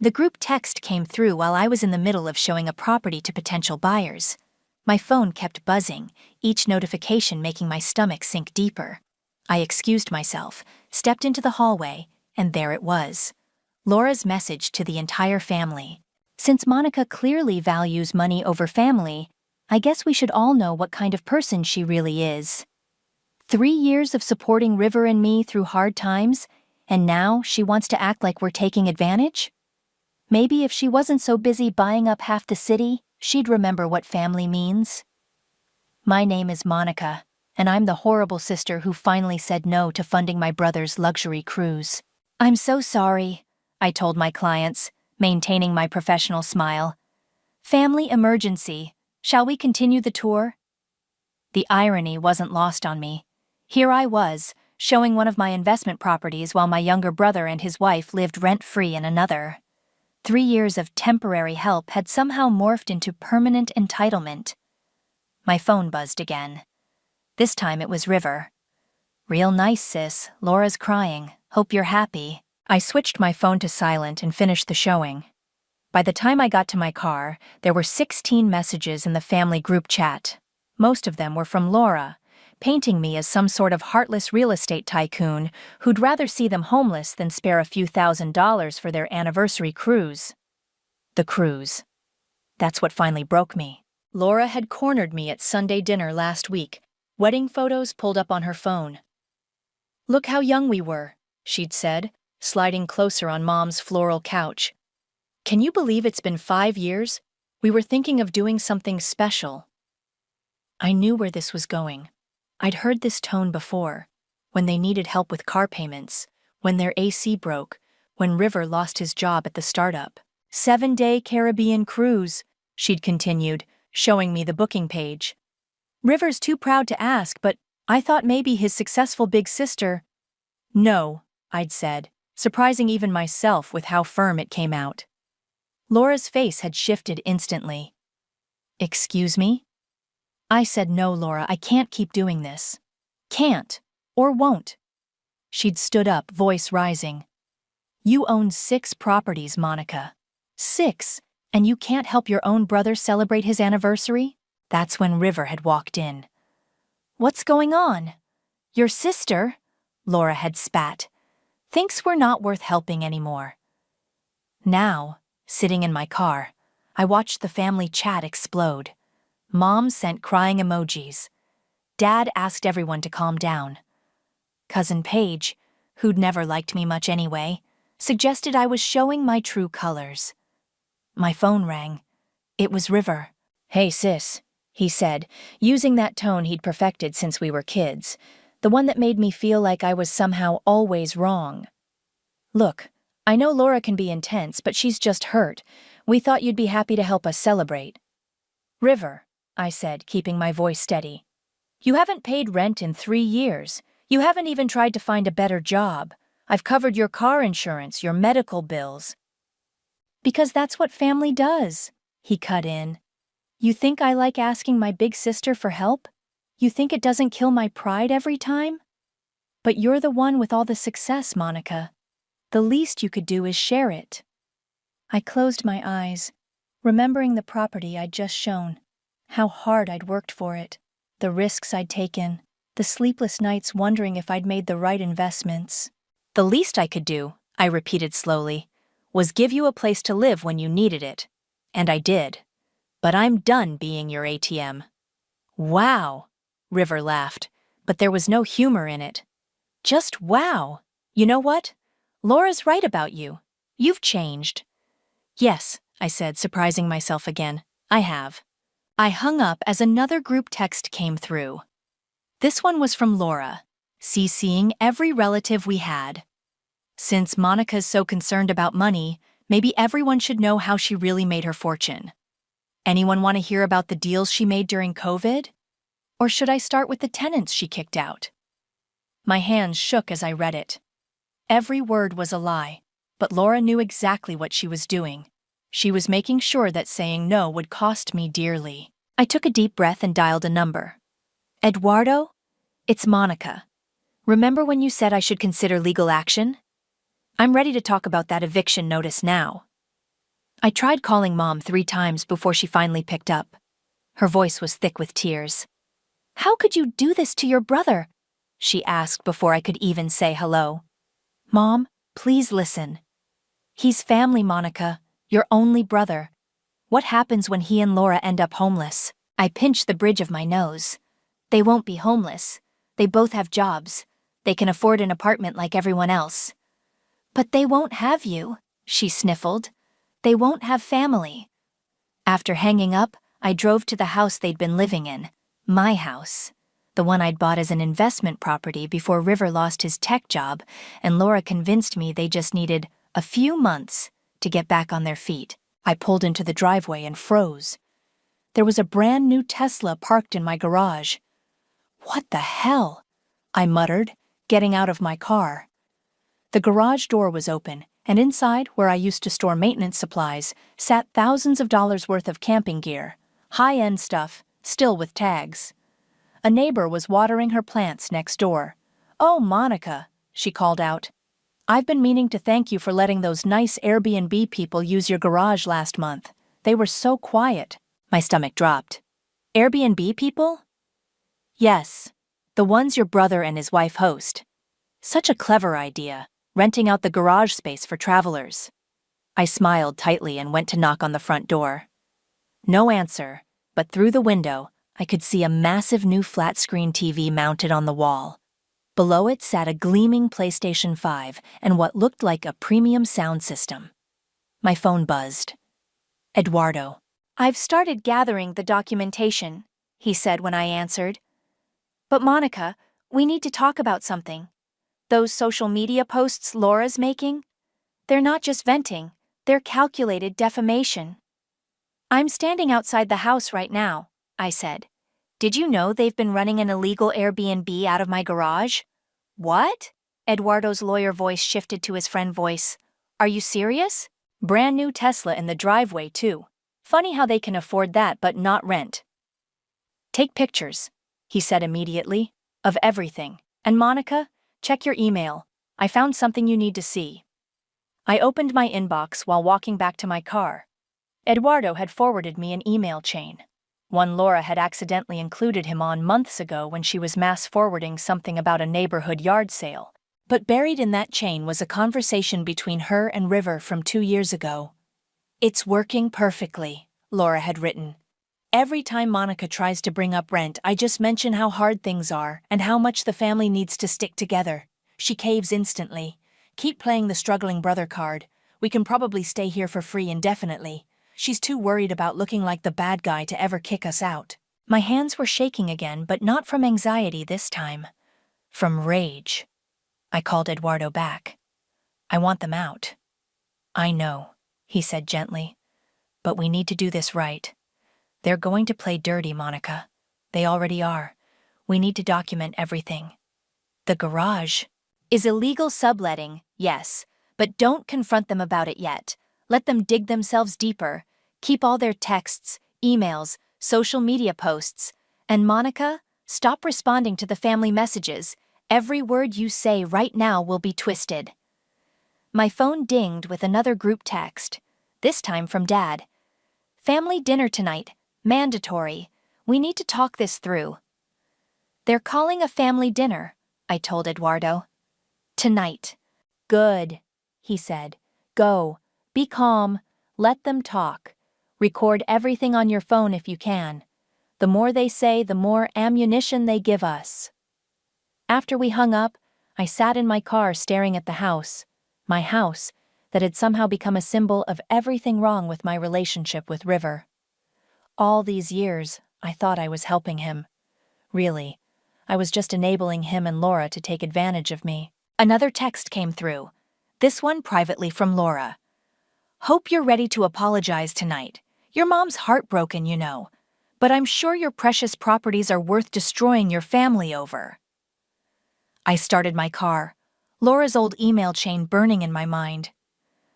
The group text came through while I was in the middle of showing a property to potential buyers. My phone kept buzzing, each notification making my stomach sink deeper. I excused myself, stepped into the hallway, and there it was. Laura's message to the entire family. Since Monica clearly values money over family, I guess we should all know what kind of person she really is. 3 years of supporting River and me through hard times, and now she wants to act like we're taking advantage? Maybe if she wasn't so busy buying up half the city, she'd remember what family means. My name is Monica, and I'm the horrible sister who finally said no to funding my brother's luxury cruise. I'm so sorry, I told my clients, maintaining my professional smile. Family emergency. Shall we continue the tour? The irony wasn't lost on me. Here I was, showing one of my investment properties while my younger brother and his wife lived rent-free in another. 3 years of temporary help had somehow morphed into permanent entitlement. My phone buzzed again. This time it was River. Real nice, sis. Laura's crying. Hope you're happy. I switched my phone to silent and finished the showing. By the time I got to my car, there were 16 messages in the family group chat. Most of them were from Laura, painting me as some sort of heartless real estate tycoon who'd rather see them homeless than spare a few $1,000s for their anniversary cruise. The cruise. That's what finally broke me. Laura had cornered me at Sunday dinner last week, wedding photos pulled up on her phone. Look how young we were, she'd said, sliding closer on Mom's floral couch. Can you believe it's been 5 years? We were thinking of doing something special. I knew where this was going. I'd heard this tone before, when they needed help with car payments, when their AC broke, when River lost his job at the startup. 7-day Caribbean cruise, she'd continued, showing me the booking page. River's too proud to ask, but I thought maybe his successful big sister. No, I'd said, surprising even myself with how firm it came out. Laura's face had shifted instantly. Excuse me? I said, no, Laura, I can't keep doing this. Can't, or won't. She'd stood up, voice rising. You own 6 properties, Monica. 6, and you can't help your own brother celebrate his anniversary? That's when River had walked in. What's going on? Your sister, Laura had spat, thinks we're not worth helping anymore. Now, sitting in my car, I watched the family chat explode. Mom sent crying emojis. Dad asked everyone to calm down. Cousin Paige, who'd never liked me much anyway, suggested I was showing my true colors. My phone rang. It was River. Hey, sis, he said, using that tone he'd perfected since we were kids, the one that made me feel like I was somehow always wrong. Look, I know Laura can be intense, but she's just hurt. We thought you'd be happy to help us celebrate. River, I said, keeping my voice steady. You haven't paid rent in 3 years. You haven't even tried to find a better job. I've covered your car insurance, your medical bills. Because that's what family does, he cut in. You think I like asking my big sister for help? You think it doesn't kill my pride every time? But you're the one with all the success, Monica. The least you could do is share it. I closed my eyes, remembering the property I'd just shown, how hard I'd worked for it, the risks I'd taken, the sleepless nights wondering if I'd made the right investments. The least I could do, I repeated slowly, was give you a place to live when you needed it. And I did. But I'm done being your ATM. Wow, River laughed, but there was no humor in it. Just wow. You know what? Laura's right about you. You've changed. Yes, I said, surprising myself again. I have. I hung up as another group text came through. This one was from Laura, CCing every relative we had. Since Monica's so concerned about money, maybe everyone should know how she really made her fortune. Anyone want to hear about the deals she made during COVID? Or should I start with the tenants she kicked out? My hands shook as I read it. Every word was a lie, but Laura knew exactly what she was doing. She was making sure that saying no would cost me dearly. I took a deep breath and dialed a number. Eduardo? It's Monica. Remember when you said I should consider legal action? I'm ready to talk about that eviction notice now. I tried calling Mom 3 times before she finally picked up. Her voice was thick with tears. "How could you do this to your brother?" she asked before I could even say hello. "Mom, please listen. He's family, Monica, your only brother. What happens when he and Laura end up homeless?" I pinched the bridge of my nose. "They won't be homeless. They both have jobs. They can afford an apartment like everyone else." "But they won't have you," she sniffled. "They won't have family." After hanging up, I drove to the house they'd been living in. My house. The one I'd bought as an investment property before River lost his tech job, and Laura convinced me they just needed a few months to get back on their feet. I pulled into the driveway and froze. There was a brand new Tesla parked in my garage. "What the hell?" I muttered, getting out of my car. The garage door was open, and inside, where I used to store maintenance supplies, sat thousands of dollars worth of camping gear, high-end stuff, still with tags. A neighbor was watering her plants next door. "Oh, Monica," she called out. "I've been meaning to thank you for letting those nice Airbnb people use your garage last month. They were so quiet." My stomach dropped. "Airbnb people?" "Yes, the ones your brother and his wife host. Such a clever idea, renting out the garage space for travelers." I smiled tightly and went to knock on the front door. No answer, but through the window, I could see a massive new flat-screen TV mounted on the wall. Below it sat a gleaming PlayStation 5 and what looked like a premium sound system. My phone buzzed. "Eduardo." "I've started gathering the documentation," he said when I answered. "But Monica, we need to talk about something. Those social media posts Laura's making? They're not just venting, they're calculated defamation." "I'm standing outside the house right now," I said. "Did you know they've been running an illegal Airbnb out of my garage?" "What?" Eduardo's lawyer voice shifted to his friend voice. "Are you serious?" "Brand new Tesla in the driveway, too. Funny how they can afford that but not rent." "Take pictures," he said immediately, "of everything. And Monica, check your email. I found something you need to see." I opened my inbox while walking back to my car. Eduardo had forwarded me an email chain. One Laura had accidentally included him on months ago when she was mass forwarding something about a neighborhood yard sale. But buried in that chain was a conversation between her and River from 2 years ago. "It's working perfectly," Laura had written. "Every time Monica tries to bring up rent, I just mention how hard things are and how much the family needs to stick together. She caves instantly. Keep playing the struggling brother card. We can probably stay here for free indefinitely. She's too worried about looking like the bad guy to ever kick us out." My hands were shaking again, but not from anxiety this time. From rage. I called Eduardo back. "I want them out." "I know," he said gently. "But we need to do this right. They're going to play dirty, Monica. They already are. We need to document everything." "The garage is illegal subletting, yes, but don't confront them about it yet. Let them dig themselves deeper. Keep all their texts, emails, social media posts. And Monica, stop responding to the family messages. Every word you say right now will be twisted." My phone dinged with another group text, this time from Dad. "Family dinner tonight. Mandatory. We need to talk this through." "They're calling a family dinner," I told Eduardo. "Tonight." "Good," he said. "Go. Be calm. Let them talk. Record everything on your phone if you can. The more they say, the more ammunition they give us." After we hung up, I sat in my car staring at the house, my house, that had somehow become a symbol of everything wrong with my relationship with River. All these years, I thought I was helping him. Really, I was just enabling him and Laura to take advantage of me. Another text came through, this one privately from Laura. "Hope you're ready to apologize tonight. Your mom's heartbroken, you know. But I'm sure your precious properties are worth destroying your family over." I started my car, Laura's old email chain burning in my mind.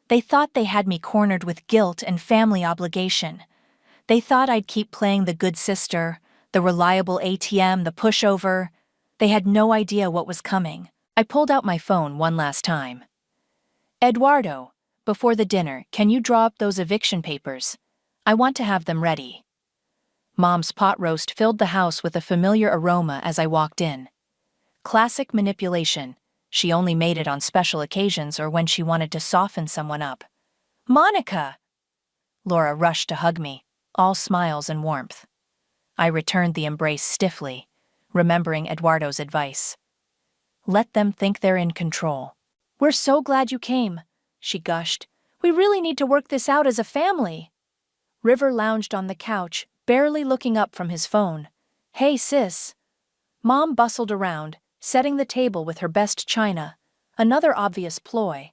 They thought they had me cornered with guilt and family obligation. They thought I'd keep playing the good sister, the reliable ATM, the pushover. They had no idea what was coming. I pulled out my phone one last time. "Eduardo, before the dinner, can you draw up those eviction papers? I want to have them ready. Mom's pot roast filled the house with a familiar aroma as I walked in. Classic manipulation. She only made it on special occasions or when she wanted to soften someone up. Monica! Laura rushed to hug me, all smiles and warmth. I returned the embrace stiffly, remembering Eduardo's advice. Let them think they're in control. We're so glad you came, she gushed. We really need to work this out as a family. River lounged on the couch, barely looking up from his phone. Hey, sis. Mom bustled around, setting the table with her best china, another obvious ploy.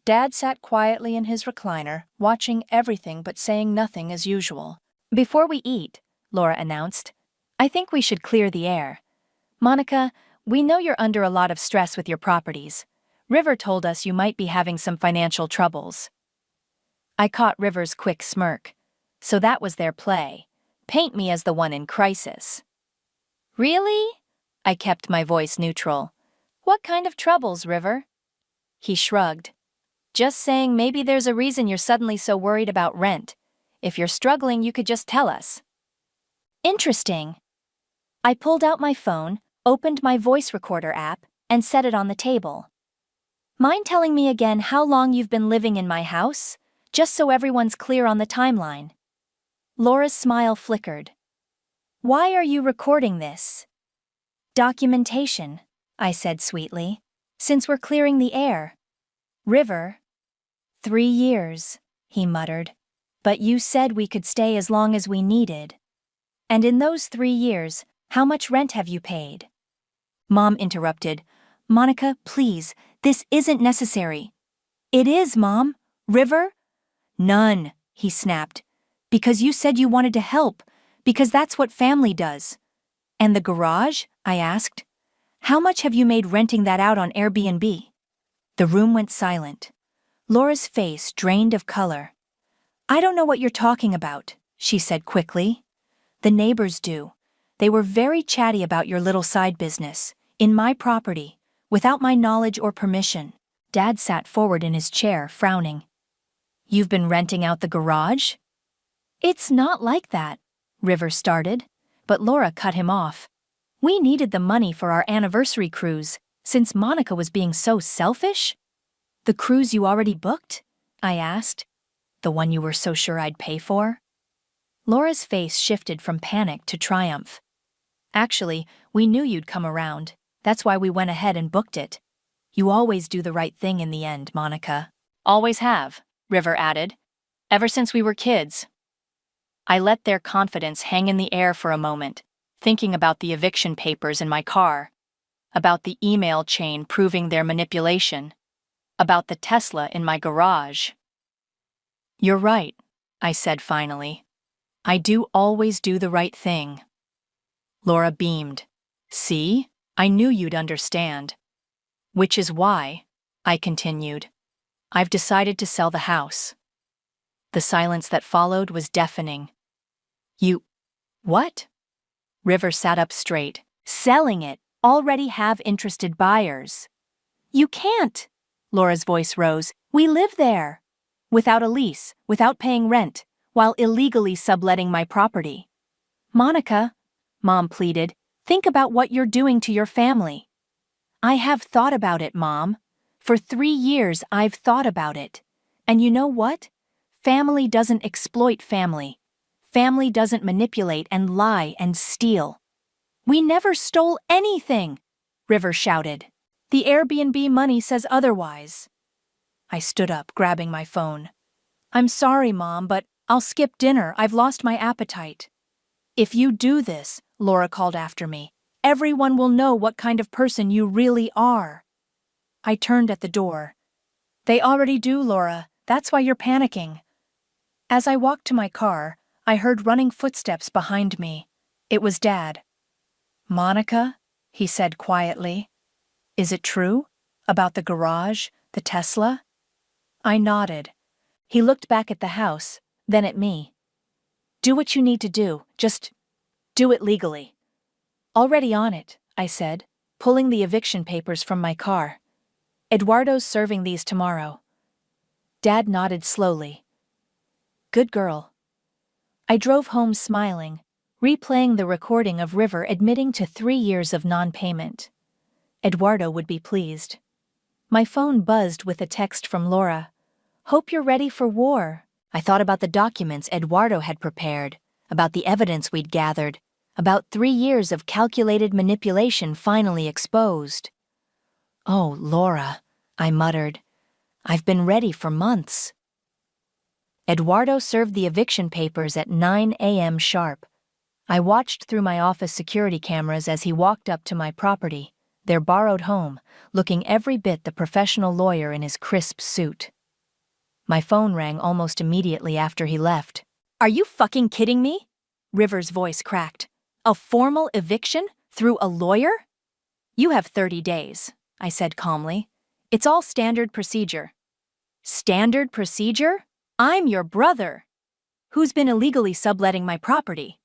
Dad sat quietly in his recliner, watching everything but saying nothing as usual. Before we eat, Laura announced, I think we should clear the air. Monica, we know you're under a lot of stress with your properties. River told us you might be having some financial troubles. I caught River's quick smirk. So that was their play. Paint me as the one in crisis. Really? I kept my voice neutral. What kind of troubles, River? He shrugged. Just saying maybe there's a reason you're suddenly so worried about rent. If you're struggling, you could just tell us. Interesting. I pulled out my phone, opened my voice recorder app, and set it on the table. Mind telling me again how long you've been living in my house? Just so everyone's clear on the timeline. Laura's smile flickered. Why are you recording this? Documentation, I said sweetly, since we're clearing the air. River. 3 years, he muttered. But you said we could stay as long as we needed. And in those 3 years, how much rent have you paid? Mom interrupted. Monica, please, this isn't necessary. It is, Mom. River? None, he snapped. Because you said you wanted to help, because that's what family does. And the garage? I asked. How much have you made renting that out on Airbnb? The room went silent. Laura's face drained of color. I don't know what you're talking about, she said quickly. The neighbors do. They were very chatty about your little side business, in my property, without my knowledge or permission. Dad sat forward in his chair, frowning. You've been renting out the garage? It's not like that, River started, but Laura cut him off. We needed the money for our anniversary cruise, since Monica was being so selfish. The cruise you already booked? I asked. The one you were so sure I'd pay for? Laura's face shifted from panic to triumph. Actually, we knew you'd come around. That's why we went ahead and booked it. You always do the right thing in the end, Monica. Always have, River added. Ever since we were kids. I let their confidence hang in the air for a moment, thinking about the eviction papers in my car, about the email chain proving their manipulation, about the Tesla in my garage. You're right, I said finally. I do always do the right thing. Laura beamed. See? I knew you'd understand. Which is why, I continued, I've decided to sell the house. The silence that followed was deafening. You... what? River sat up straight. Selling it. Already have interested buyers. You can't. Laura's voice rose. We live there. Without a lease, without paying rent, while illegally subletting my property. Monica, Mom pleaded, think about what you're doing to your family. I have thought about it, Mom. For 3 years I've thought about it. And you know what? Family doesn't exploit family. Family doesn't manipulate and lie and steal. We never stole anything, River shouted. The Airbnb money says otherwise. I stood up, grabbing my phone. I'm sorry, Mom, but I'll skip dinner. I've lost my appetite. If you do this, Laura called after me, everyone will know what kind of person you really are. I turned at the door. They already do, Laura. That's why you're panicking. As I walked to my car, I heard running footsteps behind me. It was Dad. Monica, he said quietly. Is it true? About the garage, the Tesla? I nodded. He looked back at the house, then at me. Do what you need to do. Just do it legally. Already on it, I said, pulling the eviction papers from my car. Eduardo's serving these tomorrow. Dad nodded slowly. Good girl. I drove home smiling, replaying the recording of River admitting to 3 years of non-payment. Eduardo would be pleased. My phone buzzed with a text from Laura. Hope you're ready for war. I thought about the documents Eduardo had prepared, about the evidence we'd gathered, about 3 years of calculated manipulation finally exposed. Oh, Laura, I muttered. I've been ready for months. Eduardo served the eviction papers at 9 a.m. sharp. I watched through my office security cameras as he walked up to my property, their borrowed home, looking every bit the professional lawyer in his crisp suit. My phone rang almost immediately after he left. Are you fucking kidding me? River's voice cracked. A formal eviction? Through a lawyer? You have 30 days, I said calmly. It's all standard procedure. Standard procedure? I'm your brother, who's been illegally subletting my property.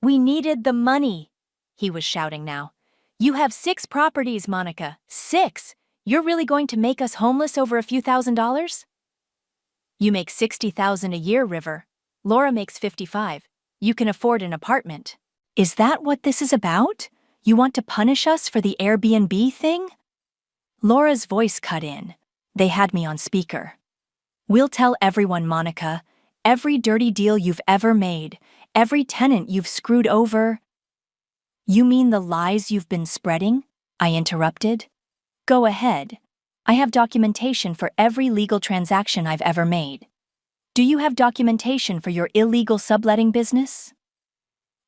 We needed the money, he was shouting now. You have 6 properties, Monica. 6! You're really going to make us homeless over a few $1,000s? You make $60,000 a year, River. Laura makes $55,000. You can afford an apartment. Is that what this is about? You want to punish us for the Airbnb thing? Laura's voice cut in. They had me on speaker. We'll tell everyone, Monica. Every dirty deal you've ever made. Every tenant you've screwed over. You mean the lies you've been spreading? I interrupted. Go ahead. I have documentation for every legal transaction I've ever made. Do you have documentation for your illegal subletting business?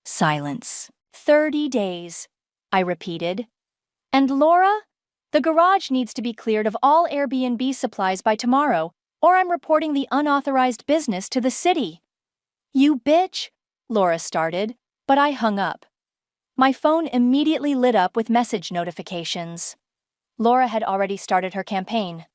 Silence. 30 days, I repeated. And Laura? The garage needs to be cleared of all Airbnb supplies by tomorrow, or I'm reporting the unauthorized business to the city. You bitch, Laura started, but I hung up. My phone immediately lit up with message notifications. Laura had already started her campaign.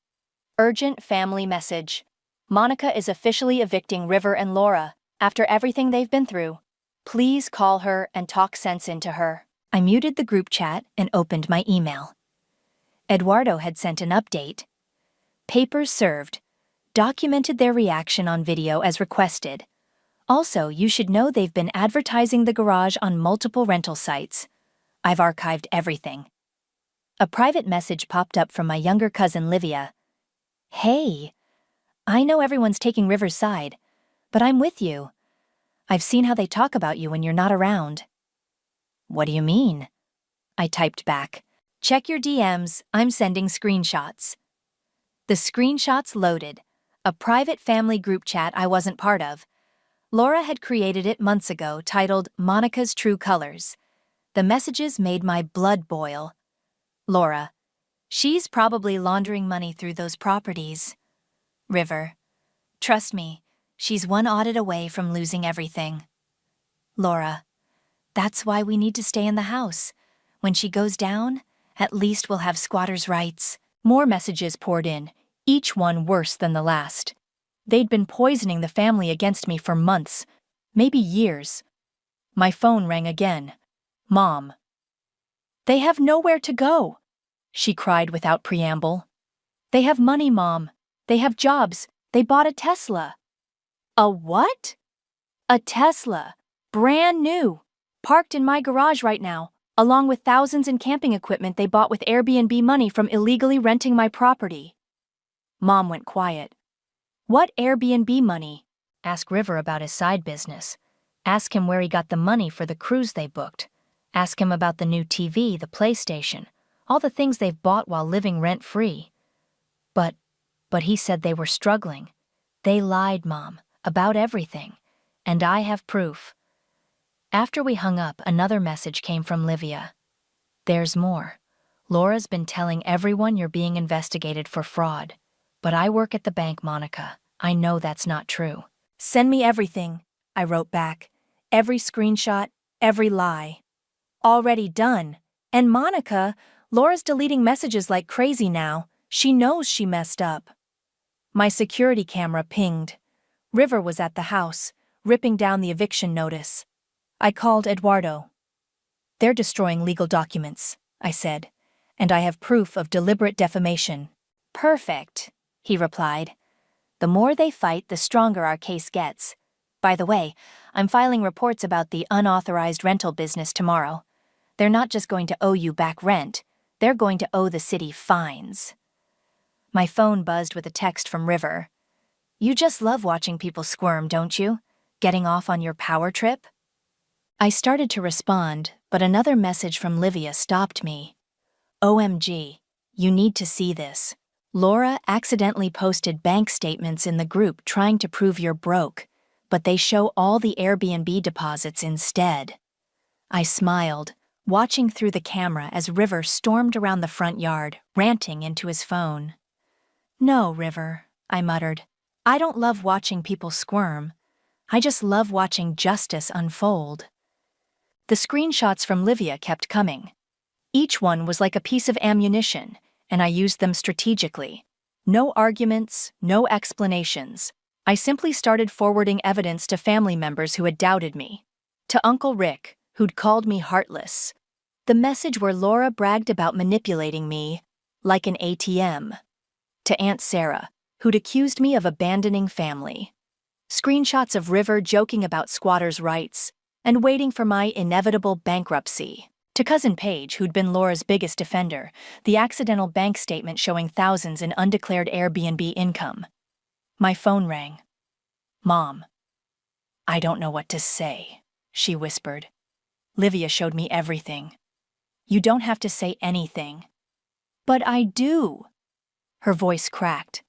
Urgent family message. Monica is officially evicting River and Laura after everything they've been through. Please call her and talk sense into her. I muted the group chat and opened my email. Eduardo had sent an update. Papers served. Documented their reaction on video as requested. Also, you should know they've been advertising the garage on multiple rental sites. I've archived everything. A private message popped up from my younger cousin Livia. Hey, I know everyone's taking River's side, but I'm with you. I've seen how they talk about you when you're not around. What do you mean? I typed back. Check your DMs, I'm sending screenshots. The screenshots loaded. A private family group chat I wasn't part of. Laura had created it months ago, titled Monica's True Colors. The messages made my blood boil. Laura. She's probably laundering money through those properties. River. Trust me, she's one audit away from losing everything. Laura. That's why we need to stay in the house. When she goes down, at least we'll have squatters' rights. More messages poured in, each one worse than the last. They'd been poisoning the family against me for months, maybe years. My phone rang again. Mom. They have nowhere to go, she cried without preamble. They have money, Mom. They have jobs. They bought a Tesla. A what? A Tesla. Brand new. Parked in my garage right now, along with thousands in camping equipment they bought with Airbnb money from illegally renting my property. Mom went quiet. What Airbnb money? Ask River about his side business. Ask him where he got the money for the cruise they booked. Ask him about the new TV, the PlayStation, all the things they've bought while living rent-free. But he said they were struggling. They lied, Mom, about everything. And I have proof. After we hung up, another message came from Livia. There's more. Laura's been telling everyone you're being investigated for fraud. But I work at the bank, Monica. I know that's not true. Send me everything, I wrote back. Every screenshot, every lie. Already done. And Monica, Laura's deleting messages like crazy now. She knows she messed up. My security camera pinged. River was at the house, ripping down the eviction notice. I called Eduardo. They're destroying legal documents, I said, and I have proof of deliberate defamation. Perfect, he replied. The more they fight, the stronger our case gets. By the way, I'm filing reports about the unauthorized rental business tomorrow. They're not just going to owe you back rent, they're going to owe the city fines. My phone buzzed with a text from River. You just love watching people squirm, don't you? Getting off on your power trip? I started to respond, but another message from Livia stopped me. OMG, you need to see this. Laura accidentally posted bank statements in the group trying to prove you're broke, but they show all the Airbnb deposits instead. I smiled, watching through the camera as River stormed around the front yard, ranting into his phone. No, River, I muttered. I don't love watching people squirm. I just love watching justice unfold. The screenshots from Livia kept coming. Each one was like a piece of ammunition, and I used them strategically. No arguments, no explanations. I simply started forwarding evidence to family members who had doubted me. To Uncle Rick, who'd called me heartless. The message where Laura bragged about manipulating me like an ATM. To Aunt Sarah, who'd accused me of abandoning family. Screenshots of River joking about squatters' rights and waiting for my inevitable bankruptcy. To Cousin Paige, who'd been Laura's biggest defender, the accidental bank statement showing thousands in undeclared Airbnb income. My phone rang. Mom. I don't know what to say, she whispered. Livia showed me everything. You don't have to say anything. But I do. Her voice cracked.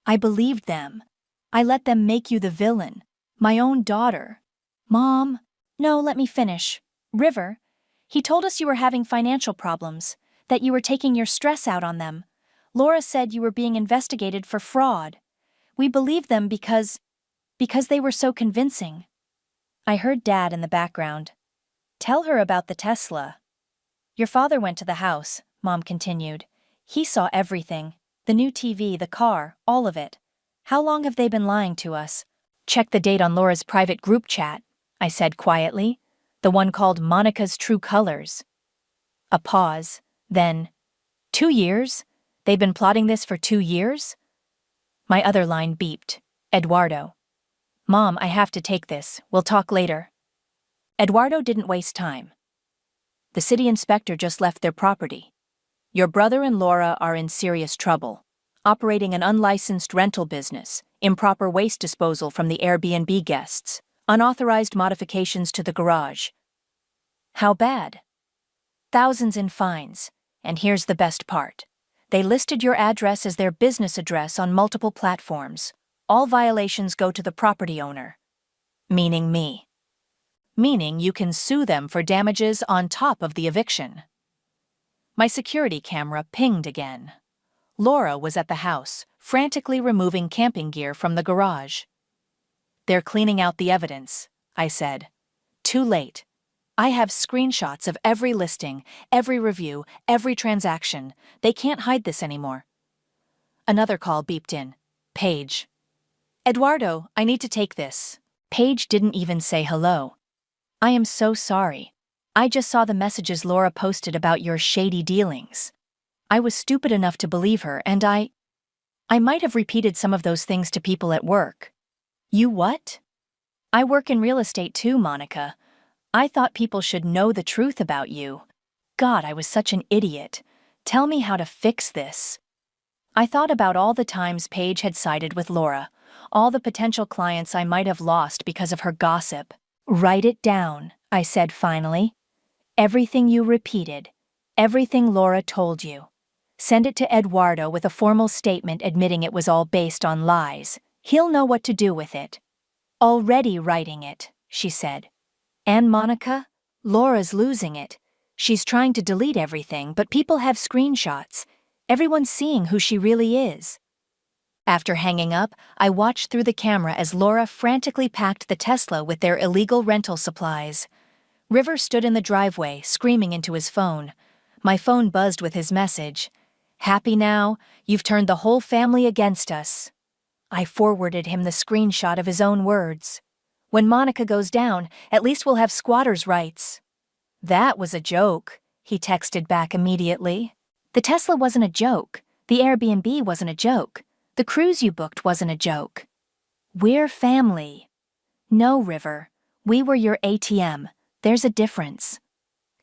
I believed them. I let them make you the villain. My own daughter. Mom. No, let me finish. River. He told us you were having financial problems, that you were taking your stress out on them. Laura said you were being investigated for fraud. We believed them because they were so convincing. I heard Dad in the background. Tell her about the Tesla. Your father went to the house, Mom continued. He saw everything. The new TV, the car, all of it. How long have they been lying to us? Check the date on Laura's private group chat, I said quietly. The one called Monica's True Colors. A pause, then, 2 years? They've been plotting this for 2 years? My other line beeped. Eduardo. Mom, I have to take this. We'll talk later. Eduardo didn't waste time. The city inspector just left their property. Your brother and Laura are in serious trouble. Operating an unlicensed rental business, improper waste disposal from the Airbnb guests, unauthorized modifications to the garage. How bad? Thousands in fines, and here's the best part. They listed your address as their business address on multiple platforms. All violations go to the property owner. Meaning me. Meaning you can sue them for damages on top of the eviction. My security camera pinged again. Laura was at the house, frantically removing camping gear from the garage. They're cleaning out the evidence, I said. Too late. I have screenshots of every listing, every review, every transaction. They can't hide this anymore. Another call beeped in. Paige. Eduardo, I need to take this. Paige didn't even say hello. I am so sorry. I just saw the messages Laura posted about your shady dealings. I was stupid enough to believe her, and I might have repeated some of those things to people at work. You what? I work in real estate too, Monica. I thought people should know the truth about you. God, I was such an idiot. Tell me how to fix this. I thought about all the times Paige had sided with Laura, all the potential clients I might have lost because of her gossip. Write it down, I said finally. Everything you repeated, everything Laura told you. Send it to Eduardo with a formal statement admitting it was all based on lies. He'll know what to do with it. Already writing it, she said. And Monica, Laura's losing it. She's trying to delete everything, but people have screenshots. Everyone's seeing who she really is. After hanging up, I watched through the camera as Laura frantically packed the Tesla with their illegal rental supplies. River stood in the driveway, screaming into his phone. My phone buzzed with his message. Happy now? You've turned the whole family against us. I forwarded him the screenshot of his own words. When Monica goes down, at least we'll have squatters' rights. That was a joke, he texted back immediately. The Tesla wasn't a joke. The Airbnb wasn't a joke. The cruise you booked wasn't a joke. We're family. No, River. We were your ATM. There's a difference.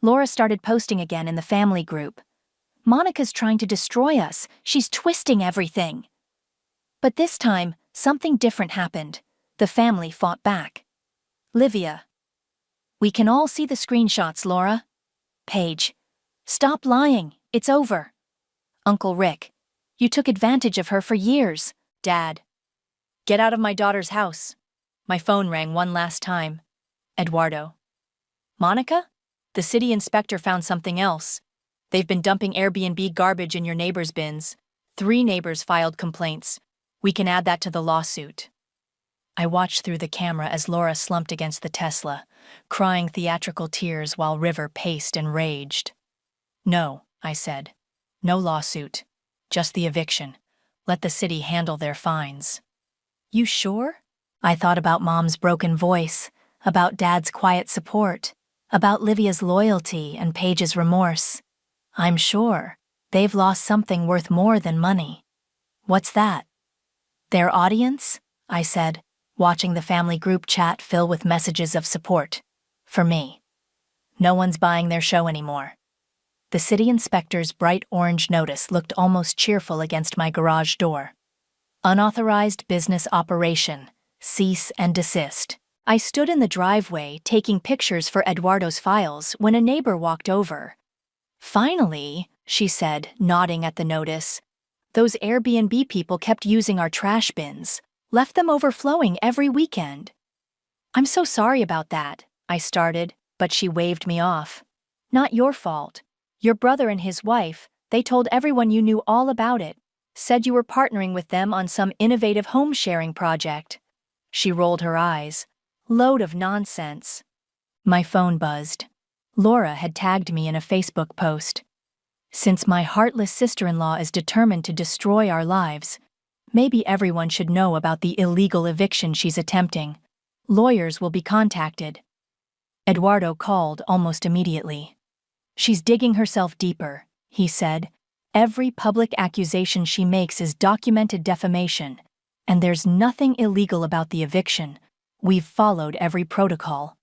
Laura started posting again in the family group. Monica's trying to destroy us. She's twisting everything. But this time, something different happened. The family fought back. Livia. We can all see the screenshots, Laura. Paige. Stop lying. It's over. Uncle Rick. You took advantage of her for years. Dad. Get out of my daughter's house. My phone rang one last time. Eduardo. Monica? The city inspector found something else. They've been dumping Airbnb garbage in your neighbors' bins. 3 neighbors filed complaints. We can add that to the lawsuit. I watched through the camera as Laura slumped against the Tesla, crying theatrical tears while River paced and raged. No, I said. No lawsuit. Just the eviction. Let the city handle their fines. You sure? I thought about Mom's broken voice, about Dad's quiet support, about Livia's loyalty and Paige's remorse. I'm sure. They've lost something worth more than money. What's that? Their audience? I said, watching the family group chat fill with messages of support. For me. No one's buying their show anymore. The city inspector's bright orange notice looked almost cheerful against my garage door. Unauthorized business operation. Cease and desist. I stood in the driveway taking pictures for Eduardo's files when a neighbor walked over. Finally, she said, nodding at the notice. Those Airbnb people kept using our trash bins, left them overflowing every weekend. I'm so sorry about that, I started, but she waved me off. Not your fault. Your brother and his wife, they told everyone you knew all about it, said you were partnering with them on some innovative home-sharing project. She rolled her eyes. Load of nonsense. My phone buzzed. Laura had tagged me in a Facebook post. Since my heartless sister-in-law is determined to destroy our lives, maybe everyone should know about the illegal eviction she's attempting. Lawyers will be contacted. Eduardo called almost immediately. She's digging herself deeper, he said. Every public accusation she makes is documented defamation, and there's nothing illegal about the eviction. We've followed every protocol.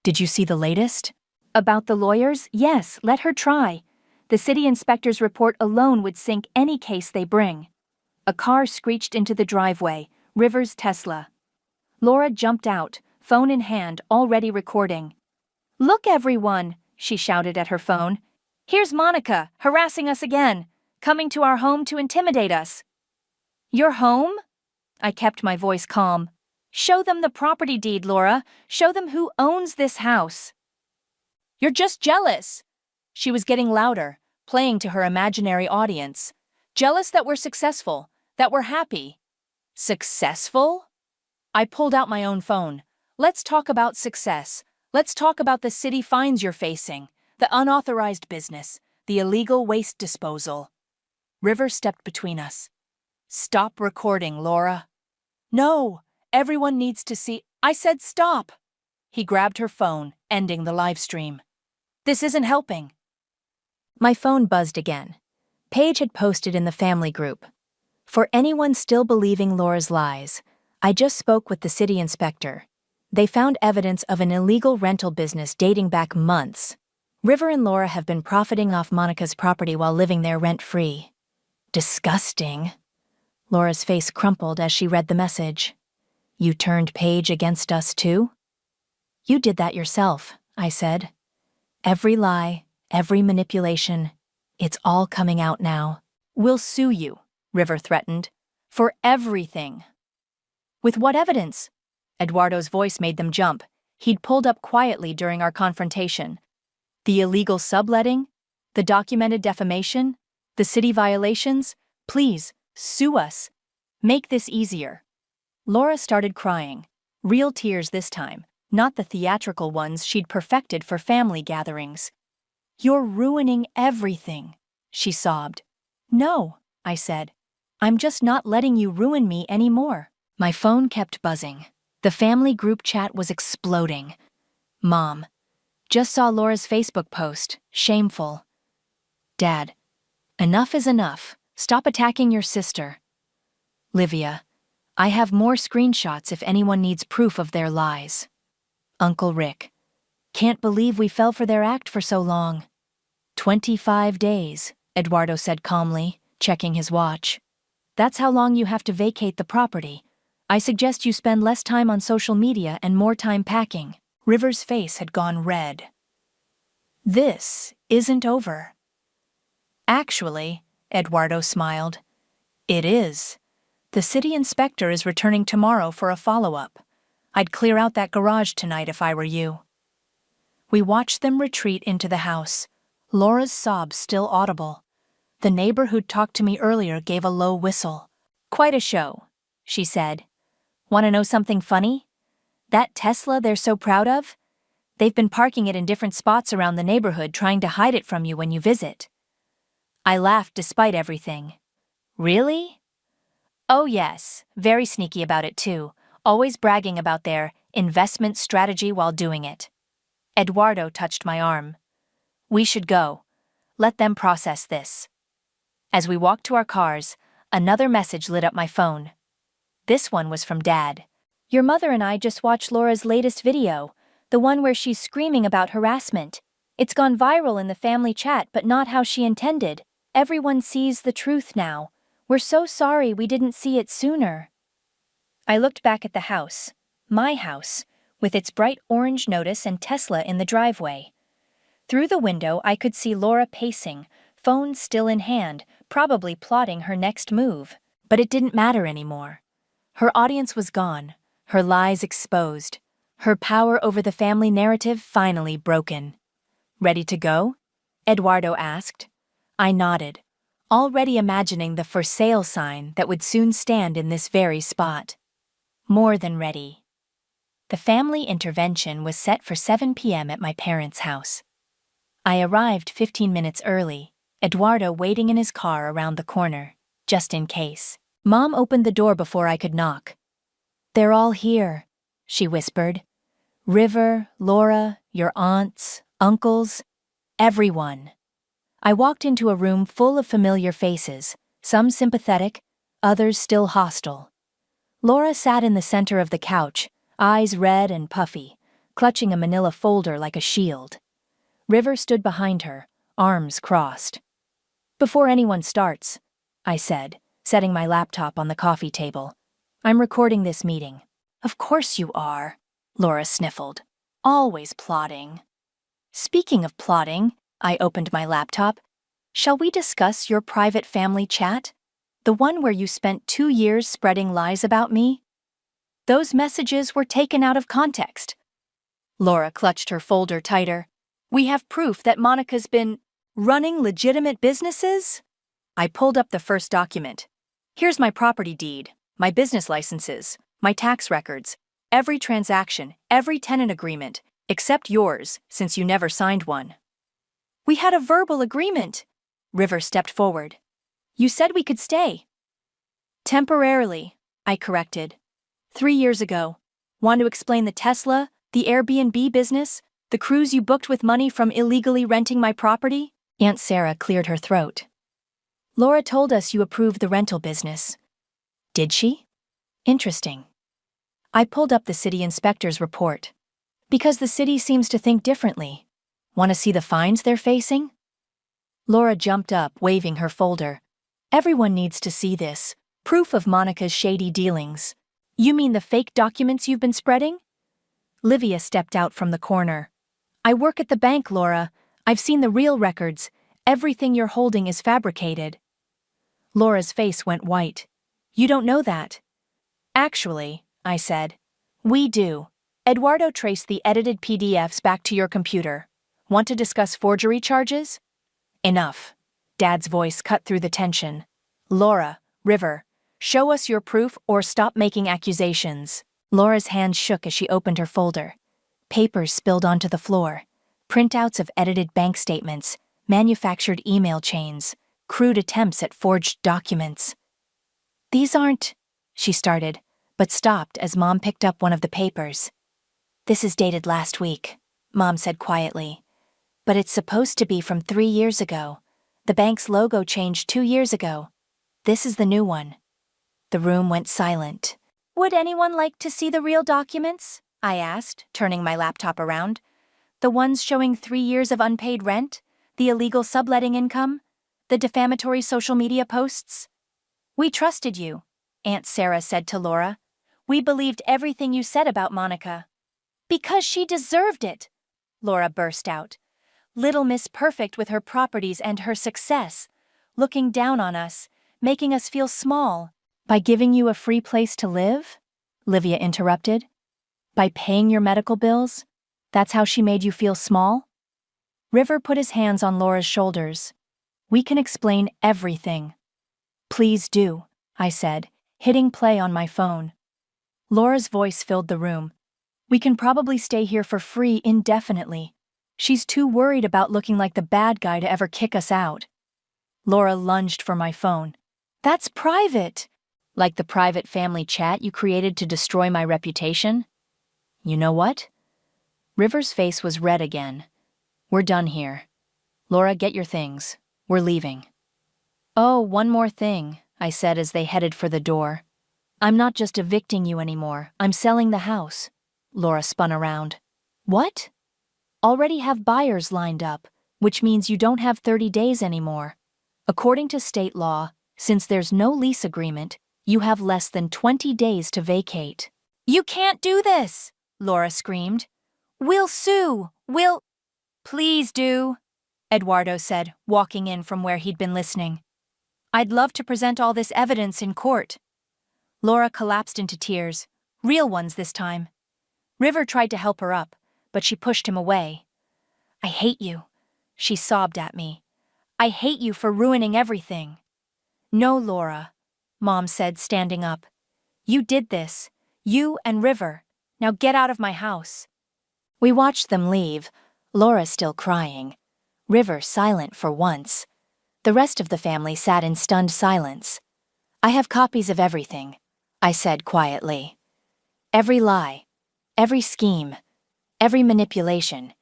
Did you see the latest? About the lawyers? Yes, let her try. The city inspector's report alone would sink any case they bring. A car screeched into the driveway, River's Tesla. Laura jumped out, phone in hand, already recording. Look, everyone, she shouted at her phone. Here's Monica, harassing us again, coming to our home to intimidate us. Your home? I kept my voice calm. Show them the property deed, Laura. Show them who owns this house. You're just jealous. She was getting louder, playing to her imaginary audience. Jealous that we're successful, that we're happy. Successful? I pulled out my own phone. Let's talk about success. Let's talk about the city fines you're facing, the unauthorized business, the illegal waste disposal. River stepped between us. Stop recording, Laura. No, everyone needs to see. I said stop. He grabbed her phone, ending the live stream. This isn't helping. My phone buzzed again. Paige had posted in the family group. For anyone still believing Laura's lies, I just spoke with the city inspector. They found evidence of an illegal rental business dating back months. River and Laura have been profiting off Monica's property while living there rent-free. Disgusting. Laura's face crumpled as she read the message. You turned Paige against us too? You did that yourself, I said. Every lie, every manipulation, it's all coming out now. We'll sue you, River threatened, for everything. With what evidence? Eduardo's voice made them jump. He'd pulled up quietly during our confrontation. The illegal subletting? The documented defamation? The city violations? Please, sue us. Make this easier. Laura started crying. Real tears this time, not the theatrical ones she'd perfected for family gatherings. You're ruining everything, she sobbed. No, I said. I'm just not letting you ruin me anymore. My phone kept buzzing. The family group chat was exploding. Mom. Just saw Laura's Facebook post. Shameful. Dad. Enough is enough. Stop attacking your sister. Livia, I have more screenshots if anyone needs proof of their lies. Uncle Rick, can't believe we fell for their act for so long. 25 days, Eduardo said calmly, checking his watch. That's how long you have to vacate the property. I suggest you spend less time on social media and more time packing. River's face had gone red. This isn't over. Actually, Eduardo smiled. It is. The city inspector is returning tomorrow for a follow-up. I'd clear out that garage tonight if I were you. We watched them retreat into the house, Laura's sobs still audible. The neighbor who'd talked to me earlier gave a low whistle. Quite a show, she said. Want to know something funny? That Tesla they're so proud of? They've been parking it in different spots around the neighborhood trying to hide it from you when you visit. I laughed despite everything. Really? Oh yes, very sneaky about it too, always bragging about their investment strategy while doing it. Eduardo touched my arm. We should go. Let them process this. As we walked to our cars, another message lit up my phone. This one was from Dad. Your mother and I just watched Laura's latest video, the one where she's screaming about harassment. It's gone viral in the family chat, but not how she intended. Everyone sees the truth now. We're so sorry we didn't see it sooner. I looked back at the house, my house, with its bright orange notice and Tesla in the driveway. Through the window, I could see Laura pacing, phone still in hand, probably plotting her next move. But it didn't matter anymore. Her audience was gone, her lies exposed, her power over the family narrative finally broken. Ready to go? Eduardo asked. I nodded, already imagining the for sale sign that would soon stand in this very spot. More than ready. The family intervention was set for 7 p.m. at my parents' house. I arrived 15 minutes early, Eduardo waiting in his car around the corner, just in case. Mom opened the door before I could knock. They're all here, she whispered. River, Laura, your aunts, uncles, everyone. I walked into a room full of familiar faces, some sympathetic, others still hostile. Laura sat in the center of the couch, eyes red and puffy, clutching a manila folder like a shield. River stood behind her, arms crossed. Before anyone starts, I said, setting my laptop on the coffee table, I'm recording this meeting. Of course you are, Laura sniffled. Always plotting. Speaking of plotting, I opened my laptop. Shall we discuss your private family chat? The one where you spent 2 years spreading lies about me? Those messages were taken out of context. Laura clutched her folder tighter. We have proof that Monica's been running legitimate businesses? I pulled up the first document. Here's my property deed, my business licenses, my tax records, every transaction, every tenant agreement, except yours, since you never signed one. We had a verbal agreement. River stepped forward. You said we could stay. Temporarily, I corrected. 3 years ago. Want to explain the Tesla, the Airbnb business, the cruise you booked with money from illegally renting my property? Aunt Sarah cleared her throat. Laura told us you approved the rental business. Did she? Interesting. I pulled up the city inspector's report. Because the city seems to think differently. Want to see the fines they're facing? Laura jumped up, waving her folder. Everyone needs to see this. Proof of Monica's shady dealings. You mean the fake documents you've been spreading? Livia stepped out from the corner. I work at the bank, Laura. I've seen the real records. Everything you're holding is fabricated. Laura's face went white. You don't know that. Actually, I said. We do. Eduardo traced the edited PDFs back to your computer. Want to discuss forgery charges? Enough. Dad's voice cut through the tension. Laura, River, show us your proof or stop making accusations. Laura's hand shook as she opened her folder. Papers spilled onto the floor. Printouts of edited bank statements, manufactured email chains, crude attempts at forged documents. These aren't, she started, but stopped as Mom picked up one of the papers. This is dated last week, Mom said quietly. But it's supposed to be from 3 years ago. The bank's logo changed 2 years ago. This is the new one. The room went silent. "Would anyone like to see the real documents?" I asked, turning my laptop around. "The ones showing 3 years of unpaid rent, the illegal subletting income, the defamatory social media posts?" "We trusted you," Aunt Sarah said to Laura. "We believed everything you said about Monica." "Because she deserved it," Laura burst out. "Little Miss Perfect with her properties and her success, looking down on us, making us feel small." "By giving you a free place to live?" Livia interrupted. "By paying your medical bills? That's how she made you feel small?" River put his hands on Laura's shoulders. "We can explain everything." "Please do," I said, hitting play on my phone. Laura's voice filled the room. "We can probably stay here for free indefinitely. She's too worried about looking like the bad guy to ever kick us out." Laura lunged for my phone. "That's private." "Like the private family chat you created to destroy my reputation?" "You know what?" River's face was red again. "We're done here. Laura, get your things. We're leaving." "Oh, one more thing," I said as they headed for the door. "I'm not just evicting you anymore. I'm selling the house." Laura spun around. "What?" "Already have buyers lined up, which means you don't have 30 days anymore. According to state law, since there's no lease agreement, you have less than 20 days to vacate." "You can't do this!" Laura screamed. "We'll sue! We'll—" "Please do," Eduardo said, walking in from where he'd been listening. "I'd love to present all this evidence in court." Laura collapsed into tears, real ones this time. River tried to help her up, but she pushed him away. "I hate you," she sobbed at me. "I hate you for ruining everything." "No, Laura," Mom said, standing up. "You did this. You and River. Now get out of my house." We watched them leave, Laura still crying. River silent for once. The rest of the family sat in stunned silence. "I have copies of everything," I said quietly. "Every lie, every scheme, every manipulation.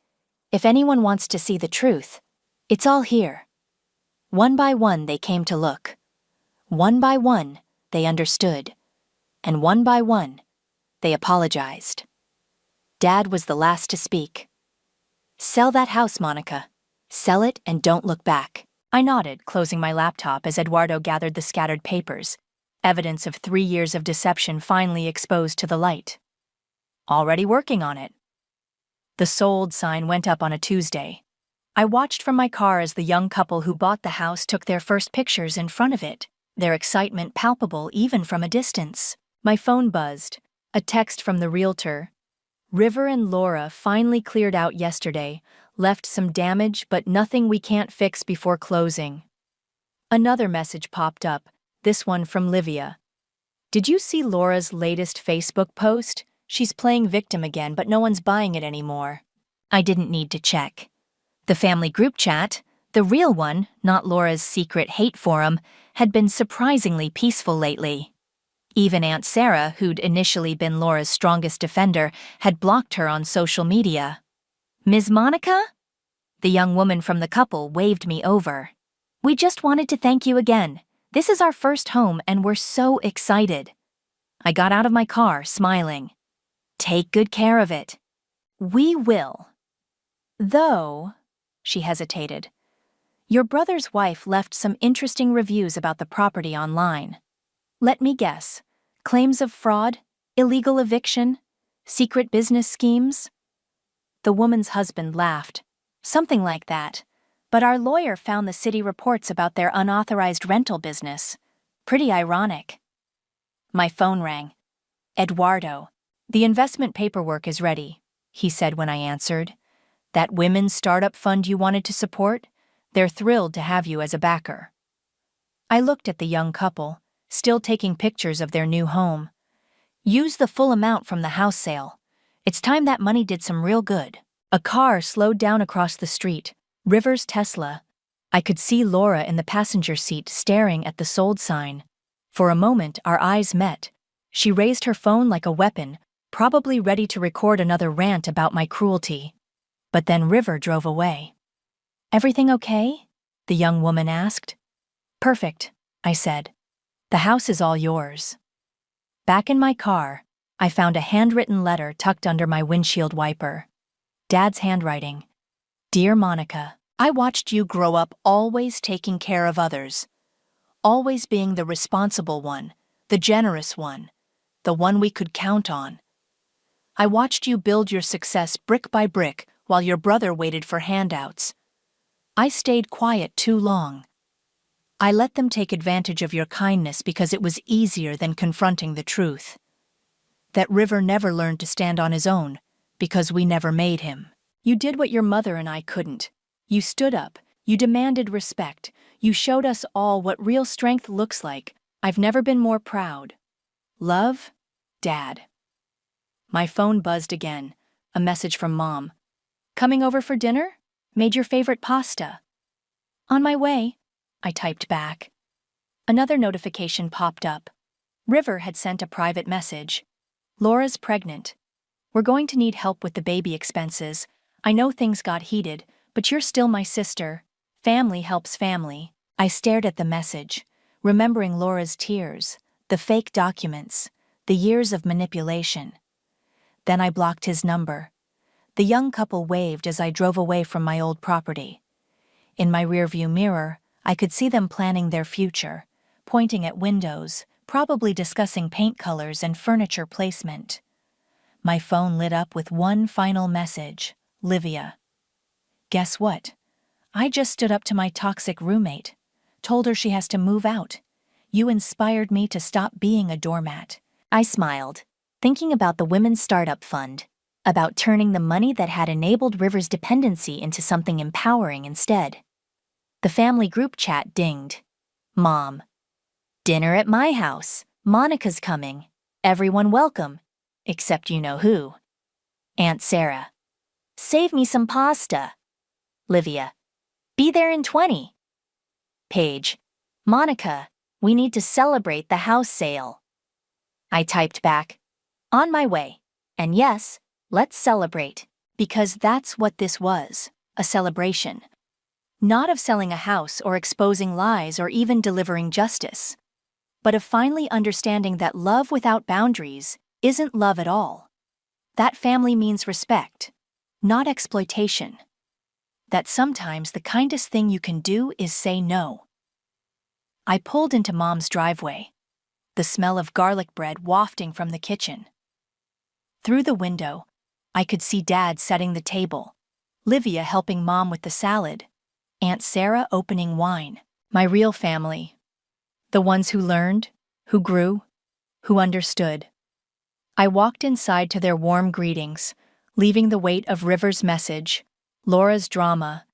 If anyone wants to see the truth, it's all here." One by one they came to look. One by one they understood. And one by one they apologized. Dad was the last to speak. "Sell that house, Monica. Sell it and don't look back." I nodded, closing my laptop as Eduardo gathered the scattered papers, evidence of 3 years of deception finally exposed to the light. "Already working on it." The sold sign went up on a Tuesday. I watched from my car as the young couple who bought the house took their first pictures in front of it, their excitement palpable even from a distance. My phone buzzed. A text from the realtor. "River and Laura finally cleared out yesterday, left some damage but nothing we can't fix before closing." Another message popped up, this one from Livia. "Did you see Laura's latest Facebook post? She's playing victim again, but no one's buying it anymore." I didn't need to check. The family group chat, the real one, not Laura's secret hate forum, had been surprisingly peaceful lately. Even Aunt Sarah, who'd initially been Laura's strongest defender, had blocked her on social media. "Ms. Monica?" The young woman from the couple waved me over. "We just wanted to thank you again. This is our first home and we're so excited." I got out of my car, smiling. "Take good care of it." "We will. Though," she hesitated, "your brother's wife left some interesting reviews about the property online. Let me guess. Claims of fraud, illegal eviction, secret business schemes?" The woman's husband laughed. "Something like that. But our lawyer found the city reports about their unauthorized rental business. Pretty ironic." My phone rang. "Eduardo, the investment paperwork is ready," he said when I answered. "That women's startup fund you wanted to support? They're thrilled to have you as a backer." I looked at the young couple, still taking pictures of their new home. "Use the full amount from the house sale. It's time that money did some real good." A car slowed down across the street, River's Tesla. I could see Laura in the passenger seat staring at the sold sign. For a moment, our eyes met. She raised her phone like a weapon, probably ready to record another rant about my cruelty. But then River drove away. "Everything okay?" the young woman asked. "Perfect," I said. "The house is all yours." Back in my car, I found a handwritten letter tucked under my windshield wiper. Dad's handwriting. Dear Monica, I watched you grow up always taking care of others, always being the responsible one, the generous one, the one we could count on. I watched you build your success brick by brick while your brother waited for handouts. I stayed quiet too long. I let them take advantage of your kindness because it was easier than confronting the truth. That River never learned to stand on his own because we never made him. You did what your mother and I couldn't. You stood up, you demanded respect, you showed us all what real strength looks like. I've never been more proud. Love, Dad. My phone buzzed again, a message from Mom. Coming over for dinner? Made your favorite pasta. On my way, I typed back. Another notification popped up. River had sent a private message. Laura's pregnant. We're going to need help with the baby expenses. I know things got heated, but you're still my sister. Family helps family. I stared at the message, remembering Laura's tears, the fake documents, the years of manipulation. Then I blocked his number. The young couple waved as I drove away from my old property. In my rearview mirror, I could see them planning their future, pointing at windows, probably discussing paint colors and furniture placement. My phone lit up with one final message, Livia. Guess what? I just stood up to my toxic roommate, told her she has to move out. You inspired me to stop being a doormat. I smiled, thinking about the Women's Startup Fund, about turning the money that had enabled River's dependency into something empowering instead. The family group chat dinged. Mom. Dinner at my house. Monica's coming. Everyone welcome. Except you know who. Aunt Sarah. Save me some pasta. Livia. Be there in 20. Paige. Monica, we need to celebrate the house sale. I typed back. On my way. And yes, let's celebrate. Because that's what this was, a celebration. Not of selling a house or exposing lies or even delivering justice, but of finally understanding that love without boundaries isn't love at all. That family means respect, not exploitation. That sometimes the kindest thing you can do is say no. I pulled into Mom's driveway, the smell of garlic bread wafting from the kitchen. Through the window, I could see Dad setting the table, Livia helping Mom with the salad, Aunt Sarah opening wine. My real family. The ones who learned, who grew, who understood. I walked inside to their warm greetings, leaving the weight of River's message, Laura's drama,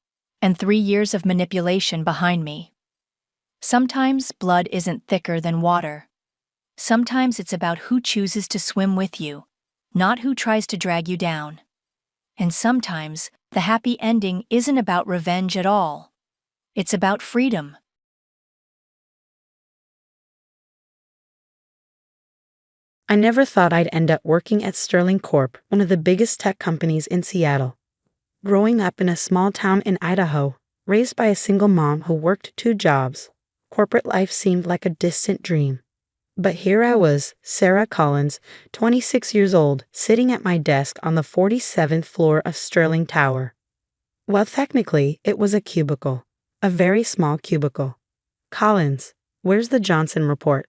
and 3 years of manipulation behind me. Sometimes blood isn't thicker than water. Sometimes it's about who chooses to swim with you, not who tries to drag you down. And sometimes the happy ending isn't about revenge at all. It's about freedom. I never thought I'd end up working at Sterling Corp, one of the biggest tech companies in Seattle. Growing up in a small town in Idaho, raised by a single mom who worked 2 jobs, corporate life seemed like a distant dream. But here I was, Sarah Collins, 26 years old, sitting at my desk on the 47th floor of Sterling Tower. Well, technically, it was a cubicle, a very small cubicle. Collins, where's the Johnson report?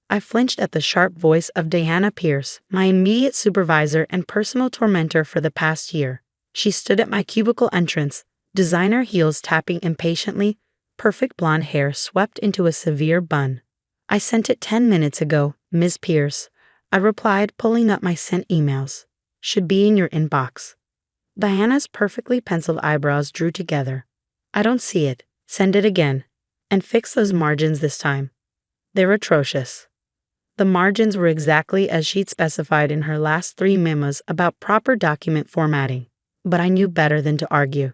I flinched at the sharp voice of Diana Pierce, my immediate supervisor and personal tormentor for the past year. She stood at my cubicle entrance, designer heels tapping impatiently, perfect blonde hair swept into a severe bun. I sent it 10 minutes ago, Ms. Pierce. I replied, pulling up my sent emails. Should be in your inbox. Diana's perfectly penciled eyebrows drew together. I don't see it. Send it again. And fix those margins this time. They're atrocious. The margins were exactly as she'd specified in her last 3 memos about proper document formatting. But I knew better than to argue.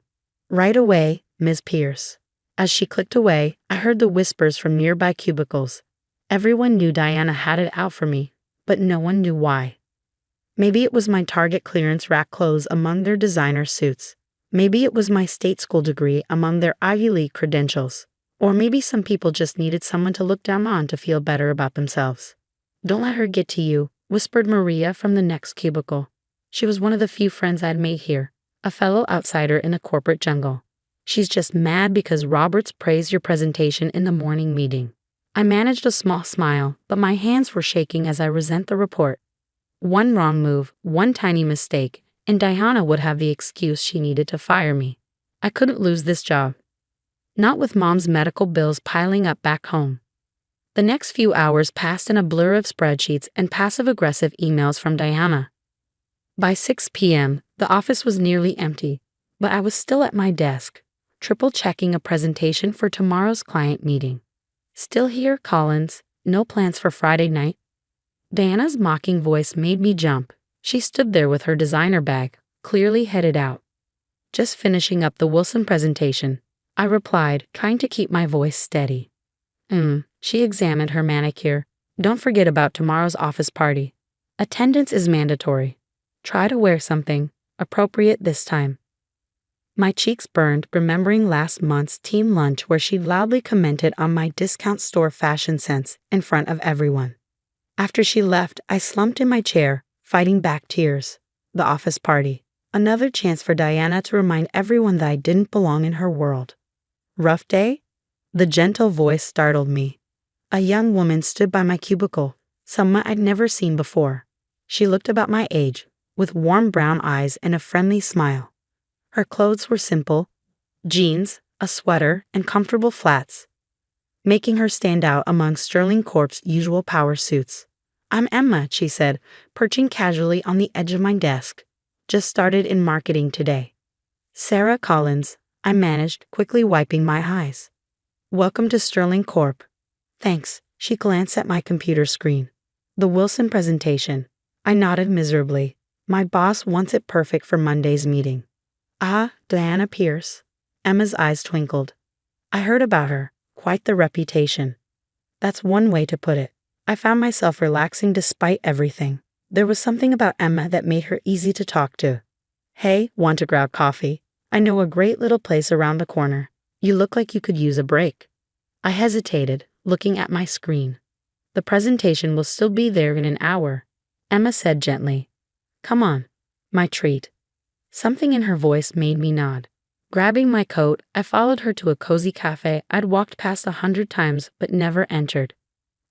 Right away, Ms. Pierce. As she clicked away, I heard the whispers from nearby cubicles. Everyone knew Diana had it out for me, but no one knew why. Maybe it was my Target clearance rack clothes among their designer suits. Maybe it was my state school degree among their Ivy League credentials. Or maybe some people just needed someone to look down on to feel better about themselves. Don't let her get to you, whispered Maria from the next cubicle. She was one of the few friends I'd made here, a fellow outsider in the corporate jungle. She's just mad because Roberts praised your presentation in the morning meeting. I managed a small smile, but my hands were shaking as I resent the report. One wrong move, one tiny mistake, and Diana would have the excuse she needed to fire me. I couldn't lose this job. Not with Mom's medical bills piling up back home. The next few hours passed in a blur of spreadsheets and passive-aggressive emails from Diana. By 6 p.m., the office was nearly empty, but I was still at my desk, triple-checking a presentation for tomorrow's client meeting. Still here, Collins? No plans for Friday night? Diana's mocking voice made me jump. She stood there with her designer bag, clearly headed out. Just finishing up the Wilson presentation, I replied, trying to keep my voice steady. She examined her manicure. Don't forget about tomorrow's office party. Attendance is mandatory. Try to wear something appropriate this time. My cheeks burned remembering last month's team lunch where she loudly commented on my discount store fashion sense in front of everyone. After she left, I slumped in my chair, fighting back tears. The office party. Another chance for Diana to remind everyone that I didn't belong in her world. Rough day? The gentle voice startled me. A young woman stood by my cubicle, someone I'd never seen before. She looked about my age, with warm brown eyes and a friendly smile. Her clothes were simple, jeans, a sweater, and comfortable flats, making her stand out among Sterling Corp's usual power suits. I'm Emma, she said, perching casually on the edge of my desk. Just started in marketing today. Sarah Collins, I managed, quickly wiping my eyes. Welcome to Sterling Corp. Thanks, she glanced at my computer screen. The Wilson presentation. I nodded miserably. My boss wants it perfect for Monday's meeting. Ah, Diana Pierce. Emma's eyes twinkled. I heard about her. Quite the reputation. That's one way to put it. I found myself relaxing despite everything. There was something about Emma that made her easy to talk to. Hey, want to grab coffee? I know a great little place around the corner. You look like you could use a break. I hesitated, looking at my screen. The presentation will still be there in an hour, Emma said gently. Come on. My treat. Something in her voice made me nod. Grabbing my coat, I followed her to a cozy cafe I'd walked past 100 times but never entered.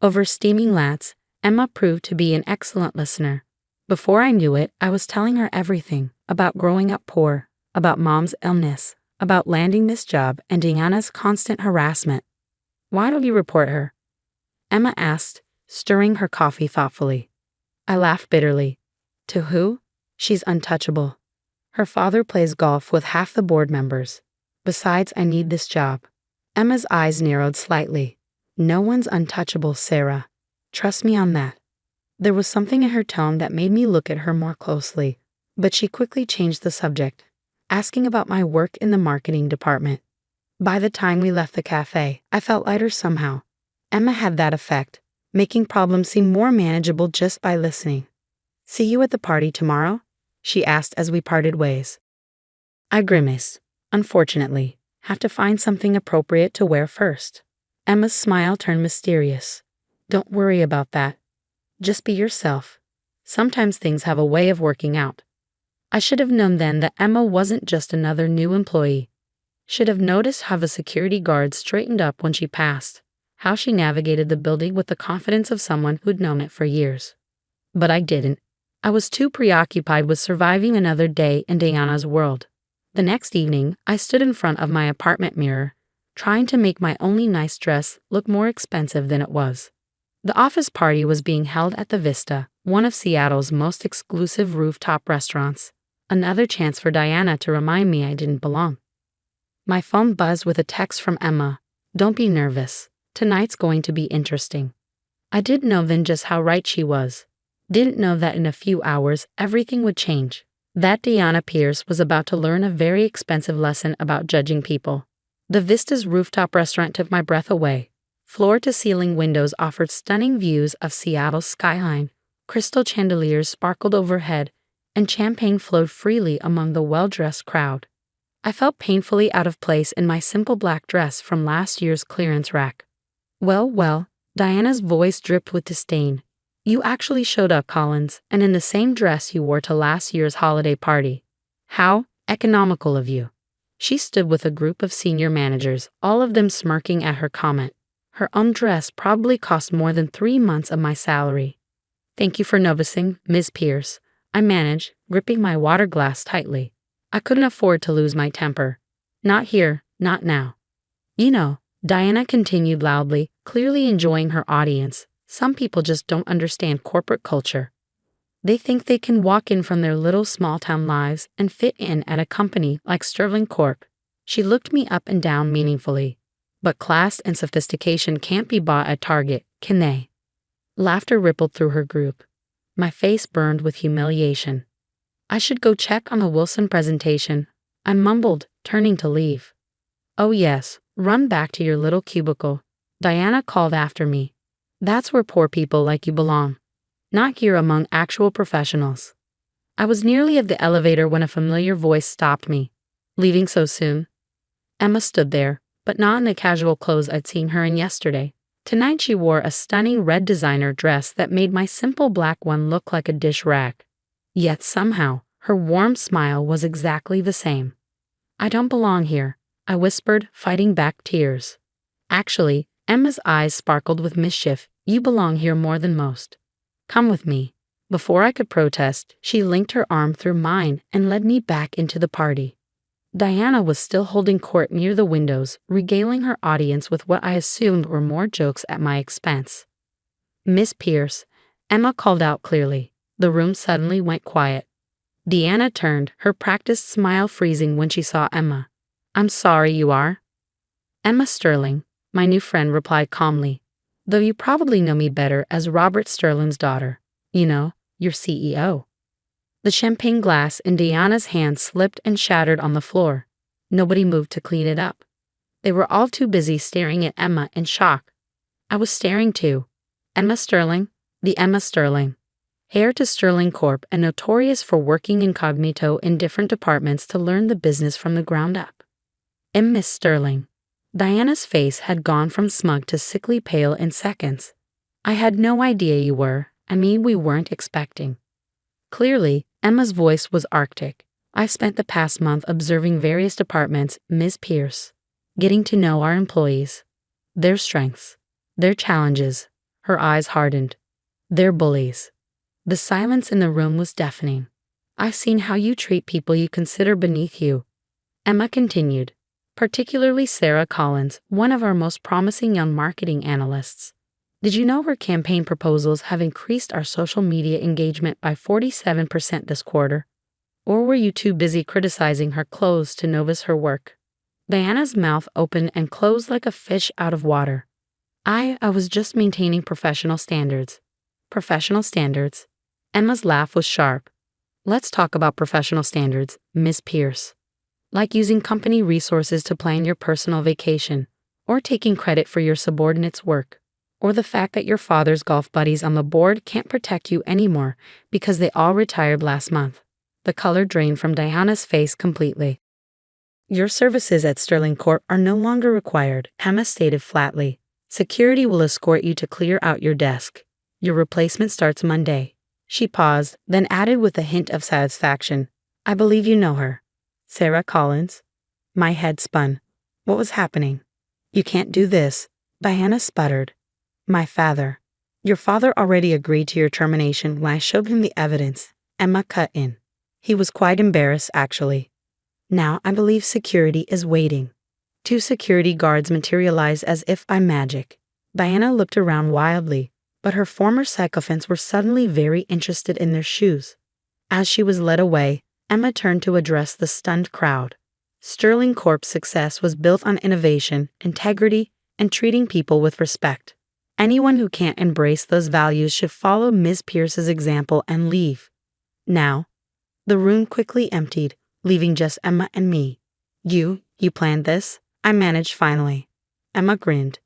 Over steaming lattes, Emma proved to be an excellent listener. Before I knew it, I was telling her everything about growing up poor, about Mom's illness, about landing this job and Diana's constant harassment. Why don't you report her? Emma asked, stirring her coffee thoughtfully. I laughed bitterly. To who? She's untouchable. Her father plays golf with half the board members. Besides, I need this job. Emma's eyes narrowed slightly. No one's untouchable, Sarah. Trust me on that. There was something in her tone that made me look at her more closely, but she quickly changed the subject, asking about my work in the marketing department. By the time we left the cafe, I felt lighter somehow. Emma had that effect, making problems seem more manageable just by listening. See you at the party tomorrow? She asked as we parted ways. I grimaced. Unfortunately, have to find something appropriate to wear first. Emma's smile turned mysterious. Don't worry about that. Just be yourself. Sometimes things have a way of working out. I should have known then that Emma wasn't just another new employee. Should have noticed how the security guard straightened up when she passed, how she navigated the building with the confidence of someone who'd known it for years. But I didn't. I was too preoccupied with surviving another day in Diana's world. The next evening, I stood in front of my apartment mirror, trying to make my only nice dress look more expensive than it was. The office party was being held at the Vista, one of Seattle's most exclusive rooftop restaurants. Another chance for Diana to remind me I didn't belong. My phone buzzed with a text from Emma. Don't be nervous. Tonight's going to be interesting. I didn't know then just how right she was. Didn't know that in a few hours everything would change. That Diana Pierce was about to learn a very expensive lesson about judging people. The Vista's rooftop restaurant took my breath away. Floor-to-ceiling windows offered stunning views of Seattle's skyline. Crystal chandeliers sparkled overhead, and champagne flowed freely among the well-dressed crowd. I felt painfully out of place in my simple black dress from last year's clearance rack. Well, Diana's voice dripped with disdain. You actually showed up, Collins, and in the same dress you wore to last year's holiday party. How economical of you. She stood with a group of senior managers, all of them smirking at her comment. Her own dress probably cost more than 3 months of my salary. Thank you for noticing, Ms. Pierce. I managed, gripping my water glass tightly. I couldn't afford to lose my temper. Not here, not now. You know, Diana continued loudly, clearly enjoying her audience. Some people just don't understand corporate culture. They think they can walk in from their little small-town lives and fit in at a company like Sterling Corp. She looked me up and down meaningfully. But class and sophistication can't be bought at Target, can they? Laughter rippled through her group. My face burned with humiliation. I should go check on the Wilson presentation, I mumbled, turning to leave. Oh yes, run back to your little cubicle, Diana called after me. That's where poor people like you belong. Not here among actual professionals. I was nearly at the elevator when a familiar voice stopped me. Leaving so soon? Emma stood there, but not in the casual clothes I'd seen her in yesterday. Tonight she wore a stunning red designer dress that made my simple black one look like a dish rag. Yet somehow, her warm smile was exactly the same. I don't belong here, I whispered, fighting back tears. Actually, Emma's eyes sparkled with mischief. You belong here more than most. Come with me. Before I could protest, she linked her arm through mine and led me back into the party. Diana was still holding court near the windows, regaling her audience with what I assumed were more jokes at my expense. Miss Pierce, Emma called out clearly. The room suddenly went quiet. Diana turned, her practiced smile freezing when she saw Emma. I'm sorry, you are? Emma Sterling, my new friend replied calmly. Though you probably know me better as Robert Sterling's daughter. You know, your CEO. The champagne glass in Diana's hand slipped and shattered on the floor. Nobody moved to clean it up. They were all too busy staring at Emma in shock. I was staring too. Emma Sterling, the Emma Sterling. Heir to Sterling Corp and notorious for working incognito in different departments to learn the business from the ground up. Miss Sterling. Diana's face had gone from smug to sickly pale in seconds. I had no idea you were. We weren't expecting. Clearly, Emma's voice was arctic. I spent the past month observing various departments, Ms. Pierce. Getting to know our employees. Their strengths. Their challenges. Her eyes hardened. Their bullies. The silence in the room was deafening. I've seen how you treat people you consider beneath you. Emma continued. Particularly Sarah Collins, one of our most promising young marketing analysts. Did you know her campaign proposals have increased our social media engagement by 47% this quarter? Or were you too busy criticizing her clothes to notice her work? Diana's mouth opened and closed like a fish out of water. I was just maintaining professional standards. Professional standards? Emma's laugh was sharp. Let's talk about professional standards, Miss Pierce. Like using company resources to plan your personal vacation, or taking credit for your subordinate's work, or the fact that your father's golf buddies on the board can't protect you anymore because they all retired last month. The color drained from Diana's face completely. Your services at Sterling Corp are no longer required, Emma stated flatly. Security will escort you to clear out your desk. Your replacement starts Monday. She paused, then added with a hint of satisfaction. I believe you know her. Sarah Collins. My head spun. What was happening? You can't do this. Diana sputtered. My father. Your father already agreed to your termination when I showed him the evidence. Emma cut in. He was quite embarrassed, actually. Now I believe security is waiting. 2 security guards materialized as if by magic. Diana looked around wildly, but her former sycophants were suddenly very interested in their shoes. As she was led away, Emma turned to address the stunned crowd. Sterling Corp's success was built on innovation, integrity, and treating people with respect. Anyone who can't embrace those values should follow Ms. Pierce's example and leave. Now, the room quickly emptied, leaving just Emma and me. You planned this? I managed finally. Emma grinned.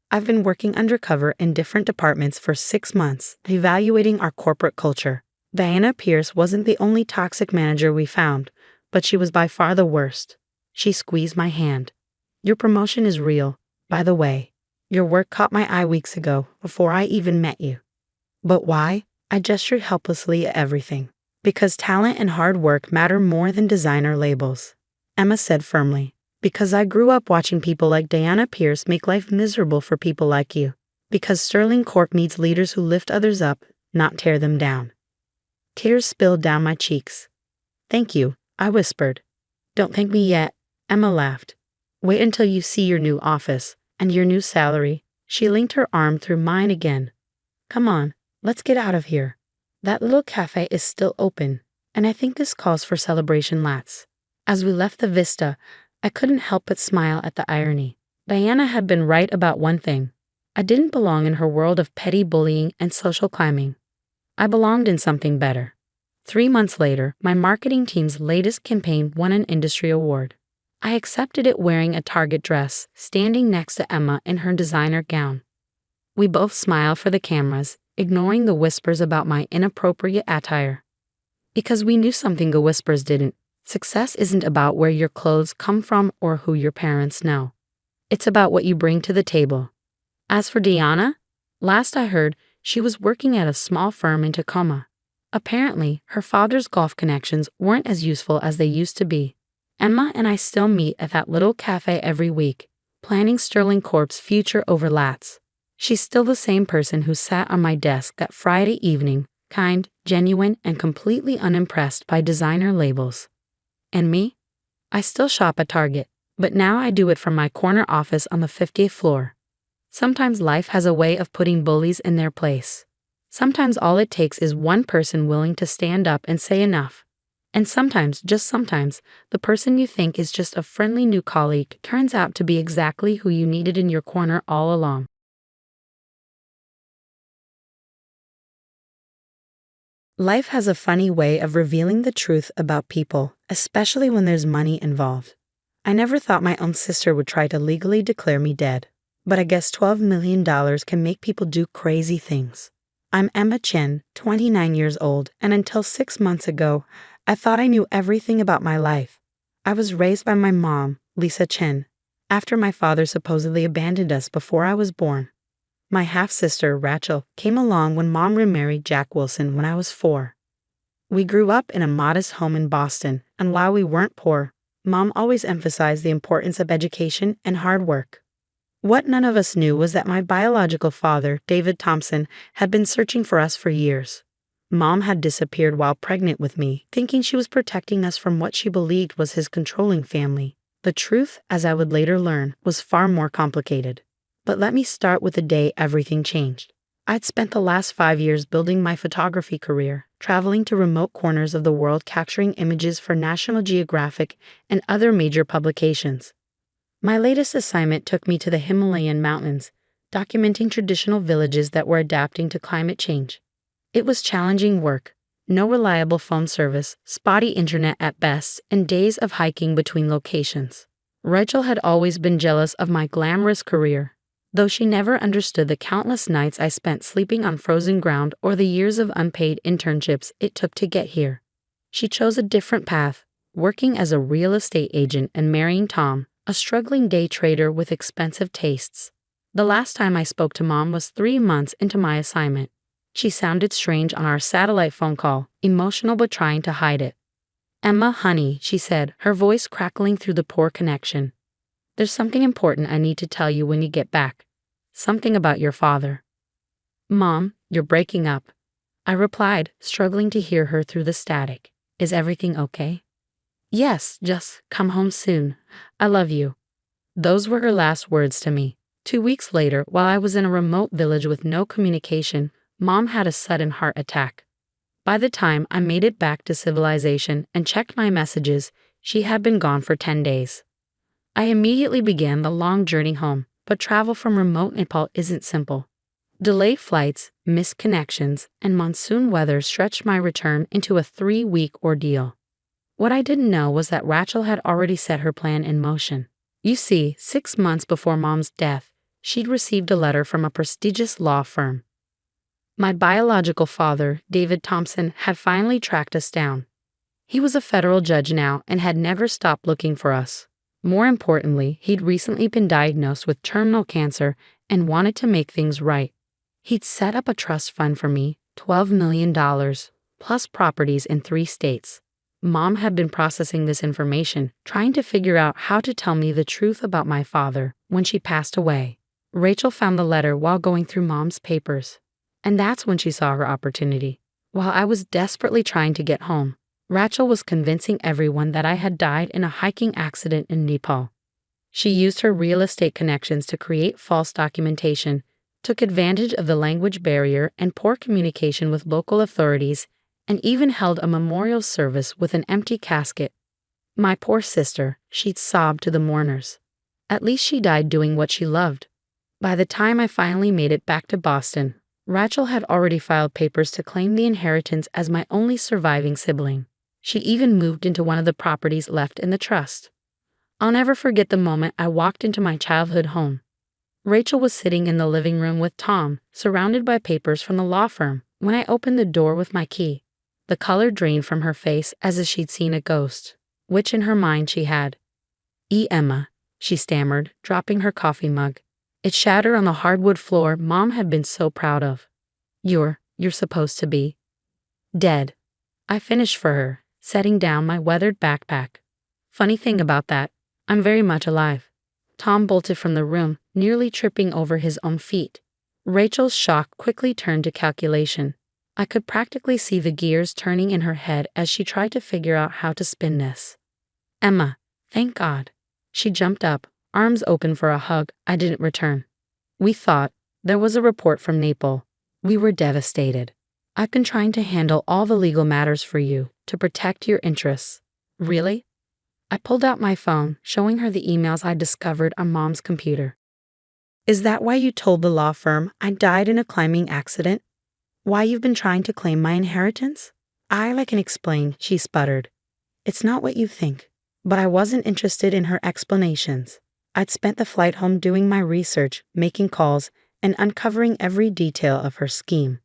I've been working undercover in different departments for 6 months, evaluating our corporate culture. Diana Pierce wasn't the only toxic manager we found, but she was by far the worst. She squeezed my hand. Your promotion is real, by the way. Your work caught my eye weeks ago, before I even met you. But why? I gestured helplessly at everything. Because talent and hard work matter more than designer labels, Emma said firmly. Because I grew up watching people like Diana Pierce make life miserable for people like you. Because Sterling Corp needs leaders who lift others up, not tear them down. Tears spilled down my cheeks. Thank you, I whispered. Don't thank me yet, Emma laughed. Wait until you see your new office and your new salary. She linked her arm through mine again. Come on, let's get out of here. That little cafe is still open, and I think this calls for celebration lattes. As we left the vista, I couldn't help but smile at the irony. Diana had been right about one thing. I didn't belong in her world of petty bullying and social climbing. I belonged in something better. 3 months later, my marketing team's latest campaign won an industry award. I accepted it wearing a Target dress, standing next to Emma in her designer gown. We both smiled for the cameras, ignoring the whispers about my inappropriate attire. Because we knew something the whispers didn't. Success isn't about where your clothes come from or who your parents know. It's about what you bring to the table. As for Diana, last I heard, she was working at a small firm in Tacoma. Apparently, her father's golf connections weren't as useful as they used to be. Emma and I still meet at that little cafe every week, planning Sterling Corp's future over lattes. She's still the same person who sat on my desk that Friday evening, kind, genuine, and completely unimpressed by designer labels. And me? I still shop at Target, but now I do it from my corner office on the 50th floor. Sometimes life has a way of putting bullies in their place. Sometimes all it takes is one person willing to stand up and say enough. And sometimes, just sometimes, the person you think is just a friendly new colleague turns out to be exactly who you needed in your corner all along. Life has a funny way of revealing the truth about people, especially when there's money involved. I never thought my own sister would try to legally declare me dead, but I guess $12 million can make people do crazy things. I'm Emma Chen, 29 years old, and until 6 months ago, I thought I knew everything about my life. I was raised by my mom, Lisa Chen, after my father supposedly abandoned us before I was born. My half-sister, Rachel, came along when Mom remarried Jack Wilson when I was 4. We grew up in a modest home in Boston, and while we weren't poor, Mom always emphasized the importance of education and hard work. What none of us knew was that my biological father, David Thompson, had been searching for us for years. Mom had disappeared while pregnant with me, thinking she was protecting us from what she believed was his controlling family. The truth, as I would later learn, was far more complicated. But let me start with the day everything changed. I'd spent the last 5 years building my photography career, traveling to remote corners of the world capturing images for National Geographic and other major publications. My latest assignment took me to the Himalayan mountains, documenting traditional villages that were adapting to climate change. It was challenging work, no reliable phone service, spotty internet at best, and days of hiking between locations. Rachel had always been jealous of my glamorous career, though she never understood the countless nights I spent sleeping on frozen ground or the years of unpaid internships it took to get here. She chose a different path, working as a real estate agent and marrying Tom, a struggling day trader with expensive tastes. The last time I spoke to Mom was 3 months into my assignment. She sounded strange on our satellite phone call, emotional but trying to hide it. Emma, honey, she said, her voice crackling through the poor connection. There's something important I need to tell you when you get back. Something about your father. Mom, you're breaking up. I replied, struggling to hear her through the static. Is everything okay? Yes, just come home soon. I love you. Those were her last words to me. 2 weeks later, while I was in a remote village with no communication, Mom had a sudden heart attack. By the time I made it back to civilization and checked my messages, she had been gone for 10 days. I immediately began the long journey home, but travel from remote Nepal isn't simple. Delayed flights, missed connections, and monsoon weather stretched my return into a 3-week ordeal. What I didn't know was that Rachel had already set her plan in motion. You see, 6 months before Mom's death, she'd received a letter from a prestigious law firm. My biological father, David Thompson, had finally tracked us down. He was a federal judge now and had never stopped looking for us. More importantly, he'd recently been diagnosed with terminal cancer and wanted to make things right. He'd set up a trust fund for me, $12 million, plus properties in 3 states. Mom had been processing this information, trying to figure out how to tell me the truth about my father when she passed away. Rachel found the letter while going through Mom's papers. And that's when she saw her opportunity. While I was desperately trying to get home, Rachel was convincing everyone that I had died in a hiking accident in Nepal. She used her real estate connections to create false documentation, took advantage of the language barrier and poor communication with local authorities, and even held a memorial service with an empty casket. My poor sister, she'd sobbed to the mourners. At least she died doing what she loved. By the time I finally made it back to Boston, Rachel had already filed papers to claim the inheritance as my only surviving sibling. She even moved into one of the properties left in the trust. I'll never forget the moment I walked into my childhood home. Rachel was sitting in the living room with Tom, surrounded by papers from the law firm, when I opened the door with my key. The color drained from her face as if she'd seen a ghost, which in her mind she had. Emma, she stammered, dropping her coffee mug. It shattered on the hardwood floor Mom had been so proud of. You're supposed to be dead. I finished for her, setting down my weathered backpack. Funny thing about that, I'm very much alive. Tom bolted from the room, nearly tripping over his own feet. Rachel's shock quickly turned to calculation. I could practically see the gears turning in her head as she tried to figure out how to spin this. Emma, thank God. She jumped up, arms open for a hug I didn't return. We thought. There was a report from Naples. We were devastated. I've been trying to handle all the legal matters for you, to protect your interests. Really? I pulled out my phone, showing her the emails I discovered on Mom's computer. Is that why you told the law firm I died in a climbing accident? Why you've been trying to claim my inheritance? I can explain, she sputtered. It's not what you think. But I wasn't interested in her explanations. I'd spent the flight home doing my research, making calls, and uncovering every detail of her scheme.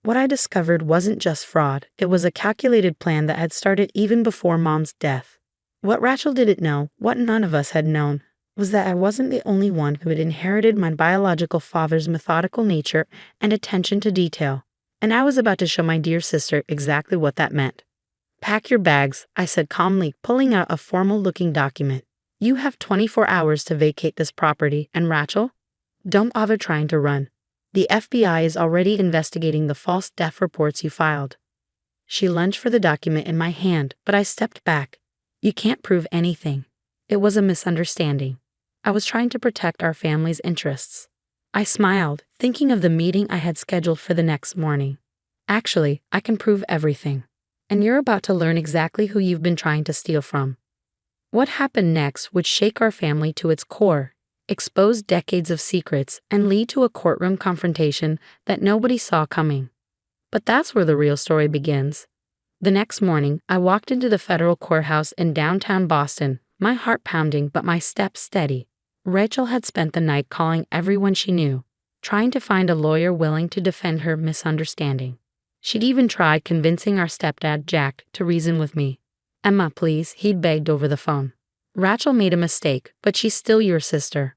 What I discovered wasn't just fraud, it was a calculated plan that had started even before Mom's death. What Rachel didn't know, what none of us had known, was that I wasn't the only one who had inherited my biological father's methodical nature and attention to detail, and I was about to show my dear sister exactly what that meant. Pack your bags, I said calmly, pulling out a formal-looking document. You have 24 hours to vacate this property, and Rachel? Don't bother trying to run. The FBI is already investigating the false death reports you filed. She lunged for the document in my hand, but I stepped back. You can't prove anything. It was a misunderstanding. I was trying to protect our family's interests. I smiled, thinking of the meeting I had scheduled for the next morning. Actually, I can prove everything. And you're about to learn exactly who you've been trying to steal from. What happened next would shake our family to its core, expose decades of secrets, and lead to a courtroom confrontation that nobody saw coming. But that's where the real story begins. The next morning, I walked into the federal courthouse in downtown Boston, my heart pounding but my steps steady. Rachel had spent the night calling everyone she knew, trying to find a lawyer willing to defend her misunderstanding. She'd even tried convincing our stepdad, Jack, to reason with me. Emma, please, he'd begged over the phone. Rachel made a mistake, but she's still your sister.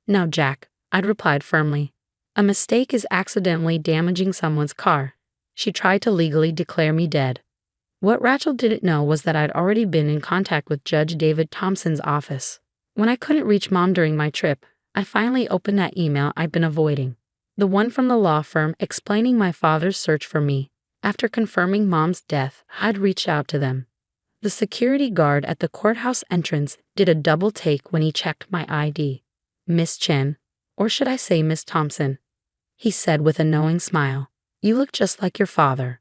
No, Jack, I'd replied firmly. A mistake is accidentally damaging someone's car. She tried to legally declare me dead. What Rachel didn't know was that I'd already been in contact with Judge David Thompson's office. When I couldn't reach Mom during my trip, I finally opened that email I'd been avoiding. The one from the law firm explaining my father's search for me. After confirming Mom's death, I'd reached out to them. The security guard at the courthouse entrance did a double take when he checked my ID. Miss Chen, or should I say Miss Thompson, he said with a knowing smile. You look just like your father.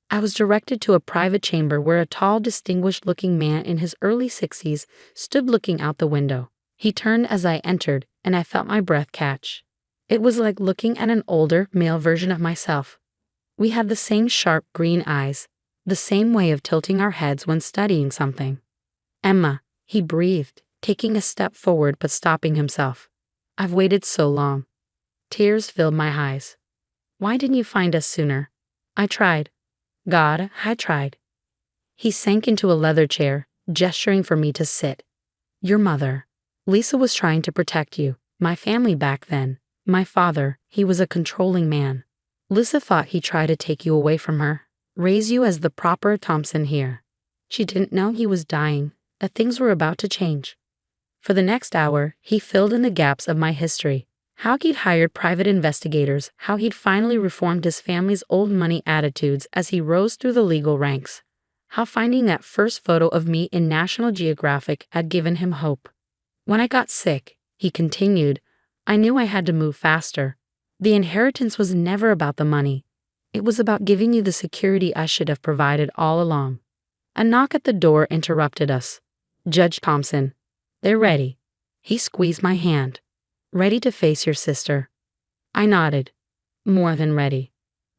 I was directed to a private chamber where a tall, distinguished-looking man in his early 60s stood looking out the window. He turned as I entered, and I felt my breath catch. It was like looking at an older, male version of myself. We had the same sharp green eyes, the same way of tilting our heads when studying something. Emma, he breathed, taking a step forward but stopping himself. I've waited so long. Tears filled my eyes. Why didn't you find us sooner? I tried. God, I tried. He sank into a leather chair, gesturing for me to sit. Your mother. Lisa was trying to protect you, my family back then. My father, he was a controlling man. Lisa thought he tried to take you away from her, raise you as the proper Thompson here. She didn't know he was dying, that things were about to change. For the next hour, he filled in the gaps of my history. How he'd hired private investigators, how he'd finally reformed his family's old money attitudes as he rose through the legal ranks, how finding that first photo of me in National Geographic had given him hope. When I got sick, he continued, I knew I had to move faster. The inheritance was never about the money. It was about giving you the security I should have provided all along. A knock at the door interrupted us. Judge Thompson. They're ready. He squeezed my hand. Ready to face your sister. I nodded. More than ready.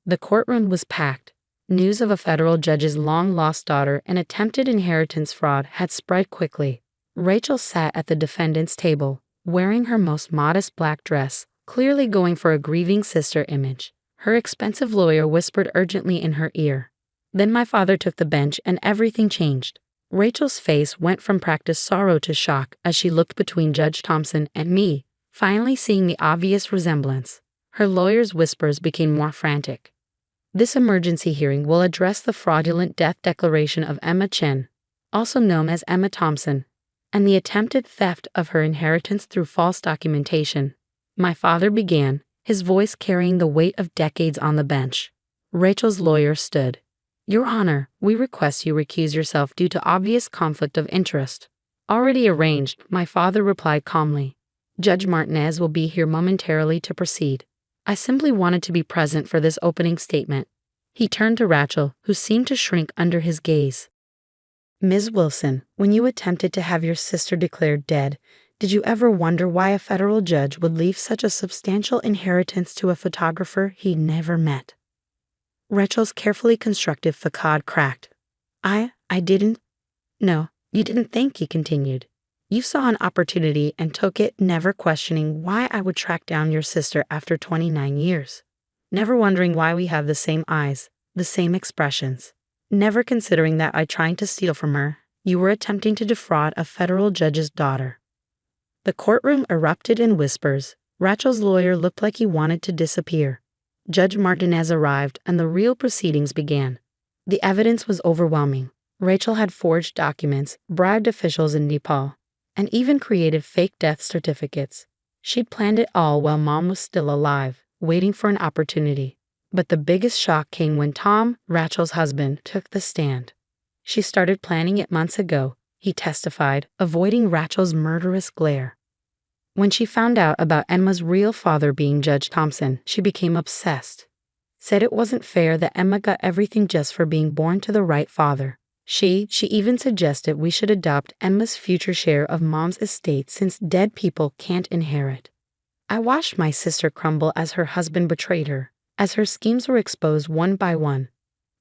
The courtroom was packed. News of a federal judge's long-lost daughter and attempted inheritance fraud had spread quickly. Rachel sat at the defendant's table, wearing her most modest black dress, clearly going for a grieving sister image. Her expensive lawyer whispered urgently in her ear. Then my father took the bench and everything changed. Rachel's face went from practiced sorrow to shock as she looked between Judge Thompson and me, finally seeing the obvious resemblance. Her lawyer's whispers became more frantic. This emergency hearing will address the fraudulent death declaration of Emma Chen, also known as Emma Thompson, and the attempted theft of her inheritance through false documentation. My father began, his voice carrying the weight of decades on the bench. Rachel's lawyer stood. Your Honor, we request you recuse yourself due to obvious conflict of interest. Already arranged, my father replied calmly. Judge Martinez will be here momentarily to proceed. I simply wanted to be present for this opening statement. He turned to Rachel, who seemed to shrink under his gaze. Ms. Wilson, when you attempted to have your sister declared dead, did you ever wonder why a federal judge would leave such a substantial inheritance to a photographer he never met? Rachel's carefully constructed facade cracked. I didn't. No, you didn't think, he continued. You saw an opportunity and took it, never questioning why I would track down your sister after 29 years. Never wondering why we have the same eyes, the same expressions. Never considering that I tried to steal from her. You were attempting to defraud a federal judge's daughter. The courtroom erupted in whispers. Rachel's lawyer looked like he wanted to disappear. Judge Martinez arrived and the real proceedings began. The evidence was overwhelming. Rachel had forged documents, bribed officials in Nepal, and even created fake death certificates. She'd planned it all while Mom was still alive, waiting for an opportunity. But the biggest shock came when Tom, Rachel's husband, took the stand. She started planning it months ago, he testified, avoiding Rachel's murderous glare. When she found out about Emma's real father being Judge Thompson, she became obsessed. Said it wasn't fair that Emma got everything just for being born to the right father. She even suggested we should adopt Emma's future share of Mom's estate since dead people can't inherit. I watched my sister crumble as her husband betrayed her, as her schemes were exposed one by one.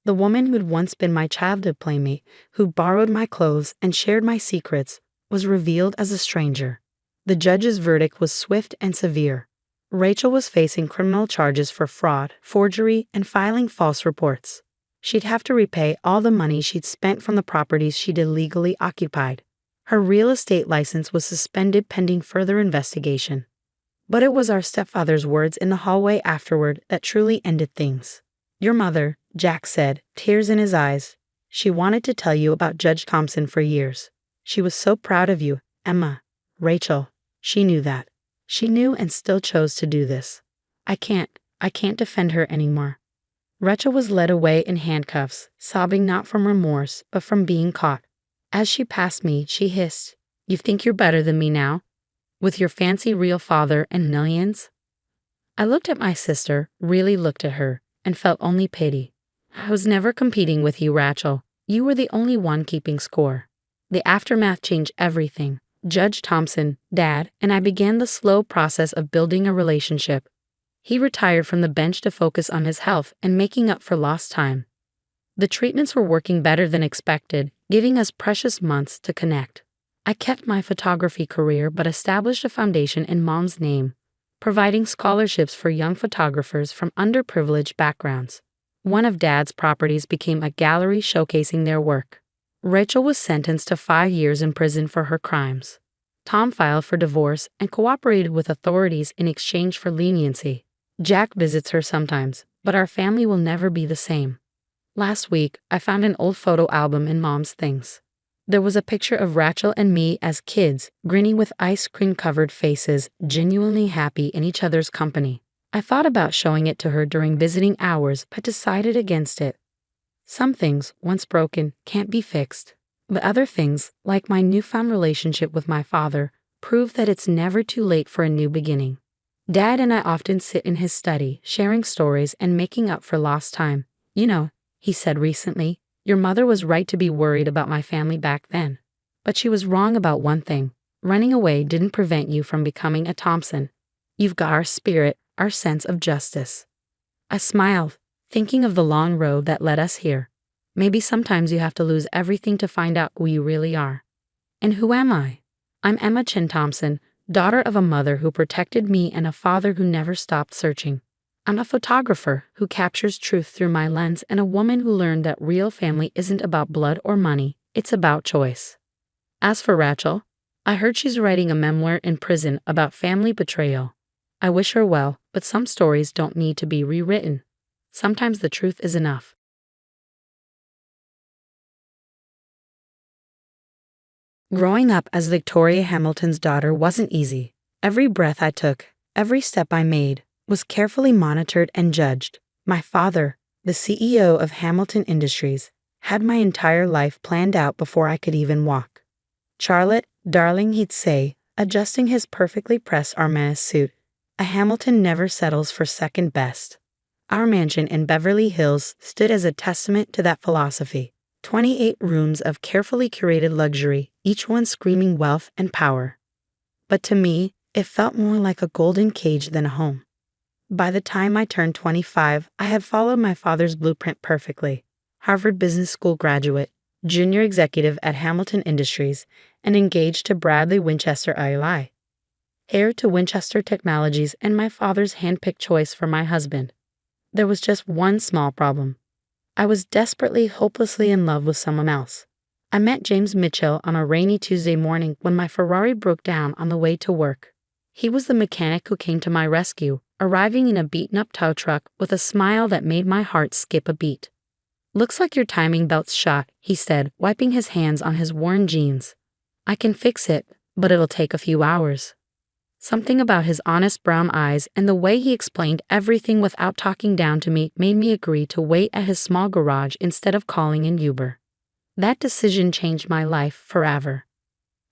The woman who'd once been my childhood playmate, who borrowed my clothes and shared my secrets, was revealed as a stranger. The judge's verdict was swift and severe. Rachel was facing criminal charges for fraud, forgery, and filing false reports. She'd have to repay all the money she'd spent from the properties she'd illegally occupied. Her real estate license was suspended pending further investigation. But it was our stepfather's words in the hallway afterward that truly ended things. Your mother, Jack said, tears in his eyes. She wanted to tell you about Judge Thompson for years. She was so proud of you, Emma. Rachel, she knew that. She knew and still chose to do this. I can't defend her anymore. Rachel was led away in handcuffs, sobbing not from remorse, but from being caught. As she passed me, she hissed, You think you're better than me now? With your fancy real father and millions? I looked at my sister, really looked at her, and felt only pity. I was never competing with you, Rachel. You were the only one keeping score. The aftermath changed everything. Judge Thompson, Dad, and I began the slow process of building a relationship. He retired from the bench to focus on his health and making up for lost time. The treatments were working better than expected, giving us precious months to connect. I kept my photography career but established a foundation in Mom's name, providing scholarships for young photographers from underprivileged backgrounds. One of Dad's properties became a gallery showcasing their work. Rachel was sentenced to 5 years in prison for her crimes. Tom filed for divorce and cooperated with authorities in exchange for leniency. Jack visits her sometimes, but our family will never be the same. Last week, I found an old photo album in Mom's things. There was a picture of Rachel and me as kids, grinning with ice cream-covered faces, genuinely happy in each other's company. I thought about showing it to her during visiting hours, but decided against it. Some things, once broken, can't be fixed. But other things, like my newfound relationship with my father, prove that it's never too late for a new beginning. Dad and I often sit in his study, sharing stories and making up for lost time. You know, he said recently, your mother was right to be worried about my family back then. But she was wrong about one thing. Running away didn't prevent you from becoming a Thompson. You've got our spirit, our sense of justice. I smiled, thinking of the long road that led us here. Maybe sometimes you have to lose everything to find out who you really are. And who am I? I'm Emma Chin Thompson, daughter of a mother who protected me and a father who never stopped searching. I'm a photographer who captures truth through my lens and a woman who learned that real family isn't about blood or money, it's about choice. As for Rachel, I heard she's writing a memoir in prison about family betrayal. I wish her well, but some stories don't need to be rewritten. Sometimes the truth is enough. Growing up as Victoria Hamilton's daughter wasn't easy. Every breath I took, every step I made, was carefully monitored and judged. My father, the CEO of Hamilton Industries, had my entire life planned out before I could even walk. Charlotte, darling, he'd say, adjusting his perfectly pressed Armani suit, a Hamilton never settles for second best. Our mansion in Beverly Hills stood as a testament to that philosophy. 28 rooms of carefully curated luxury, each one screaming wealth and power. But to me, it felt more like a golden cage than a home. By the time I turned 25, I had followed my father's blueprint perfectly. Harvard Business School graduate, junior executive at Hamilton Industries, and engaged to Bradley Winchester ILI. Heir to Winchester Technologies and my father's handpicked choice for my husband. There was just one small problem. I was desperately, hopelessly in love with someone else. I met James Mitchell on a rainy Tuesday morning when my Ferrari broke down on the way to work. He was the mechanic who came to my rescue, arriving in a beaten-up tow truck with a smile that made my heart skip a beat. "Looks like your timing belt's shot," he said, wiping his hands on his worn jeans. "I can fix it, but it'll take a few hours." Something about his honest brown eyes and the way he explained everything without talking down to me made me agree to wait at his small garage instead of calling an Uber. That decision changed my life forever.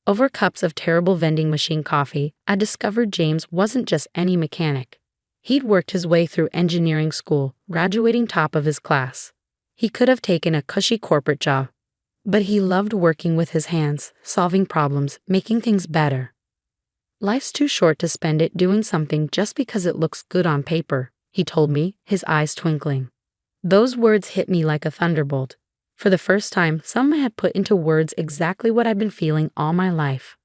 Over cups of terrible vending machine coffee, I discovered James wasn't just any mechanic. He'd worked his way through engineering school, graduating top of his class. He could have taken a cushy corporate job, but he loved working with his hands, solving problems, making things better. "Life's too short to spend it doing something just because it looks good on paper," he told me, his eyes twinkling. Those words hit me like a thunderbolt. For the first time, someone had put into words exactly what I'd been feeling all my life.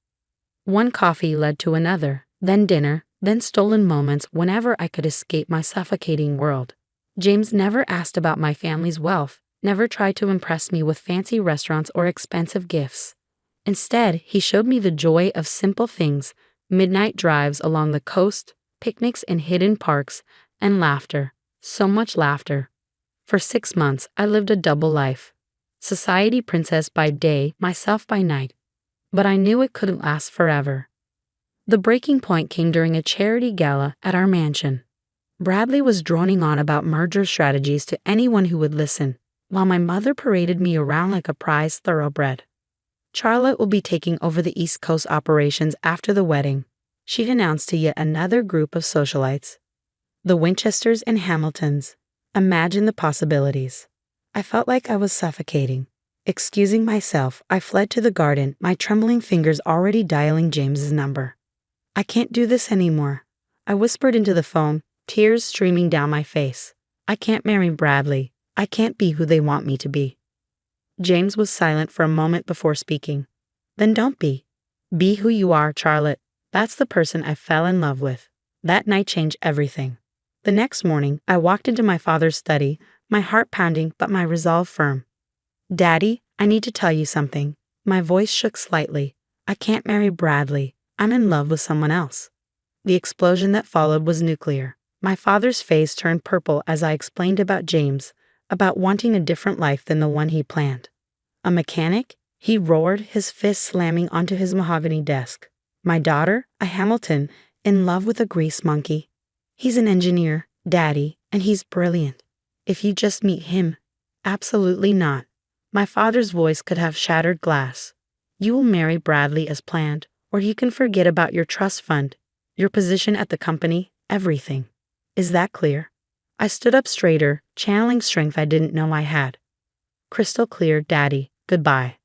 One coffee led to another, then dinner, then stolen moments whenever I could escape my suffocating world. James never asked about my family's wealth, never tried to impress me with fancy restaurants or expensive gifts. Instead, he showed me the joy of simple things, midnight drives along the coast, picnics in hidden parks, and laughter. So much laughter. For 6 months, I lived a double life. Society princess by day, myself by night. But I knew it couldn't last forever. The breaking point came during a charity gala at our mansion. Bradley was droning on about merger strategies to anyone who would listen, while my mother paraded me around like a prized thoroughbred. Charlotte will be taking over the East Coast operations after the wedding, she'd announced to yet another group of socialites. The Winchesters and Hamiltons. Imagine the possibilities. I felt like I was suffocating. Excusing myself, I fled to the garden, my trembling fingers already dialing James's number. "I can't do this anymore," I whispered into the phone, tears streaming down my face. "I can't marry Bradley. I can't be who they want me to be." James was silent for a moment before speaking. "Then don't be. Be who you are, Charlotte. That's the person I fell in love with." That night changed everything. The next morning, I walked into my father's study, my heart pounding but my resolve firm. "Daddy, I need to tell you something." My voice shook slightly. "I can't marry Bradley. I'm in love with someone else." The explosion that followed was nuclear. My father's face turned purple as I explained about James, about wanting a different life than the one he planned. "A mechanic?" he roared, his fist slamming onto his mahogany desk. "My daughter, a Hamilton, in love with a grease monkey. He's an engineer, Daddy, and he's brilliant. If you just meet him." "Absolutely not." My father's voice could have shattered glass. "You will marry Bradley as planned, or you can forget about your trust fund, your position at the company, everything. Is that clear?" I stood up straighter, channeling strength I didn't know I had. "Crystal clear, Daddy. Goodbye."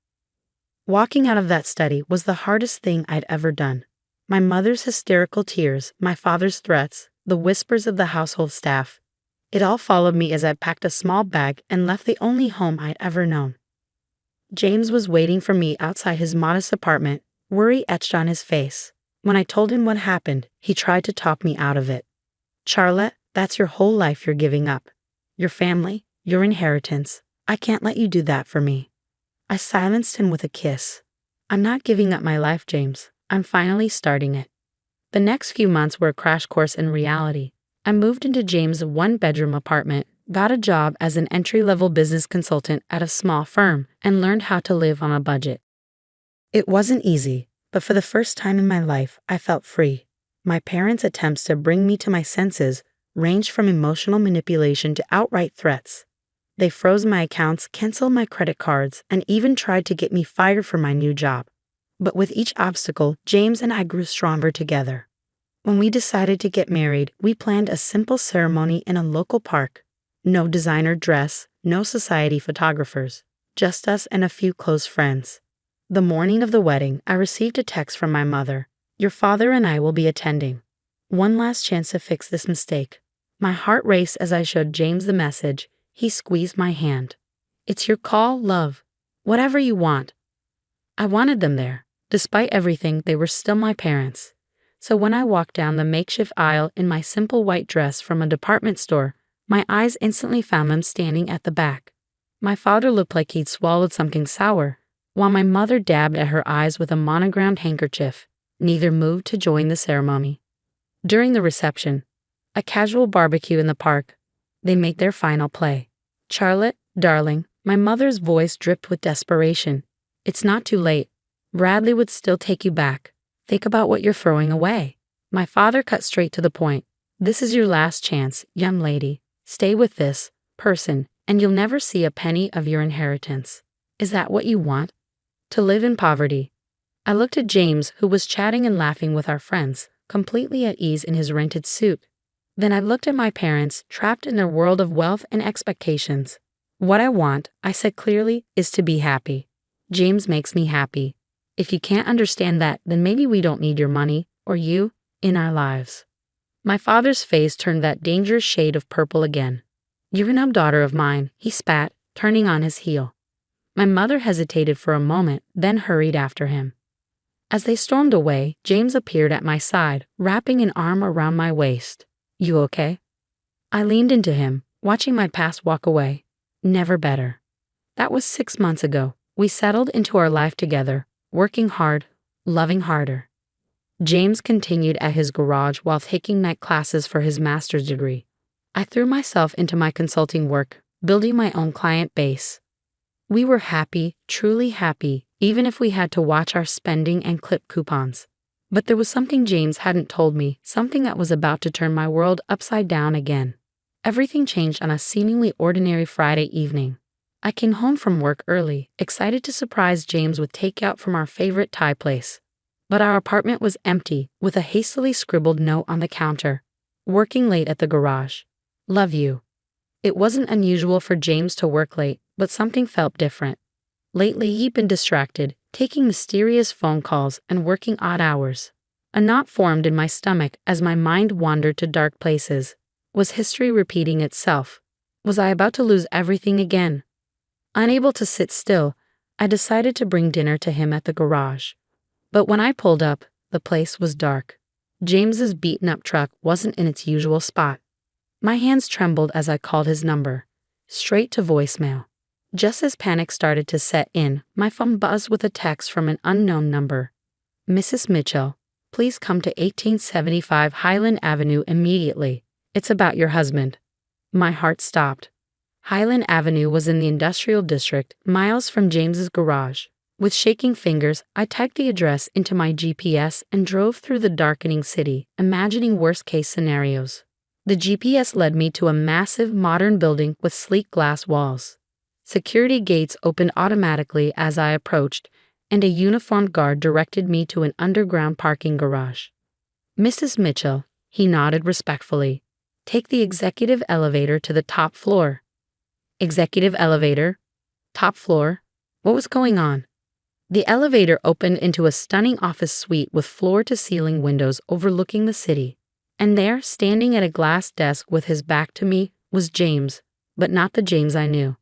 Walking out of that study was the hardest thing I'd ever done. My mother's hysterical tears, my father's threats, the whispers of the household staff. It all followed me as I packed a small bag and left the only home I'd ever known. James was waiting for me outside his modest apartment, worry etched on his face. When I told him what happened, he tried to talk me out of it. "Charlotte, that's your whole life you're giving up. Your family, your inheritance. I can't let you do that for me." I silenced him with a kiss. "I'm not giving up my life, James. I'm finally starting it." The next few months were a crash course in reality. I moved into James' one-bedroom apartment, got a job as an entry-level business consultant at a small firm, and learned how to live on a budget. It wasn't easy, but for the first time in my life, I felt free. My parents' attempts to bring me to my senses ranged from emotional manipulation to outright threats. They froze my accounts, canceled my credit cards, and even tried to get me fired from my new job. But with each obstacle, James and I grew stronger together. When we decided to get married, we planned a simple ceremony in a local park. No designer dress, no society photographers, just us and a few close friends. The morning of the wedding, I received a text from my mother. "Your father and I will be attending. One last chance to fix this mistake." My heart raced as I showed James the message. He squeezed my hand. "It's your call, love. Whatever you want." I wanted them there. Despite everything, they were still my parents. So when I walked down the makeshift aisle in my simple white dress from a department store, my eyes instantly found them standing at the back. My father looked like he'd swallowed something sour, while my mother dabbed at her eyes with a monogrammed handkerchief. Neither moved to join the ceremony. During the reception, a casual barbecue in the park, they made their final play. "Charlotte, darling," my mother's voice dripped with desperation. "It's not too late. Bradley would still take you back. Think about what you're throwing away." My father cut straight to the point. "This is your last chance, young lady. Stay with this person, and you'll never see a penny of your inheritance. Is that what you want? To live in poverty?" I looked at James, who was chatting and laughing with our friends, completely at ease in his rented suit. Then I looked at my parents, trapped in their world of wealth and expectations. "What I want," I said clearly, "is to be happy. James makes me happy. If you can't understand that, then maybe we don't need your money, or you, in our lives." My father's face turned that dangerous shade of purple again. "You're an daughter of mine," he spat, turning on his heel. My mother hesitated for a moment, then hurried after him. As they stormed away, James appeared at my side, wrapping an arm around my waist. "You okay?" I leaned into him, watching my past walk away. Never better. That was 6 months ago. We settled into our life together, working hard, loving harder. James continued at his garage while taking night classes for his master's degree. I threw myself into my consulting work, building my own client base. We were happy, truly happy, even if we had to watch our spending and clip coupons. But there was something James hadn't told me, something that was about to turn my world upside down again. Everything changed on a seemingly ordinary Friday evening. I came home from work early, excited to surprise James with takeout from our favorite Thai place. But our apartment was empty, with a hastily scribbled note on the counter. "Working late at the garage. Love you." It wasn't unusual for James to work late, but something felt different. Lately he'd been distracted, taking mysterious phone calls and working odd hours. A knot formed in my stomach as my mind wandered to dark places. Was history repeating itself? Was I about to lose everything again? Unable to sit still, I decided to bring dinner to him at the garage. But when I pulled up, the place was dark. James's beaten-up truck wasn't in its usual spot. My hands trembled as I called his number. Straight to voicemail. Just as panic started to set in, my phone buzzed with a text from an unknown number. "Mrs. Mitchell, please come to 1875 Highland Avenue immediately. It's about your husband." My heart stopped. Highland Avenue was in the industrial district, miles from James's garage. With shaking fingers, I typed the address into my GPS and drove through the darkening city, imagining worst-case scenarios. The GPS led me to a massive modern building with sleek glass walls. Security gates opened automatically as I approached, and a uniformed guard directed me to an underground parking garage. "Mrs. Mitchell," he nodded respectfully. "Take the executive elevator to the top floor." Executive elevator? Top floor? What was going on? The elevator opened into a stunning office suite with floor-to-ceiling windows overlooking the city. And there, standing at a glass desk with his back to me, was James, but not the James I knew.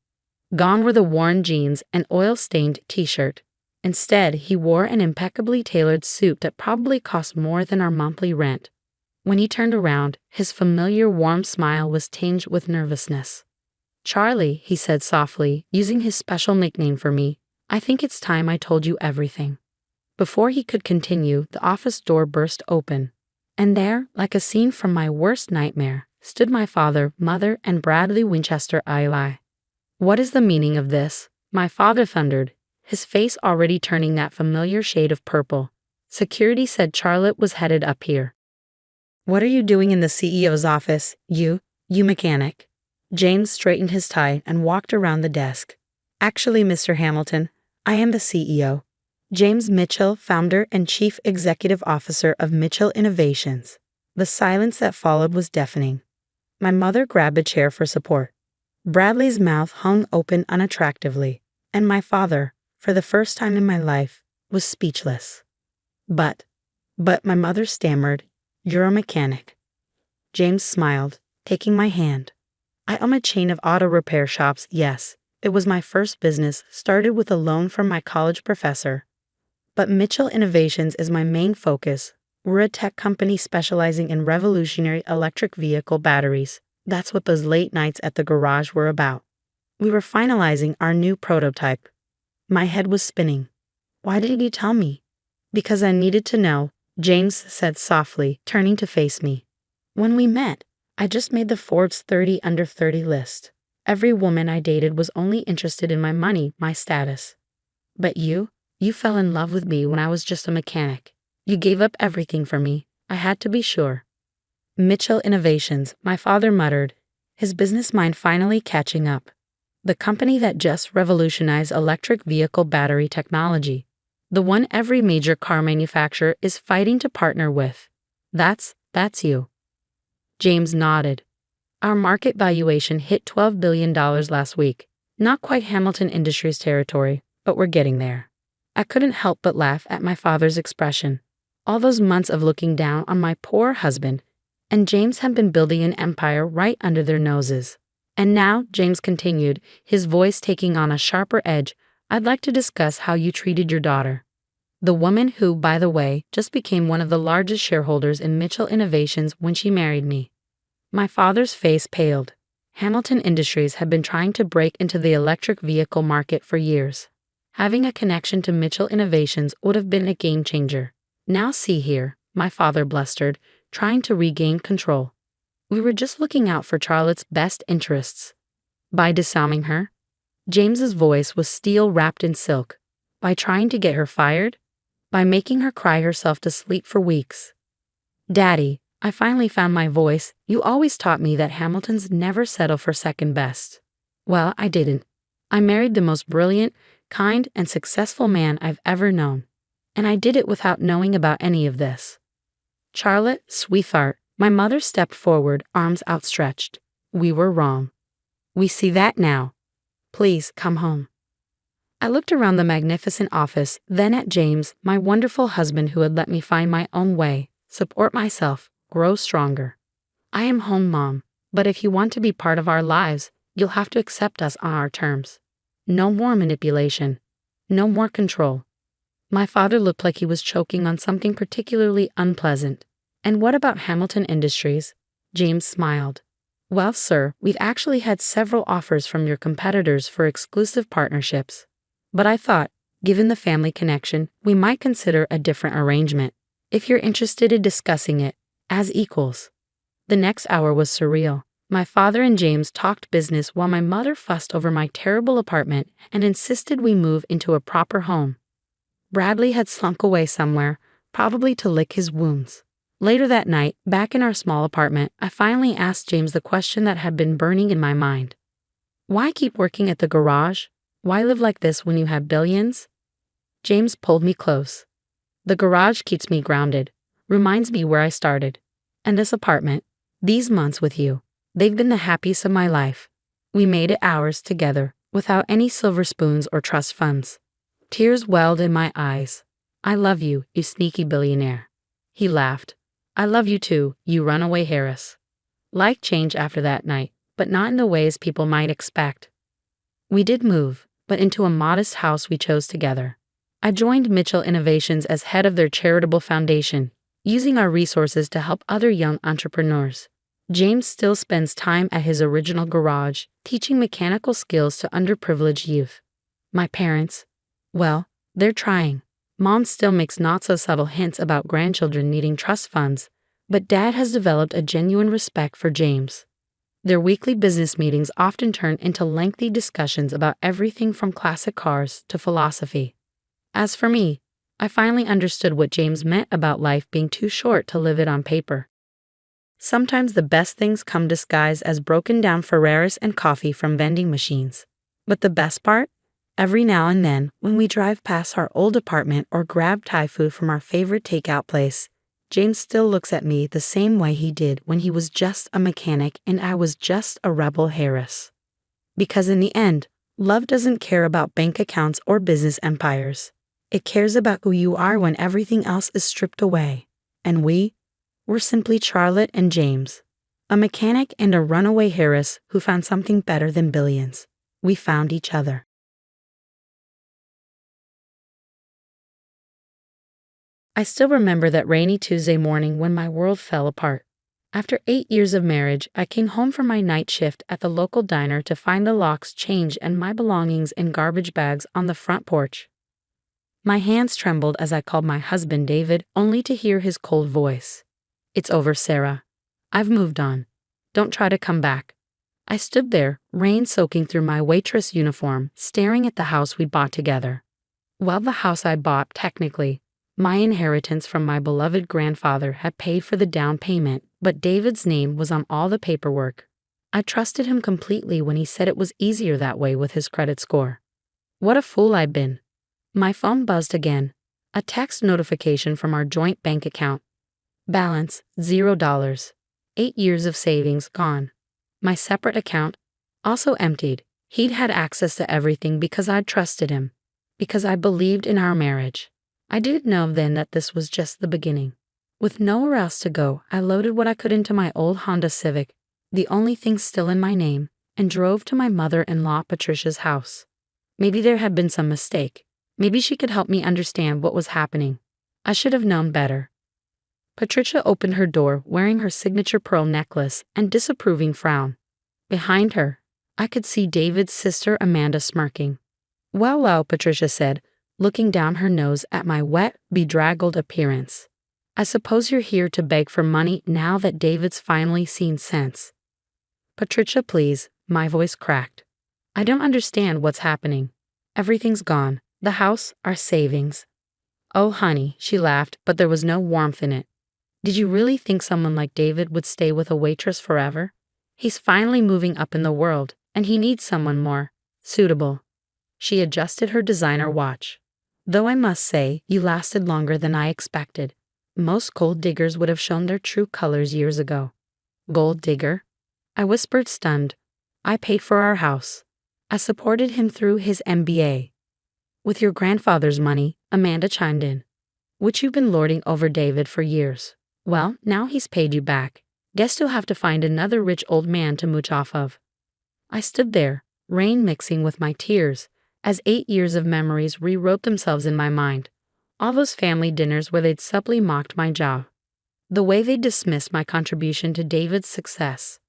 Gone were the worn jeans and oil-stained t-shirt. Instead, he wore an impeccably tailored suit that probably cost more than our monthly rent. When he turned around, his familiar warm smile was tinged with nervousness. "Charlie," he said softly, using his special nickname for me, "I think it's time I told you everything." Before he could continue, the office door burst open. And there, like a scene from my worst nightmare, stood my father, mother, and Bradley Winchester ally. "What is the meaning of this?" my father thundered, his face already turning that familiar shade of purple. "Security said Charlotte was headed up here." "What are you doing in the CEO's office, you mechanic?" James straightened his tie and walked around the desk. "Actually, Mr. Hamilton, I am the CEO. James Mitchell, founder and chief executive officer of Mitchell Innovations." The silence that followed was deafening. My mother grabbed a chair for support. Bradley's mouth hung open unattractively, and my father, for the first time in my life, was speechless. But my mother stammered, "You're a mechanic." James smiled, taking my hand. "I own a chain of auto repair shops, yes. It was my first business, started with a loan from my college professor. But Mitchell Innovations is my main focus. We're a tech company specializing in revolutionary electric vehicle batteries." That's what those late nights at the garage were about. We were finalizing our new prototype. My head was spinning. "Why didn't you tell me?" "Because I needed to know," James said softly, turning to face me. "When we met, I just made the Forbes 30 under 30 list. Every woman I dated was only interested in my money, my status. But you fell in love with me when I was just a mechanic. You gave up everything for me. I had to be sure." "Mitchell Innovations," my father muttered, his business mind finally catching up. "The company that just revolutionized electric vehicle battery technology. The one every major car manufacturer is fighting to partner with. That's you." James nodded. "Our market valuation hit $12 billion last week. Not quite Hamilton Industries territory, but we're getting there." I couldn't help but laugh at my father's expression. All those months of looking down on my poor husband, and James had been building an empire right under their noses. "And now," James continued, his voice taking on a sharper edge, "I'd like to discuss how you treated your daughter. The woman who, by the way, just became one of the largest shareholders in Mitchell Innovations when she married me." My father's face paled. Hamilton Industries had been trying to break into the electric vehicle market for years. Having a connection to Mitchell Innovations would have been a game changer. "Now see here," my father blustered, trying to regain control. "We were just looking out for Charlotte's best interests." "By disarming her?" James's voice was steel wrapped in silk. "By trying to get her fired? By making her cry herself to sleep for weeks?" "Daddy," I finally found my voice, "you always taught me that Hamiltons never settle for second best." Well, I didn't. I married the most brilliant, kind, and successful man I've ever known. And I did it without knowing about any of this. "Charlotte, sweetheart," my mother stepped forward, arms outstretched. "We were wrong. We see that now. Please come home." I looked around the magnificent office, then at James, my wonderful husband who had let me find my own way, support myself, grow stronger. "I am home, Mom, but if you want to be part of our lives, you'll have to accept us on our terms. No more manipulation. No more control." My father looked like he was choking on something particularly unpleasant. "And what about Hamilton Industries?" James smiled. "Well, sir, we've actually had several offers from your competitors for exclusive partnerships. But I thought, given the family connection, we might consider a different arrangement. if you're interested in discussing it, as equals. The next hour was surreal. My father and James talked business while my mother fussed over my terrible apartment and insisted we move into a proper home. Bradley had slunk away somewhere, probably to lick his wounds. Later that night, back in our small apartment, I finally asked James the question that had been burning in my mind. Why keep working at the garage? Why live like this when you have billions? James pulled me close. The garage keeps me grounded, reminds me where I started. And this apartment, these months with you, they've been the happiest of my life. We made it ours together, without any silver spoons or trust funds. Tears welled in my eyes. I love you, you sneaky billionaire. He laughed. I love you too, you runaway Harris. Life changed after that night, but not in the ways people might expect. We did move, but into a modest house we chose together. I joined Mitchell Innovations as head of their charitable foundation, using our resources to help other young entrepreneurs. James still spends time at his original garage, teaching mechanical skills to underprivileged youth. My parents, well, they're trying. Mom still makes not-so-subtle hints about grandchildren needing trust funds, but Dad has developed a genuine respect for James. Their weekly business meetings often turn into lengthy discussions about everything from classic cars to philosophy. As for me, I finally understood what James meant about life being too short to live it on paper. Sometimes the best things come disguised as broken down Ferraris and coffee from vending machines. But the best part? Every now and then, when we drive past our old apartment or grab Thai food from our favorite takeout place, James still looks at me the same way he did when he was just a mechanic and I was just a rebel Harris. Because in the end, love doesn't care about bank accounts or business empires. It cares about who you are when everything else is stripped away. And we're simply Charlotte and James, a mechanic and a runaway Harris who found something better than billions. We found each other. I still remember that rainy Tuesday morning when my world fell apart. After 8 years of marriage, I came home from my night shift at the local diner to find the locks changed and my belongings in garbage bags on the front porch. My hands trembled as I called my husband David, only to hear his cold voice. It's over, Sarah. I've moved on. Don't try to come back. I stood there, rain soaking through my waitress uniform, staring at the house we bought together. Well, the house I bought, technically, my inheritance from my beloved grandfather, had paid for the down payment, but David's name was on all the paperwork. I trusted him completely when he said it was easier that way with his credit score. What a fool I'd been. My phone buzzed again. A text notification from our joint bank account. Balance, $0. 8 years of savings gone. My separate account, also emptied. He'd had access to everything because I'd trusted him. Because I believed in our marriage. I didn't know then that this was just the beginning. With nowhere else to go, I loaded what I could into my old Honda Civic, the only thing still in my name, and drove to my mother-in-law Patricia's house. Maybe there had been some mistake. Maybe she could help me understand what was happening. I should have known better. Patricia opened her door wearing her signature pearl necklace and disapproving frown. Behind her, I could see David's sister Amanda smirking. Well, Patricia said, looking down her nose at my wet, bedraggled appearance. I suppose you're here to beg for money now that David's finally seen sense. Patricia, please, my voice cracked. I don't understand what's happening. Everything's gone. The house, our savings. Oh, honey, she laughed, but there was no warmth in it. Did you really think someone like David would stay with a waitress forever? He's finally moving up in the world, and he needs someone more suitable. She adjusted her designer watch. Though I must say, you lasted longer than I expected. Most gold diggers would have shown their true colors years ago. Gold digger? I whispered, stunned. I paid for our house. I supported him through his MBA. With your grandfather's money, Amanda chimed in. Which you've been lording over David for years. Well, now he's paid you back. Guess you'll have to find another rich old man to mooch off of. I stood there, rain mixing with my tears, as 8 years of memories rewrote themselves in my mind. All those family dinners where they'd subtly mocked my job. The way they dismissed my contribution to David's success.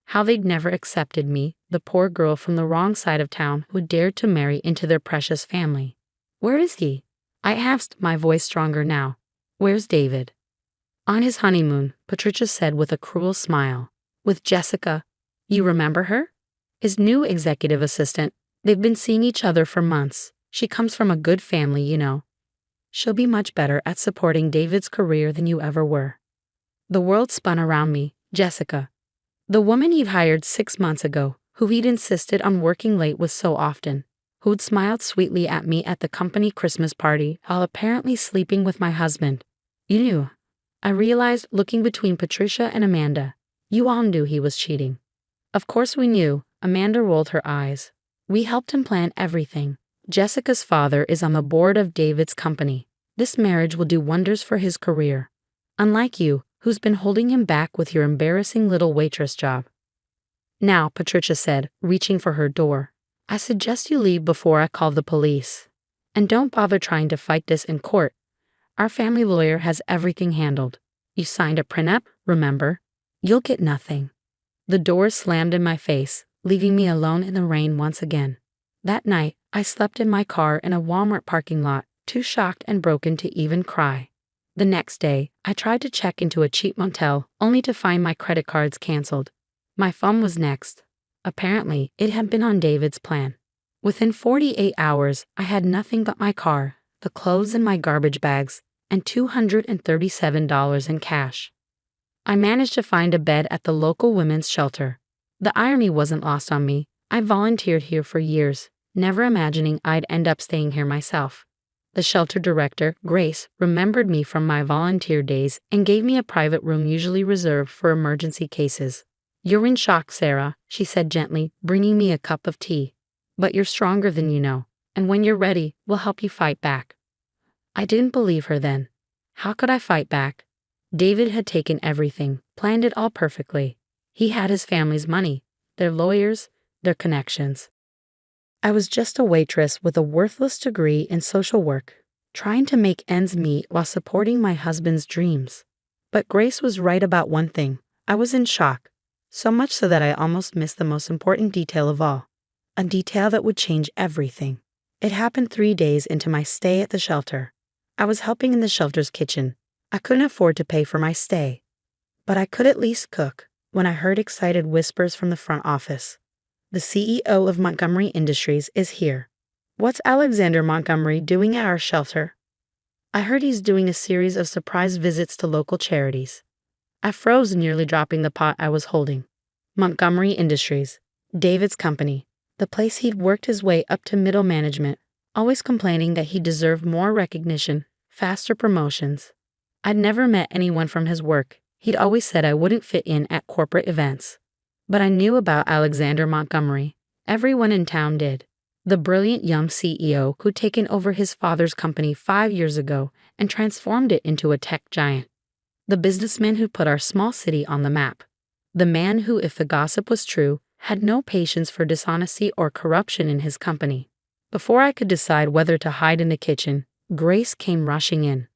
How they'd never accepted me, the poor girl from the wrong side of town who dared to marry into their precious family. Where is he? I asked, my voice stronger now. Where's David? On his honeymoon, Patricia said with a cruel smile. With Jessica. You remember her? His new executive assistant. They've been seeing each other for months. She comes from a good family, you know. She'll be much better at supporting David's career than you ever were. The world spun around me, Jessica. The woman he'd hired 6 months ago, who he'd insisted on working late with so often, who'd smiled sweetly at me at the company Christmas party while apparently sleeping with my husband. You knew. I realized looking between Patricia and Amanda. You all knew he was cheating. Of course we knew, Amanda rolled her eyes. We helped him plan everything. Jessica's father is on the board of David's company. This marriage will do wonders for his career. Unlike you, who's been holding him back with your embarrassing little waitress job. Now, Patricia said, reaching for her door, I suggest you leave before I call the police. And don't bother trying to fight this in court. Our family lawyer has everything handled. You signed a prenup, remember? You'll get nothing. The door slammed in my face, leaving me alone in the rain once again. That night, I slept in my car in a Walmart parking lot, too shocked and broken to even cry. The next day, I tried to check into a cheap motel, only to find my credit cards canceled. My phone was next. Apparently, it had been on David's plan. Within 48 hours, I had nothing but my car, the clothes in my garbage bags, and $237 in cash. I managed to find a bed at the local women's shelter. The irony wasn't lost on me. I volunteered here for years, never imagining I'd end up staying here myself. The shelter director, Grace, remembered me from my volunteer days and gave me a private room usually reserved for emergency cases. You're in shock, Sarah, she said gently, bringing me a cup of tea. But you're stronger than you know, and when you're ready, we'll help you fight back. I didn't believe her then. How could I fight back? David had taken everything, planned it all perfectly. He had his family's money, their lawyers, their connections. I was just a waitress with a worthless degree in social work, trying to make ends meet while supporting my husband's dreams. But Grace was right about one thing. I was in shock, so much so that I almost missed the most important detail of all, a detail that would change everything. It happened 3 days into my stay at the shelter. I was helping in the shelter's kitchen. I couldn't afford to pay for my stay, but I could at least cook when I heard excited whispers from the front office. The CEO of Montgomery Industries is here. What's Alexander Montgomery doing at our shelter? I heard he's doing a series of surprise visits to local charities. I froze, nearly dropping the pot I was holding. Montgomery Industries, David's company, the place he'd worked his way up to middle management, always complaining that he deserved more recognition, faster promotions. I'd never met anyone from his work. He'd always said I wouldn't fit in at corporate events. But I knew about Alexander Montgomery. Everyone in town did. The brilliant young CEO who'd taken over his father's company 5 years ago and transformed it into a tech giant. The businessman who put our small city on the map. The man who, if the gossip was true, had no patience for dishonesty or corruption in his company. Before I could decide whether to hide in the kitchen, Grace came rushing in.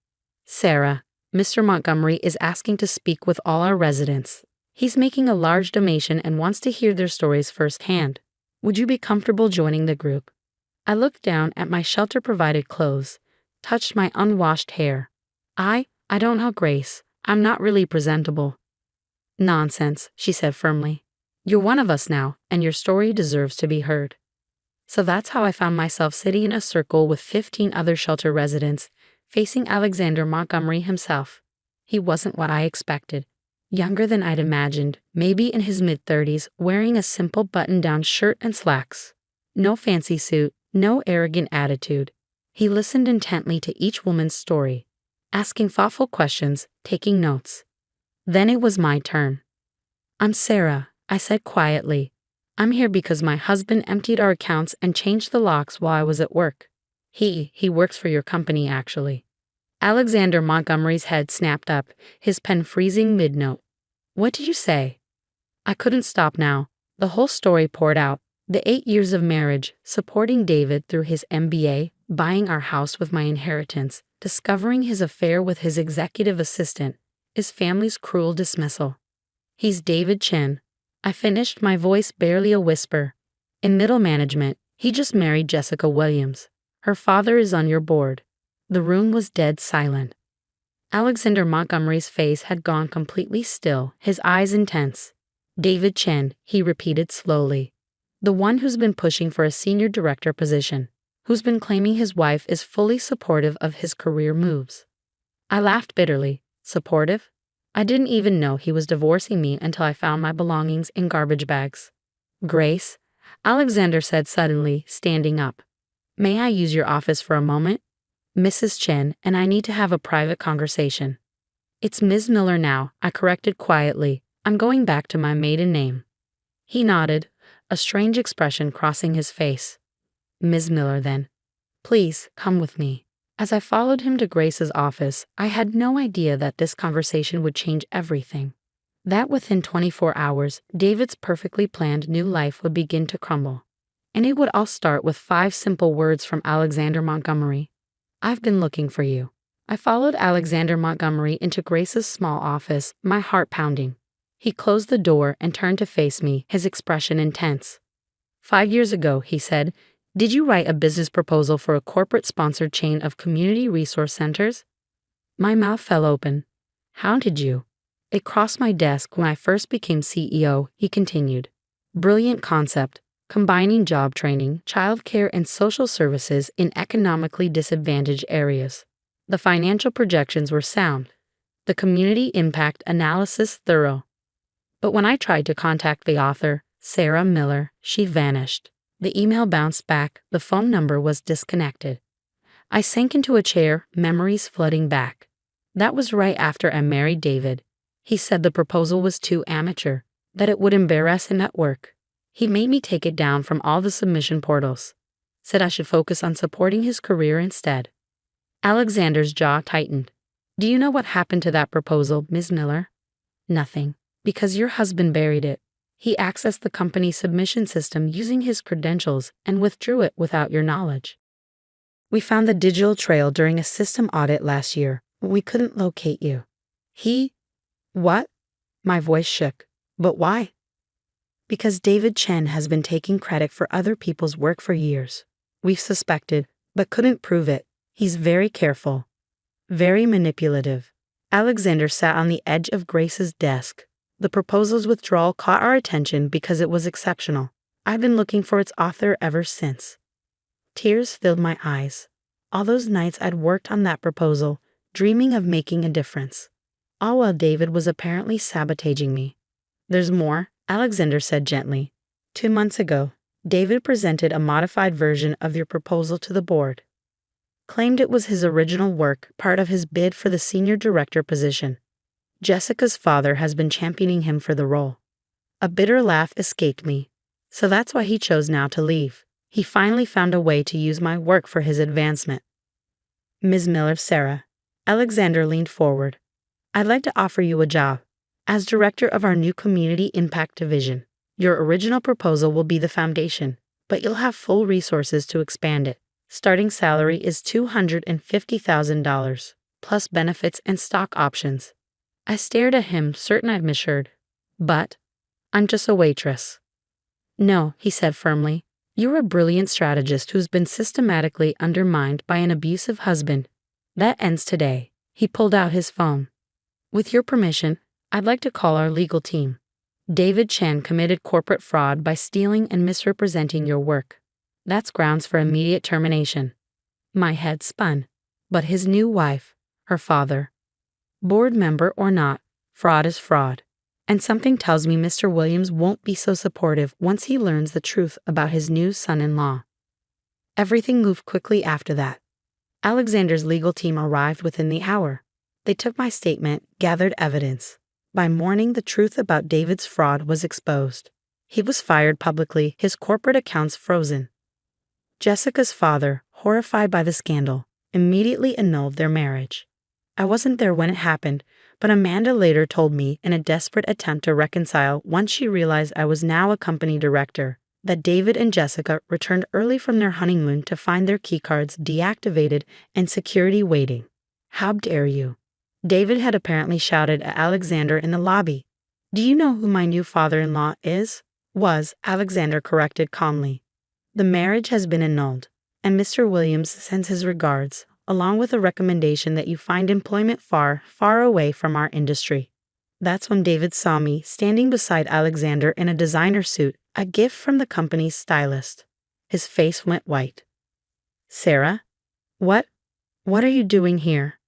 Sarah, Mr. Montgomery is asking to speak with all our residents. He's making a large donation and wants to hear their stories firsthand. Would you be comfortable joining the group? I looked down at my shelter-provided clothes, touched my unwashed hair. I don't know, Grace. I'm not really presentable. Nonsense, she said firmly. You're one of us now, and your story deserves to be heard. So that's how I found myself sitting in a circle with 15 other shelter residents, facing Alexander Montgomery himself. He wasn't what I expected. Younger than I'd imagined, maybe in his mid-30s, wearing a simple button-down shirt and slacks. No fancy suit, no arrogant attitude. He listened intently to each woman's story, asking thoughtful questions, taking notes. Then it was my turn. I'm Sarah, I said quietly. I'm here because my husband emptied our accounts and changed the locks while I was at work. He works for your company, actually. Alexander Montgomery's head snapped up, his pen freezing mid-note. What did you say? I couldn't stop now. The whole story poured out. The 8 years of marriage, supporting David through his MBA, buying our house with my inheritance, discovering his affair with his executive assistant, his family's cruel dismissal. He's David Chen. I finished, my voice barely a whisper. In middle management, he just married Jessica Williams. Her father is on your board. The room was dead silent. Alexander Montgomery's face had gone completely still, his eyes intense. David Chen, he repeated slowly. The one who's been pushing for a senior director position, who's been claiming his wife is fully supportive of his career moves. I laughed bitterly. Supportive? I didn't even know he was divorcing me until I found my belongings in garbage bags. Grace, Alexander said suddenly, standing up. May I use your office for a moment? Mrs. Chen and I need to have a private conversation. It's Ms. Miller now, I corrected quietly. I'm going back to my maiden name. He nodded, a strange expression crossing his face. Ms. Miller then. Please, come with me. As I followed him to Grace's office, I had no idea that this conversation would change everything. That within 24 hours, David's perfectly planned new life would begin to crumble. And it would all start with 5 simple words from Alexander Montgomery. I've been looking for you. I followed Alexander Montgomery into Grace's small office, my heart pounding. He closed the door and turned to face me, his expression intense. 5 years ago, he said, did you write a business proposal for a corporate-sponsored chain of community resource centers? My mouth fell open. How did you? It crossed my desk when I first became CEO, he continued. Brilliant concept, combining job training, childcare, and social services in economically disadvantaged areas. The financial projections were sound. The community impact analysis thorough. But when I tried to contact the author, Sarah Miller, she vanished. The email bounced back, the phone number was disconnected. I sank into a chair, memories flooding back. That was right after I married David. He said the proposal was too amateur, that it would embarrass him at work. He made me take it down from all the submission portals. Said I should focus on supporting his career instead. Alexander's jaw tightened. Do you know what happened to that proposal, Ms. Miller? Nothing, because your husband buried it. He accessed the company's submission system using his credentials and withdrew it without your knowledge. We found the digital trail during a system audit last year. We couldn't locate you. What? My voice shook. But why? Because David Chen has been taking credit for other people's work for years. We've suspected, but couldn't prove it. He's very careful. Very manipulative. Alexander sat on the edge of Grace's desk. The proposal's withdrawal caught our attention because it was exceptional. I've been looking for its author ever since. Tears filled my eyes. All those nights I'd worked on that proposal, dreaming of making a difference. All while David was apparently sabotaging me. There's more, Alexander said gently. 2 months ago, David presented a modified version of your proposal to the board. Claimed it was his original work, part of his bid for the senior director position. Jessica's father has been championing him for the role. A bitter laugh escaped me. So that's why he chose now to leave. He finally found a way to use my work for his advancement. Ms. Miller, Sarah. Alexander leaned forward. I'd like to offer you a job. As director of our new community impact division. Your original proposal will be the foundation, but you'll have full resources to expand it. Starting salary is $250,000, plus benefits and stock options. I stared at him, certain I'd misheard. But I'm just a waitress. No, he said firmly. You're a brilliant strategist who's been systematically undermined by an abusive husband. That ends today. He pulled out his phone. With your permission, I'd like to call our legal team. David Chen committed corporate fraud by stealing and misrepresenting your work. That's grounds for immediate termination. My head spun. But his new wife, her father. Board member or not, fraud is fraud. And something tells me Mr. Williams won't be so supportive once he learns the truth about his new son-in-law. Everything moved quickly after that. Alexander's legal team arrived within the hour. They took my statement, gathered evidence. By morning, the truth about David's fraud was exposed. He was fired publicly, his corporate accounts frozen. Jessica's father, horrified by the scandal, immediately annulled their marriage. I wasn't there when it happened, but Amanda later told me in a desperate attempt to reconcile once she realized I was now a company director, that David and Jessica returned early from their honeymoon to find their keycards deactivated and security waiting. How dare you? David had apparently shouted at Alexander in the lobby. Do you know who my new father-in-law is? Was, Alexander corrected calmly. The marriage has been annulled, and Mr. Williams sends his regards, along with a recommendation that you find employment far, far away from our industry. That's when David saw me standing beside Alexander in a designer suit, a gift from the company's stylist. His face went white. Sarah? What are you doing here?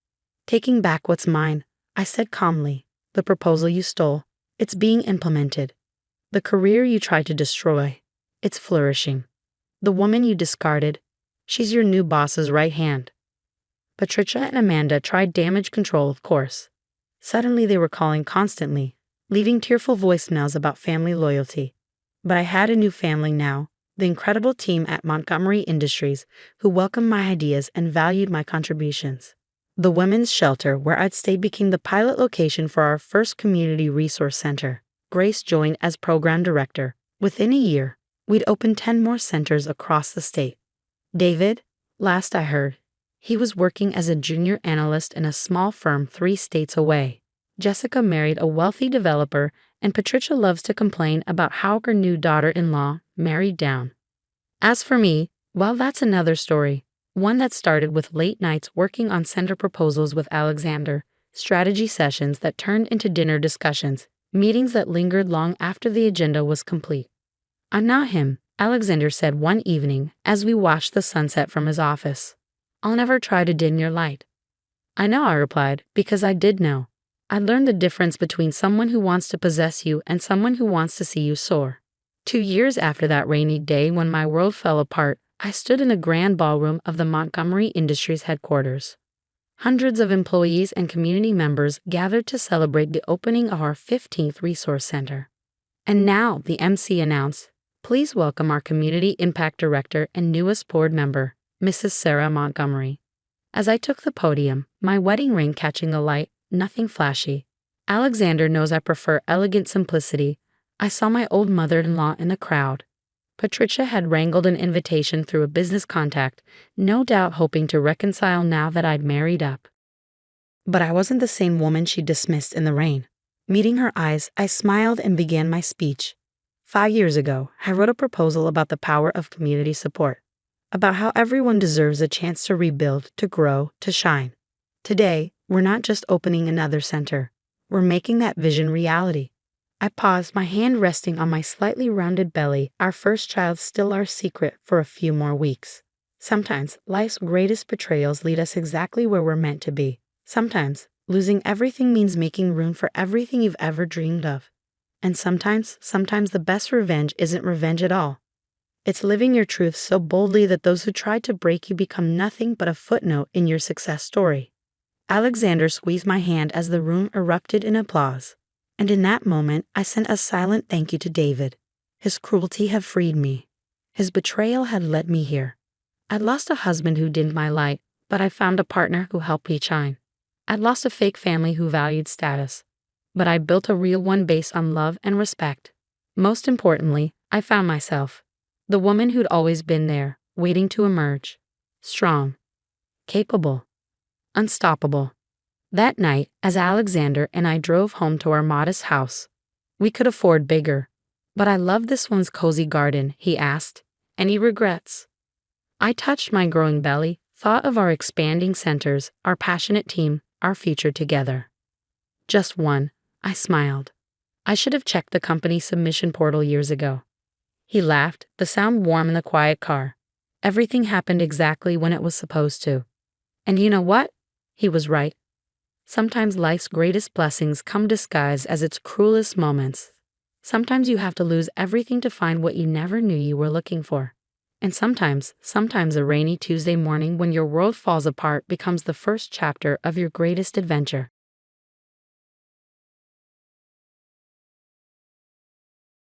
Taking back what's mine, I said calmly. The proposal you stole, it's being implemented. The career you tried to destroy, it's flourishing. The woman you discarded, she's your new boss's right hand. Patricia and Amanda tried damage control, of course. Suddenly they were calling constantly, leaving tearful voicemails about family loyalty. But I had a new family now, the incredible team at Montgomery Industries, who welcomed my ideas and valued my contributions. The women's shelter where I'd stay became the pilot location for our first community resource center. Grace joined as program director. Within a year, we'd opened 10 more centers across the state. David, last I heard, he was working as a junior analyst in a small firm 3 states away. Jessica married a wealthy developer, and Patricia loves to complain about how her new daughter-in-law married down. As for me, well, that's another story, one that started with late nights working on center proposals with Alexander, strategy sessions that turned into dinner discussions, meetings that lingered long after the agenda was complete. "I'm not him," Alexander said one evening as we watched the sunset from his office. "I'll never try to dim your light." "I know," I replied, because I did know. I learned the difference between someone who wants to possess you and someone who wants to see you soar. 2 years after that rainy day when my world fell apart, I stood in the grand ballroom of the Montgomery Industries headquarters. Hundreds of employees and community members gathered to celebrate the opening of our 15th resource center. And now, the MC announced, "Please welcome our Community Impact Director and newest board member, Mrs. Sarah Montgomery." As I took the podium, my wedding ring catching the light, nothing flashy. Alexander knows I prefer elegant simplicity. I saw my old mother-in-law in the crowd. Patricia had wrangled an invitation through a business contact, no doubt hoping to reconcile now that I'd married up. But I wasn't the same woman she dismissed in the rain. Meeting her eyes, I smiled and began my speech. 5 years ago, I wrote a proposal about the power of community support, about how everyone deserves a chance to rebuild, to grow, to shine. Today, we're not just opening another center. We're making that vision reality. I paused, my hand resting on my slightly rounded belly, our first child still our secret for a few more weeks. Sometimes, life's greatest betrayals lead us exactly where we're meant to be. Sometimes, losing everything means making room for everything you've ever dreamed of. And sometimes the best revenge isn't revenge at all. It's living your truth so boldly that those who tried to break you become nothing but a footnote in your success story. Alexander squeezed my hand as the room erupted in applause. And in that moment, I sent a silent thank you to David. His cruelty had freed me. His betrayal had led me here. I'd lost a husband who dimmed my light, but I found a partner who helped me shine. I'd lost a fake family who valued status, but I built a real one based on love and respect. Most importantly, I found myself, the woman who'd always been there, waiting to emerge. Strong, capable, unstoppable. That night, as Alexander and I drove home to our modest house, we could afford bigger, but I love this one's cozy garden, he asked. Any regrets? I touched my growing belly, thought of our expanding centers, our passionate team, our future together. Just one, I smiled. I should have checked the company submission portal years ago. He laughed, the sound warm in the quiet car. Everything happened exactly when it was supposed to. And you know what? He was right. Sometimes life's greatest blessings come disguised as its cruelest moments. Sometimes you have to lose everything to find what you never knew you were looking for. And sometimes a rainy Tuesday morning when your world falls apart becomes the first chapter of your greatest adventure.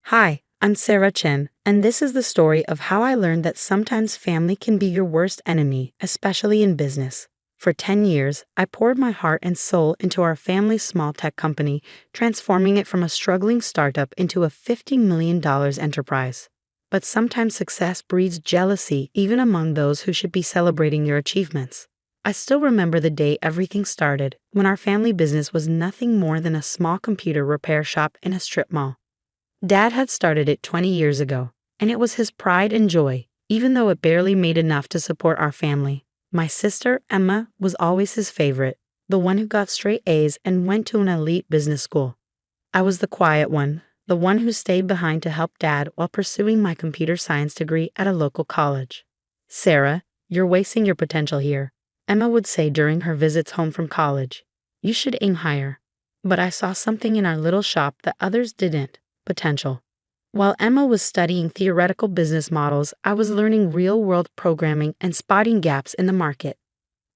Hi, I'm Sarah Chen, and this is the story of how I learned that sometimes family can be your worst enemy, especially in business. For 10 years, I poured my heart and soul into our family's small tech company, transforming it from a struggling startup into a $50 million enterprise. But sometimes success breeds jealousy even among those who should be celebrating your achievements. I still remember the day everything started, when our family business was nothing more than a small computer repair shop in a strip mall. Dad had started it 20 years ago, and it was his pride and joy, even though it barely made enough to support our family. My sister, Emma, was always his favorite, the one who got straight A's and went to an elite business school. I was the quiet one, the one who stayed behind to help Dad while pursuing my computer science degree at a local college. Sarah, you're wasting your potential here, Emma would say during her visits home from college. You should aim higher. But I saw something in our little shop that others didn't: potential. While Emma was studying theoretical business models, I was learning real-world programming and spotting gaps in the market.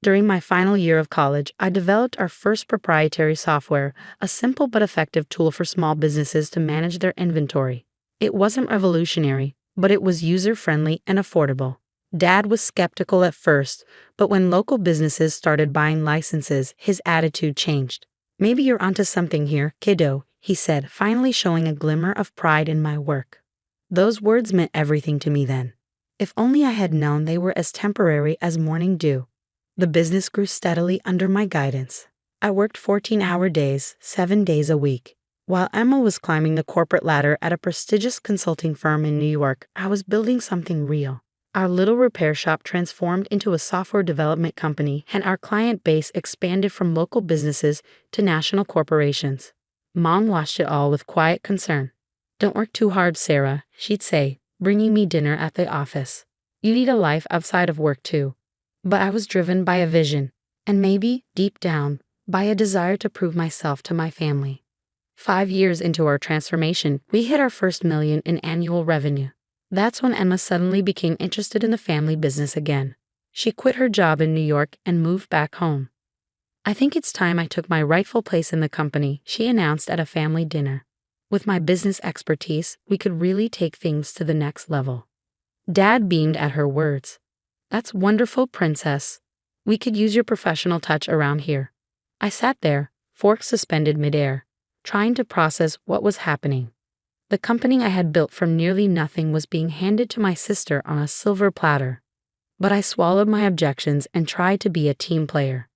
During my final year of college, I developed our first proprietary software, a simple but effective tool for small businesses to manage their inventory. It wasn't revolutionary, but it was user-friendly and affordable. Dad was skeptical at first, but when local businesses started buying licenses, his attitude changed. Maybe you're onto something here, kiddo, he said, finally showing a glimmer of pride in my work. Those words meant everything to me then. If only I had known they were as temporary as morning dew. The business grew steadily under my guidance. I worked 14-hour days, 7 days a week. While Emma was climbing the corporate ladder at a prestigious consulting firm in New York, I was building something real. Our little repair shop transformed into a software development company, and our client base expanded from local businesses to national corporations. Mom watched it all with quiet concern. Don't work too hard, Sarah, she'd say, bringing me dinner at the office. You need a life outside of work too. But I was driven by a vision, and maybe, deep down, by a desire to prove myself to my family. 5 years into our transformation, we hit our first $1 million in annual revenue. That's when Emma suddenly became interested in the family business again. She quit her job in New York and moved back home. I think it's time I took my rightful place in the company, she announced at a family dinner. With my business expertise, we could really take things to the next level. Dad beamed at her words. That's wonderful, princess. We could use your professional touch around here. I sat there, forks suspended midair, trying to process what was happening. The company I had built from nearly nothing was being handed to my sister on a silver platter. But I swallowed my objections and tried to be a team player.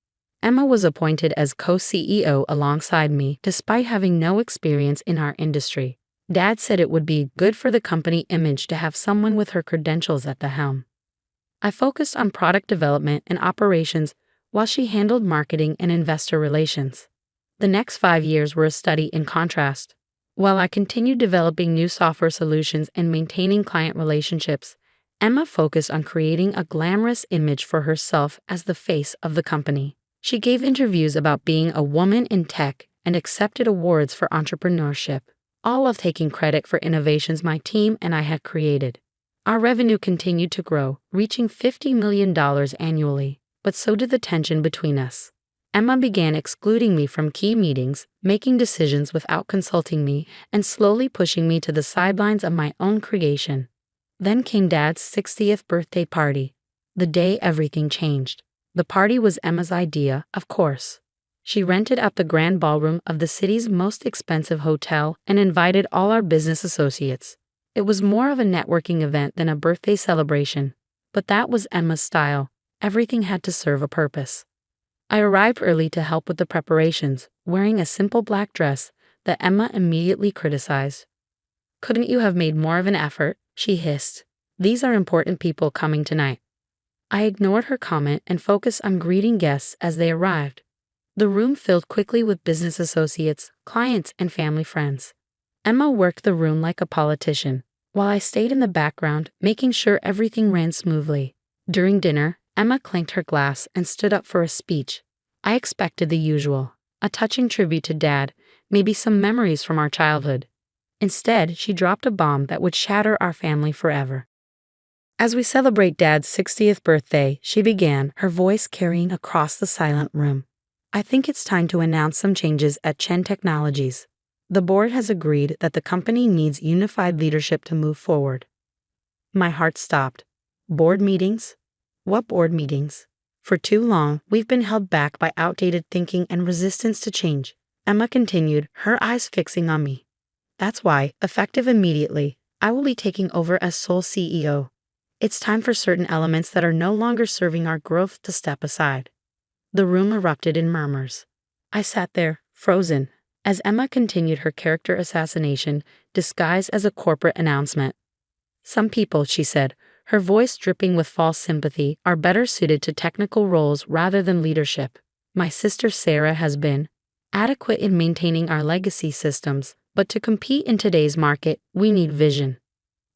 Emma was appointed as co-CEO alongside me, despite having no experience in our industry. Dad said it would be good for the company image to have someone with her credentials at the helm. I focused on product development and operations while she handled marketing and investor relations. The next 5 years were a study in contrast. While I continued developing new software solutions and maintaining client relationships, Emma focused on creating a glamorous image for herself as the face of the company. She gave interviews about being a woman in tech and accepted awards for entrepreneurship, all while taking credit for innovations my team and I had created. Our revenue continued to grow, reaching $50 million annually, but so did the tension between us. Emma began excluding me from key meetings, making decisions without consulting me, and slowly pushing me to the sidelines of my own creation. Then came Dad's 60th birthday party. The day everything changed. The party was Emma's idea, of course. She rented out the grand ballroom of the city's most expensive hotel and invited all our business associates. It was more of a networking event than a birthday celebration, but that was Emma's style. Everything had to serve a purpose. I arrived early to help with the preparations, wearing a simple black dress that Emma immediately criticized. Couldn't you have made more of an effort? She hissed. These are important people coming tonight. I ignored her comment and focused on greeting guests as they arrived. The room filled quickly with business associates, clients, and family friends. Emma worked the room like a politician, while I stayed in the background, making sure everything ran smoothly. During dinner, Emma clanked her glass and stood up for a speech. I expected the usual, a touching tribute to Dad, maybe some memories from our childhood. Instead, she dropped a bomb that would shatter our family forever. As we celebrate Dad's 60th birthday, she began, her voice carrying across the silent room. I think it's time to announce some changes at Chen Technologies. The board has agreed that the company needs unified leadership to move forward. My heart stopped. Board meetings? What board meetings? For too long, we've been held back by outdated thinking and resistance to change. Emma continued, her eyes fixing on me. That's why, effective immediately, I will be taking over as sole CEO. It's time for certain elements that are no longer serving our growth to step aside. The room erupted in murmurs. I sat there, frozen, as Emma continued her character assassination disguised as a corporate announcement. Some people, she said, her voice dripping with false sympathy, are better suited to technical roles rather than leadership. My sister Sarah has been adequate in maintaining our legacy systems, but to compete in today's market, we need vision.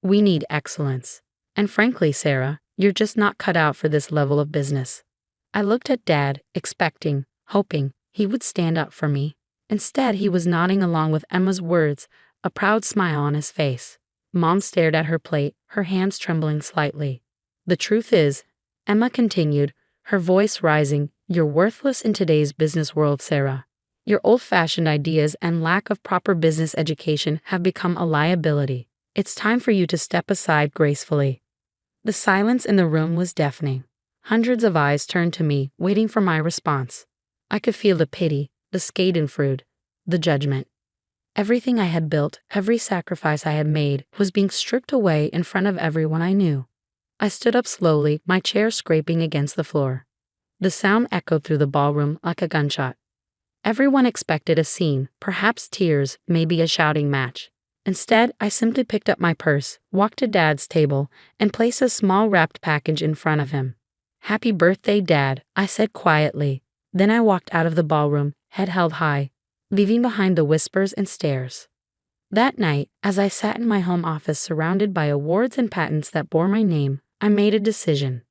We need excellence. And frankly, Sarah, you're just not cut out for this level of business. I looked at Dad, expecting, hoping, he would stand up for me. Instead, he was nodding along with Emma's words, a proud smile on his face. Mom stared at her plate, her hands trembling slightly. The truth is, Emma continued, her voice rising, you're worthless in today's business world, Sarah. Your old-fashioned ideas and lack of proper business education have become a liability. It's time for you to step aside gracefully. The silence in the room was deafening. Hundreds of eyes turned to me, waiting for my response. I could feel the pity, the schadenfreude, the judgment. Everything I had built, every sacrifice I had made, was being stripped away in front of everyone I knew. I stood up slowly, my chair scraping against the floor. The sound echoed through the ballroom like a gunshot. Everyone expected a scene, perhaps tears, maybe a shouting match. Instead, I simply picked up my purse, walked to Dad's table, and placed a small wrapped package in front of him. "Happy birthday, Dad," I said quietly. Then I walked out of the ballroom, head held high, leaving behind the whispers and stares. That night, as I sat in my home office surrounded by awards and patents that bore my name, I made a decision.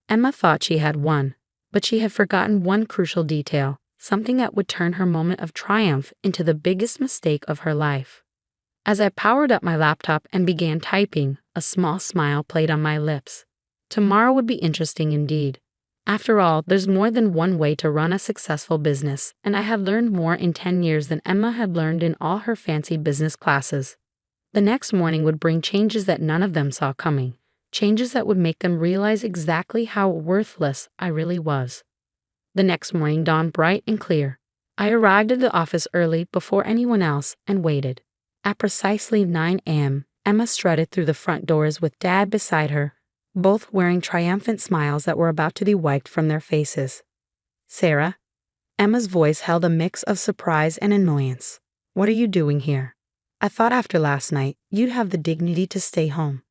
Emma thought she had won, but she had forgotten one crucial detail, something that would turn her moment of triumph into the biggest mistake of her life. As I powered up my laptop and began typing, a small smile played on my lips. Tomorrow would be interesting indeed. After all, there's more than one way to run a successful business, and I had learned more in 10 years than Emma had learned in all her fancy business classes. The next morning would bring changes that none of them saw coming, changes that would make them realize exactly how worthless I really was. The next morning dawned bright and clear. I arrived at the office early before anyone else and waited. At precisely 9 a.m., Emma strutted through the front doors with Dad beside her, both wearing triumphant smiles that were about to be wiped from their faces. "Sarah?" Emma's voice held a mix of surprise and annoyance. "What are you doing here? I thought after last night, you'd have the dignity to stay home."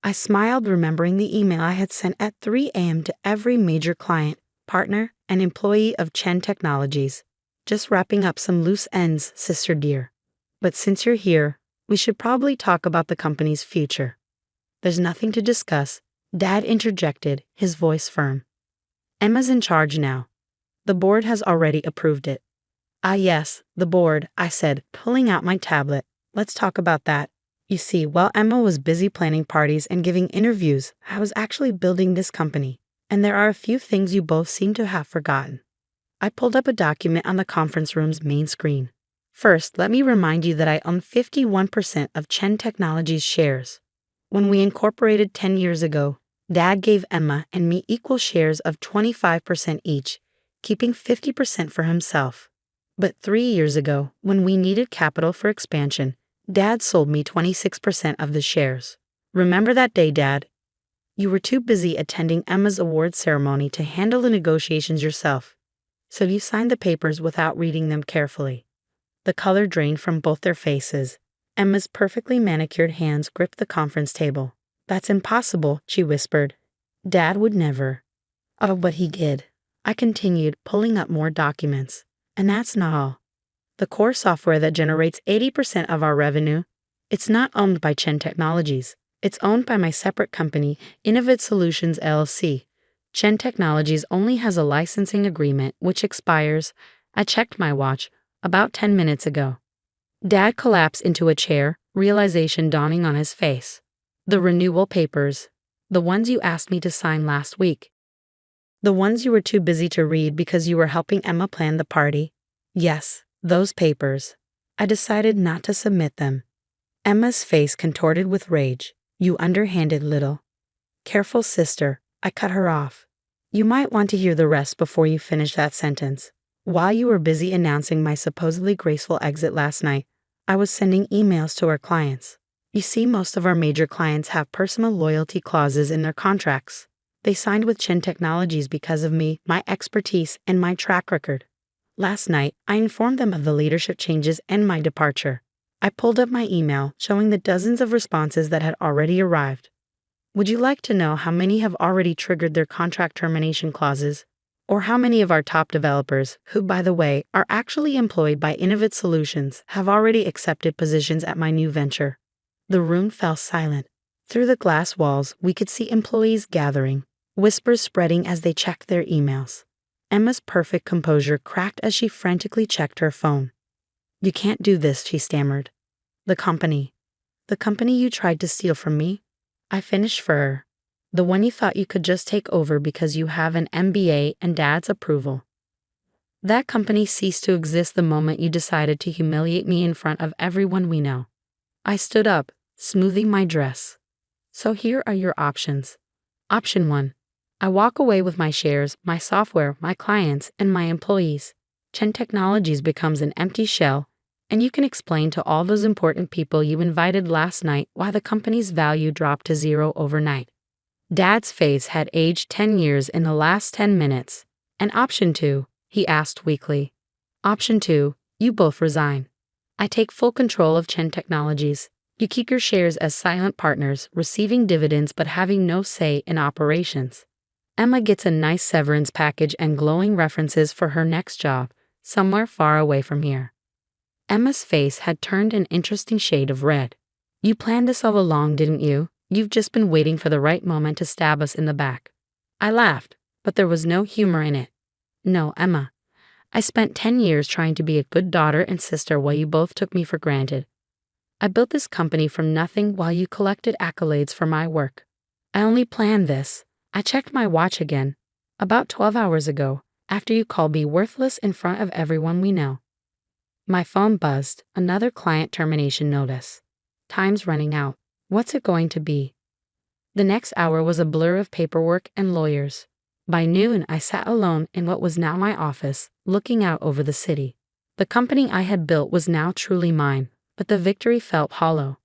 I smiled, remembering the email I had sent at 3 a.m. to every major client, partner, and employee of Chen Technologies. "Just wrapping up some loose ends, sister dear. But since you're here, we should probably talk about the company's future." "There's nothing to discuss," Dad interjected, his voice firm. "Emma's in charge now. The board has already approved it." "Ah yes, the board," I said, pulling out my tablet. "Let's talk about that. You see, while Emma was busy planning parties and giving interviews, I was actually building this company, and there are a few things you both seem to have forgotten." I pulled up a document on the conference room's main screen. "First, let me remind you that I own 51% of Chen Technologies shares. When we incorporated 10 years ago, Dad gave Emma and me equal shares of 25% each, keeping 50% for himself. But 3 years ago, when we needed capital for expansion, Dad sold me 26% of the shares. Remember that day, Dad? You were too busy attending Emma's award ceremony to handle the negotiations yourself, so you signed the papers without reading them carefully." The color drained from both their faces. Emma's perfectly manicured hands gripped the conference table. "That's impossible," she whispered. "Dad would never." "Oh, but he did," I continued, pulling up more documents. "And that's not all. The core software that generates 80% of our revenue, it's not owned by Chen Technologies. It's owned by my separate company, Innovate Solutions LLC. Chen Technologies only has a licensing agreement which expires, I checked my watch, about 10 minutes ago." Dad collapsed into a chair, realization dawning on his face. "The renewal papers. The ones you asked me to sign last week. The ones you were too busy to read because you were helping Emma plan the party. Yes, those papers. I decided not to submit them." Emma's face contorted with rage. "You underhanded little." "Careful, sister," I cut her off. "You might want to hear the rest before you finish that sentence. While you were busy announcing my supposedly graceful exit last night, I was sending emails to our clients. You see, most of our major clients have personal loyalty clauses in their contracts. They signed with Chen Technologies because of me, my expertise, and my track record. Last night, I informed them of the leadership changes and my departure. I pulled up my email, showing the dozens of responses that had already arrived. Would you like to know how many have already triggered their contract termination clauses? Or how many of our top developers, who by the way are actually employed by Innovate Solutions, have already accepted positions at my new venture? The room fell silent. Through the glass walls, we could see employees gathering, whispers spreading as they checked their emails. Emma's perfect composure cracked as she frantically checked her phone. "You can't do this," she stammered. The company you tried to steal from me? I finished for her. The one you thought you could just take over because you have an MBA and Dad's approval. That company ceased to exist the moment you decided to humiliate me in front of everyone we know." I stood up, smoothing my dress. "So here are your options. Option 1. I walk away with my shares, my software, my clients, and my employees. Chen Technologies becomes an empty shell, and you can explain to all those important people you invited last night why the company's value dropped to zero overnight." Dad's face had aged 10 years in the last 10 minutes. "And option 2, he asked weakly. "Option 2, you both resign. I take full control of Chen Technologies. You keep your shares as silent partners, receiving dividends but having no say in operations. Emma gets a nice severance package and glowing references for her next job, somewhere far away from here." Emma's face had turned an interesting shade of red. "You planned this all along, didn't you? You've just been waiting for the right moment to stab us in the back." I laughed, but there was no humor in it. "No, Emma. I spent 10 years trying to be a good daughter and sister while you both took me for granted. I built this company from nothing while you collected accolades for my work. I only planned this." I checked my watch again. "About 12 hours ago, after you called me worthless in front of everyone we know." My phone buzzed, another client termination notice. Time's running out. What's it going to be? The next hour was a blur of paperwork and lawyers. By noon, I sat alone in what was now my office, looking out over the city. The company I had built was now truly mine, but the victory felt hollow.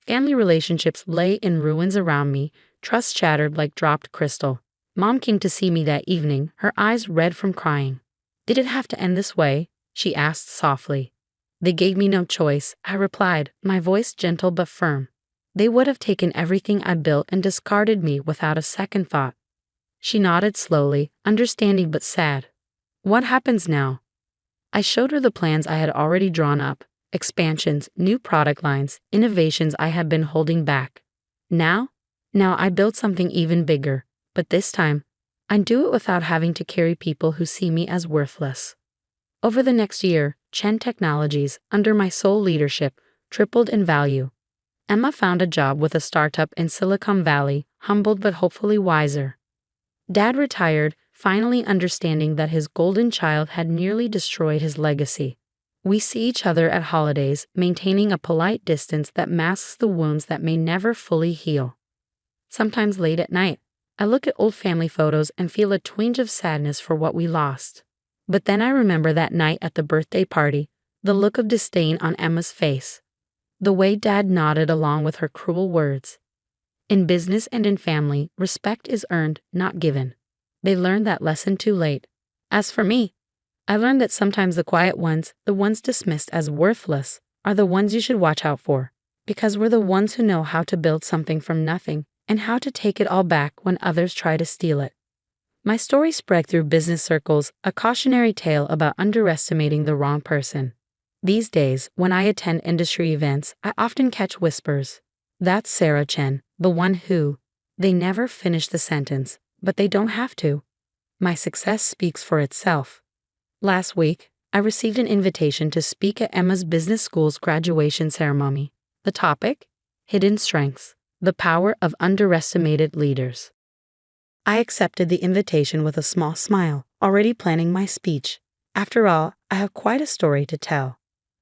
Family relationships lay in ruins around me, trust shattered like dropped crystal. Mom came to see me that evening, her eyes red from crying. "Did it have to end this way?" she asked softly. "They gave me no choice," I replied, my voice gentle but firm. "They would have taken everything I built and discarded me without a second thought." She nodded slowly, understanding but sad. "What happens now?" I showed her the plans I had already drawn up, expansions, new product lines, innovations I had been holding back. Now I built something even bigger, but this time, I'd do it without having to carry people who see me as worthless. Over the next year, Chen Technologies, under my sole leadership, tripled in value. Emma found a job with a startup in Silicon Valley, humbled but hopefully wiser. Dad retired, finally understanding that his golden child had nearly destroyed his legacy. We see each other at holidays, maintaining a polite distance that masks the wounds that may never fully heal. Sometimes late at night, I look at old family photos and feel a twinge of sadness for what we lost. But then I remember that night at the birthday party, the look of disdain on Emma's face, the way Dad nodded along with her cruel words. In business and in family, respect is earned, not given. They learned that lesson too late. As for me, I learned that sometimes the quiet ones, the ones dismissed as worthless, are the ones you should watch out for, because we're the ones who know how to build something from nothing and how to take it all back when others try to steal it. My story spread through business circles, a cautionary tale about underestimating the wrong person. These days, when I attend industry events, I often catch whispers. "That's Sarah Chen, the one who..." They never finish the sentence, but they don't have to. My success speaks for itself. Last week, I received an invitation to speak at Emma's business school's graduation ceremony. The topic? Hidden Strengths, the Power of Underestimated Leaders. I accepted the invitation with a small smile, already planning my speech. After all, I have quite a story to tell.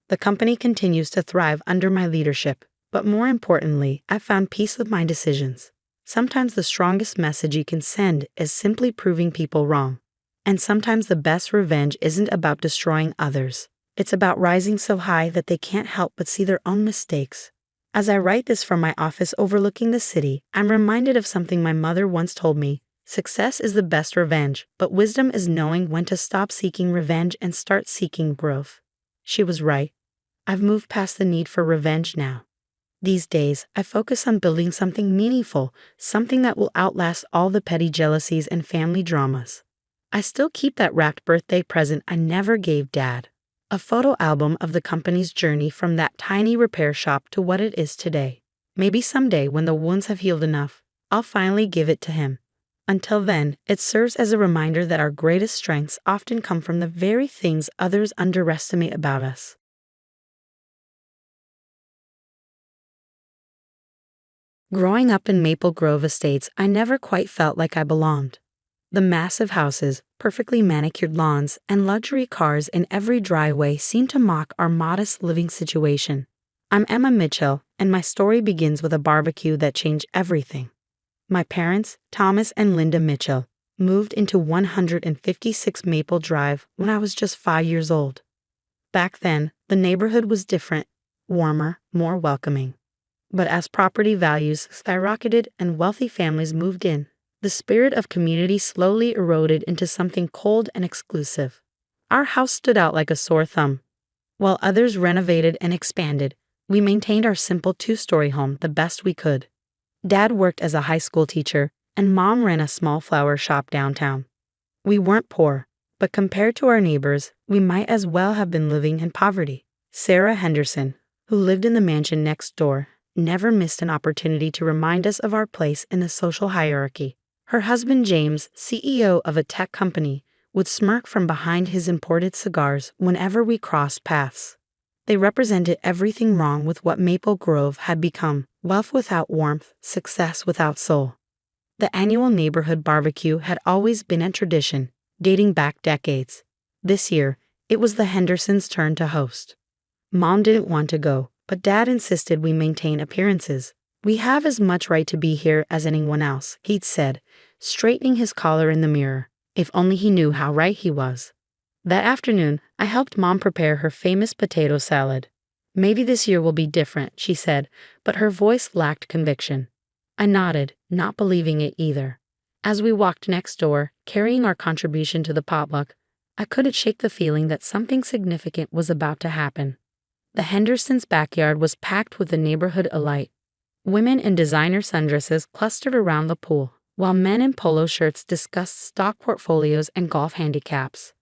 The company continues to thrive under my leadership, but more importantly, I found peace with my decisions. Sometimes the strongest message you can send is simply proving people wrong. And sometimes the best revenge isn't about destroying others. It's about rising so high that they can't help but see their own mistakes. As I write this from my office overlooking the city, I'm reminded of something my mother once told me. Success is the best revenge, but wisdom is knowing when to stop seeking revenge and start seeking growth. She was right. I've moved past the need for revenge now. These days, I focus on building something meaningful, something that will outlast all the petty jealousies and family dramas. I still keep that wrapped birthday present I never gave Dad. A photo album of the company's journey from that tiny repair shop to what it is today. Maybe someday, when the wounds have healed enough, I'll finally give it to him. Until then, it serves as a reminder that our greatest strengths often come from the very things others underestimate about us. Growing up in Maple Grove Estates, I never quite felt like I belonged. The massive houses, perfectly manicured lawns, and luxury cars in every driveway seem to mock our modest living situation. I'm Emma Mitchell, and my story begins with a barbecue that changed everything. My parents, Thomas and Linda Mitchell, moved into 156 Maple Drive when I was just 5 years old. Back then, the neighborhood was different, warmer, more welcoming. But as property values skyrocketed and wealthy families moved in, the spirit of community slowly eroded into something cold and exclusive. Our house stood out like a sore thumb. While others renovated and expanded, we maintained our simple two-story home the best we could. Dad worked as a high school teacher, and Mom ran a small flower shop downtown. We weren't poor, but compared to our neighbors, we might as well have been living in poverty. Sarah Henderson, who lived in the mansion next door, never missed an opportunity to remind us of our place in the social hierarchy. Her husband James, CEO of a tech company, would smirk from behind his imported cigars whenever we crossed paths. They represented everything wrong with what Maple Grove had become: wealth without warmth, success without soul. The annual neighborhood barbecue had always been a tradition, dating back decades. This year, it was the Hendersons' turn to host. Mom didn't want to go, but Dad insisted we maintain appearances. "We have as much right to be here as anyone else," he'd said, straightening his collar in the mirror. If only he knew how right he was. That afternoon, I helped Mom prepare her famous potato salad. "Maybe this year will be different," she said, but her voice lacked conviction. I nodded, not believing it either. As we walked next door, carrying our contribution to the potluck, I couldn't shake the feeling that something significant was about to happen. The Hendersons' backyard was packed with the neighborhood elite. Women in designer sundresses clustered around the pool, while men in polo shirts discussed stock portfolios and golf handicaps.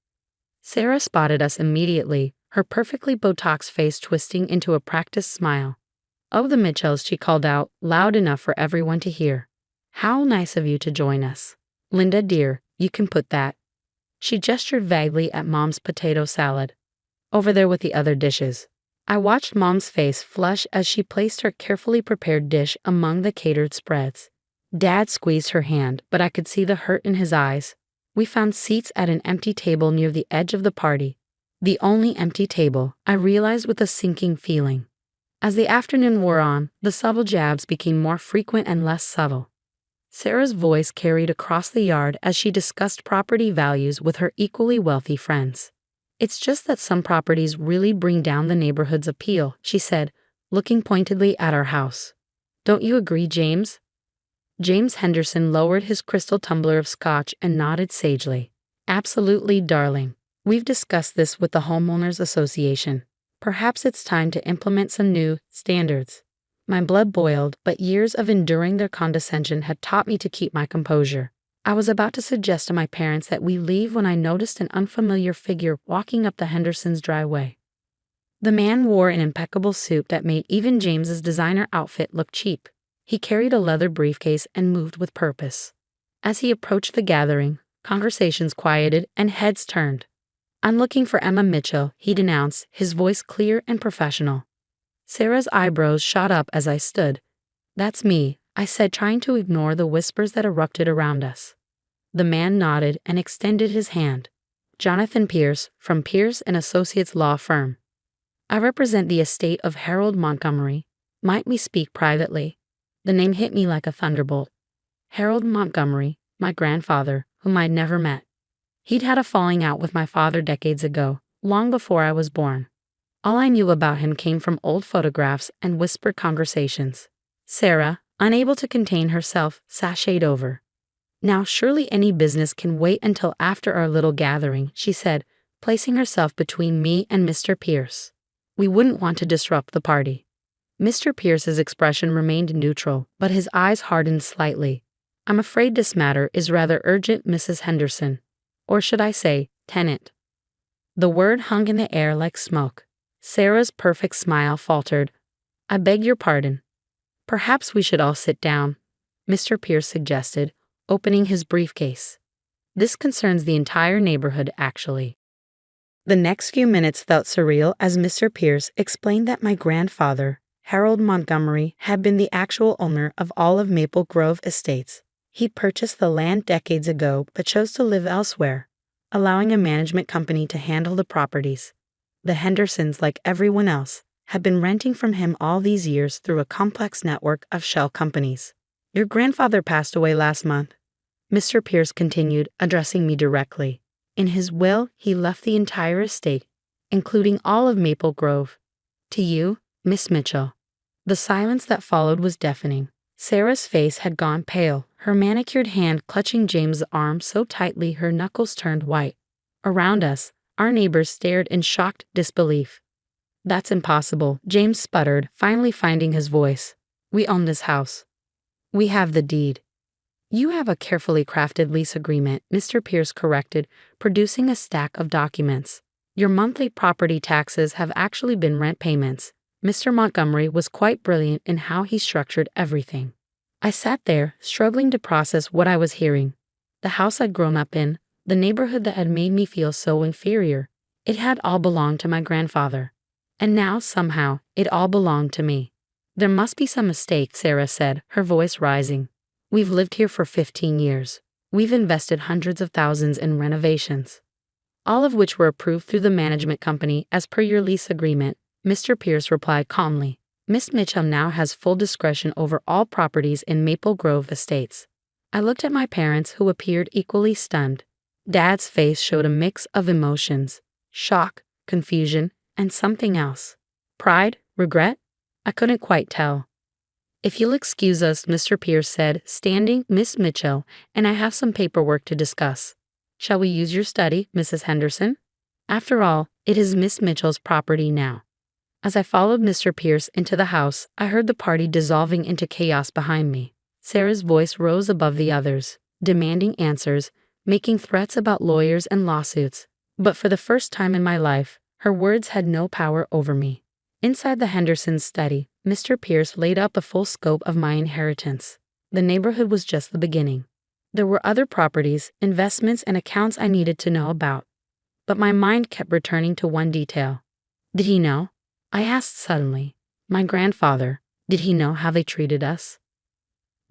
Sarah spotted us immediately, her perfectly Botox face twisting into a practiced smile. "Oh, the Mitchells," she called out, loud enough for everyone to hear. "How nice of you to join us. Linda, dear, you can put that." She gestured vaguely at Mom's potato salad. "Over there with the other dishes." I watched Mom's face flush as she placed her carefully prepared dish among the catered spreads. Dad squeezed her hand, but I could see the hurt in his eyes. We found seats at an empty table near the edge of the party. The only empty table, I realized with a sinking feeling. As the afternoon wore on, the subtle jabs became more frequent and less subtle. Sarah's voice carried across the yard as she discussed property values with her equally wealthy friends. "It's just that some properties really bring down the neighborhood's appeal," she said, looking pointedly at our house. "Don't you agree, James?" James Henderson lowered his crystal tumbler of scotch and nodded sagely. "Absolutely, darling. We've discussed this with the Homeowners Association. Perhaps it's time to implement some new standards." My blood boiled, but years of enduring their condescension had taught me to keep my composure. I was about to suggest to my parents that we leave when I noticed an unfamiliar figure walking up the Hendersons' driveway. The man wore an impeccable suit that made even James's designer outfit look cheap. He carried a leather briefcase and moved with purpose. As he approached the gathering, conversations quieted and heads turned. "I'm looking for Emma Mitchell," he announced, his voice clear and professional. Sarah's eyebrows shot up as I stood. "That's me," I said, trying to ignore the whispers that erupted around us. The man nodded and extended his hand. "Jonathan Pierce, from Pierce and Associates Law Firm. I represent the estate of Harold Montgomery. Might we speak privately?" The name hit me like a thunderbolt. Harold Montgomery, my grandfather, whom I'd never met. He'd had a falling out with my father decades ago, long before I was born. All I knew about him came from old photographs and whispered conversations. Sarah, unable to contain herself, sashayed over. "Now surely any business can wait until after our little gathering," she said, placing herself between me and Mr. Pierce. "We wouldn't want to disrupt the party." Mr. Pierce's expression remained neutral, but his eyes hardened slightly. I'm afraid this matter is rather urgent, Mrs. Henderson. Or should I say, tenant? The word hung in the air like smoke. Sarah's perfect smile faltered. I beg your pardon. Perhaps we should all sit down, Mr. Pierce suggested, opening his briefcase. This concerns the entire neighborhood, actually. The next few minutes felt surreal as Mr. Pierce explained that my grandfather, Harold Montgomery, had been the actual owner of all of Maple Grove Estates. He purchased the land decades ago but chose to live elsewhere, allowing a management company to handle the properties. The Hendersons, like everyone else, had been renting from him all these years through a complex network of shell companies. Your grandfather passed away last month, Mr. Pierce continued, addressing me directly. In his will, he left the entire estate, including all of Maple Grove, to you, Miss Mitchell. The silence that followed was deafening. Sarah's face had gone pale, her manicured hand clutching James' arm so tightly her knuckles turned white. Around us, our neighbors stared in shocked disbelief. That's impossible, James sputtered, finally finding his voice. We own this house. We have the deed. You have a carefully crafted lease agreement, Mr. Pierce corrected, producing a stack of documents. Your monthly property taxes have actually been rent payments. Mr. Montgomery was quite brilliant in how he structured everything. I sat there, struggling to process what I was hearing. The house I'd grown up in, the neighborhood that had made me feel so inferior, it had all belonged to my grandfather. And now, somehow, it all belonged to me. There must be some mistake, Sarah said, her voice rising. We've lived here for 15 years. We've invested hundreds of thousands in renovations, all of which were approved through the management company as per your lease agreement, Mr. Pierce replied calmly. Miss Mitchell now has full discretion over all properties in Maple Grove Estates. I looked at my parents, who appeared equally stunned. Dad's face showed a mix of emotions: shock, confusion, and something else. Pride? Regret? I couldn't quite tell. If you'll excuse us, Mr. Pierce said, standing, Miss Mitchell and I have some paperwork to discuss. Shall we use your study, Mrs. Henderson? After all, it is Miss Mitchell's property now. As I followed Mr. Pierce into the house, I heard the party dissolving into chaos behind me. Sarah's voice rose above the others, demanding answers, making threats about lawyers and lawsuits. But for the first time in my life, her words had no power over me. Inside the Hendersons' study, Mr. Pierce laid out the full scope of my inheritance. The neighborhood was just the beginning. There were other properties, investments, and accounts I needed to know about. But my mind kept returning to one detail. Did he know? I asked suddenly. My grandfather, did he know how they treated us?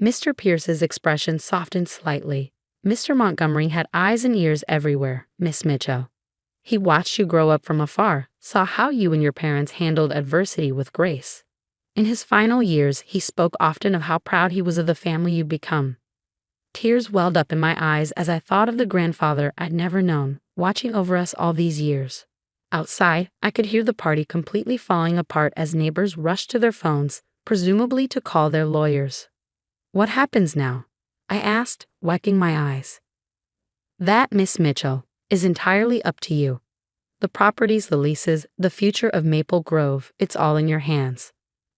Mr. Pierce's expression softened slightly. Mr. Montgomery had eyes and ears everywhere, Miss Mitchell. He watched you grow up from afar, saw how you and your parents handled adversity with grace. In his final years, he spoke often of how proud he was of the family you'd become. Tears welled up in my eyes as I thought of the grandfather I'd never known, watching over us all these years. Outside, I could hear the party completely falling apart as neighbors rushed to their phones, presumably to call their lawyers. What happens now? I asked, wiping my eyes. That, Miss Mitchell, is entirely up to you. The properties, the leases, the future of Maple Grove, it's all in your hands.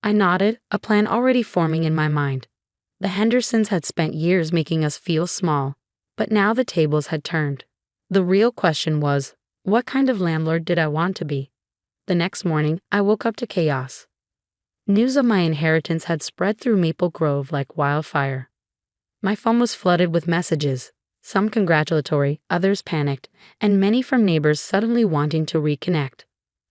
I nodded, a plan already forming in my mind. The Hendersons had spent years making us feel small, but now the tables had turned. The real question was, what kind of landlord did I want to be? The next morning, I woke up to chaos. News of my inheritance had spread through Maple Grove like wildfire. My phone was flooded with messages, some congratulatory, others panicked, and many from neighbors suddenly wanting to reconnect.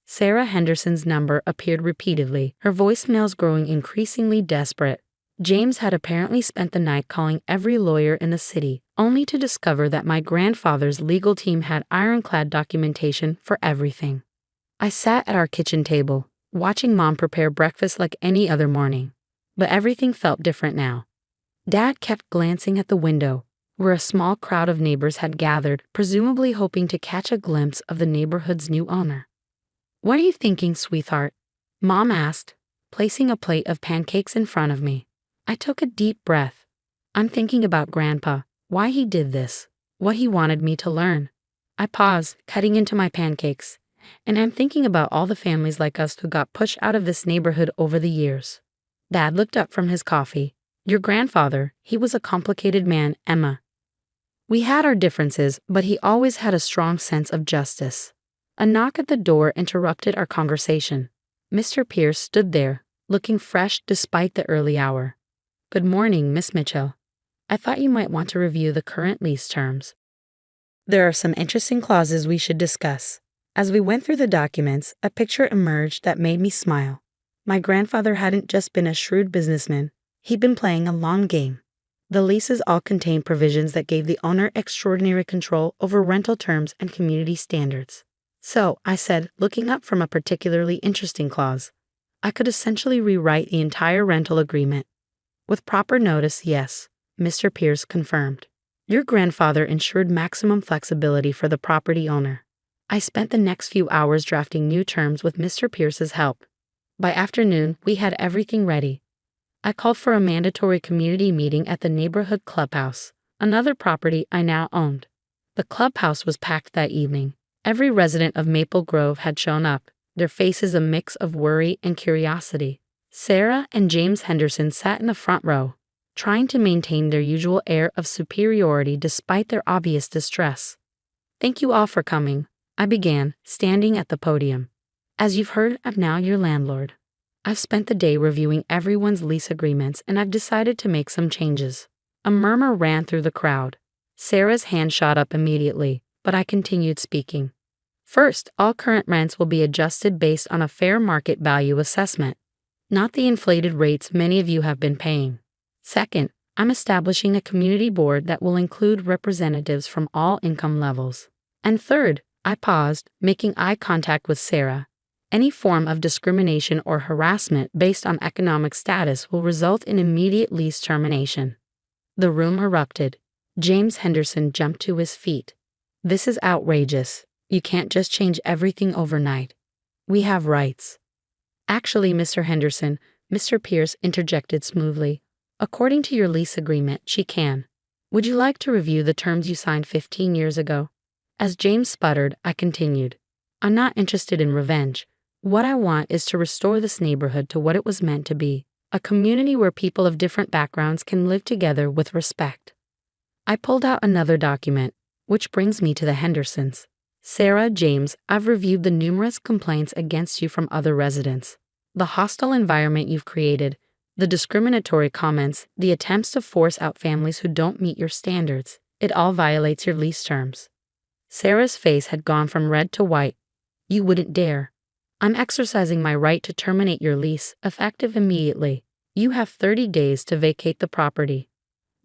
Sarah Henderson's number appeared repeatedly, her voicemails growing increasingly desperate. James had apparently spent the night calling every lawyer in the city, only to discover that my grandfather's legal team had ironclad documentation for everything. I sat at our kitchen table, watching Mom prepare breakfast like any other morning. But everything felt different now. Dad kept glancing at the window, where a small crowd of neighbors had gathered, presumably hoping to catch a glimpse of the neighborhood's new owner. What are you thinking, sweetheart? Mom asked, placing a plate of pancakes in front of me. I took a deep breath. I'm thinking about Grandpa, why he did this, what he wanted me to learn. I paused, cutting into my pancakes, And I'm thinking about all the families like us who got pushed out of this neighborhood over the years. Dad looked up from his coffee. Your grandfather, he was a complicated man, Emma. We had our differences, but he always had a strong sense of justice. A knock at the door interrupted our conversation. Mr. Pierce stood there, looking fresh despite the early hour. Good morning, Miss Mitchell. I thought you might want to review the current lease terms. There are some interesting clauses we should discuss. As we went through the documents, a picture emerged that made me smile. My grandfather hadn't just been a shrewd businessman, he'd been playing a long game. The leases all contained provisions that gave the owner extraordinary control over rental terms and community standards. So, I said, looking up from a particularly interesting clause, I could essentially rewrite the entire rental agreement. With proper notice, yes, Mr. Pierce confirmed. Your grandfather ensured maximum flexibility for the property owner. I spent the next few hours drafting new terms with Mr. Pierce's help. By afternoon, we had everything ready. I called for a mandatory community meeting at the neighborhood clubhouse, another property I now owned. The clubhouse was packed that evening. Every resident of Maple Grove had shown up, their faces a mix of worry and curiosity. Sarah and James Henderson sat in the front row, trying to maintain their usual air of superiority despite their obvious distress. Thank you all for coming, I began, standing at the podium. As you've heard, I'm now your landlord. I've spent the day reviewing everyone's lease agreements and I've decided to make some changes. A murmur ran through the crowd. Sarah's hand shot up immediately, but I continued speaking. First, all current rents will be adjusted based on a fair market value assessment, not the inflated rates many of you have been paying. Second, I'm establishing a community board that will include representatives from all income levels. And third, I paused, making eye contact with Sarah. Any form of discrimination or harassment based on economic status will result in immediate lease termination. The room erupted. James Henderson jumped to his feet. This is outrageous. You can't just change everything overnight. We have rights. Actually, Mr. Henderson, Mr. Pierce interjected smoothly. According to your lease agreement, she can. Would you like to review the terms you signed 15 years ago? As James sputtered, I continued. I'm not interested in revenge. What I want is to restore this neighborhood to what it was meant to be, a community where people of different backgrounds can live together with respect. I pulled out another document, which brings me to the Hendersons. Sarah, James, I've reviewed the numerous complaints against you from other residents. The hostile environment you've created, the discriminatory comments, the attempts to force out families who don't meet your standards, it all violates your lease terms. Sarah's face had gone from red to white. You wouldn't dare. I'm exercising my right to terminate your lease, effective immediately. You have 30 days to vacate the property.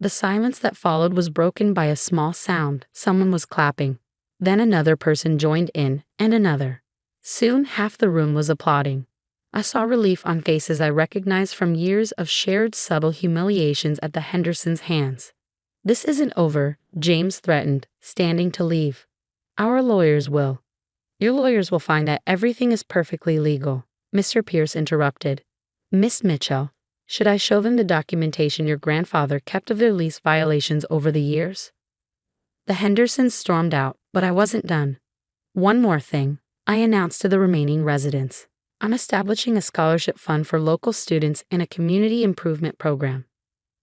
The silence that followed was broken by a small sound. Someone was clapping. Then another person joined in, and another. Soon half the room was applauding. I saw relief on faces I recognized from years of shared subtle humiliations at the Hendersons' hands. This isn't over, James threatened, standing to leave. Our lawyers will. Your lawyers will find that everything is perfectly legal, Mr. Pierce interrupted. Miss Mitchell, should I show them the documentation your grandfather kept of their lease violations over the years? The Hendersons stormed out, but I wasn't done. One more thing, I announced to the remaining residents. I'm establishing a scholarship fund for local students in a community improvement program.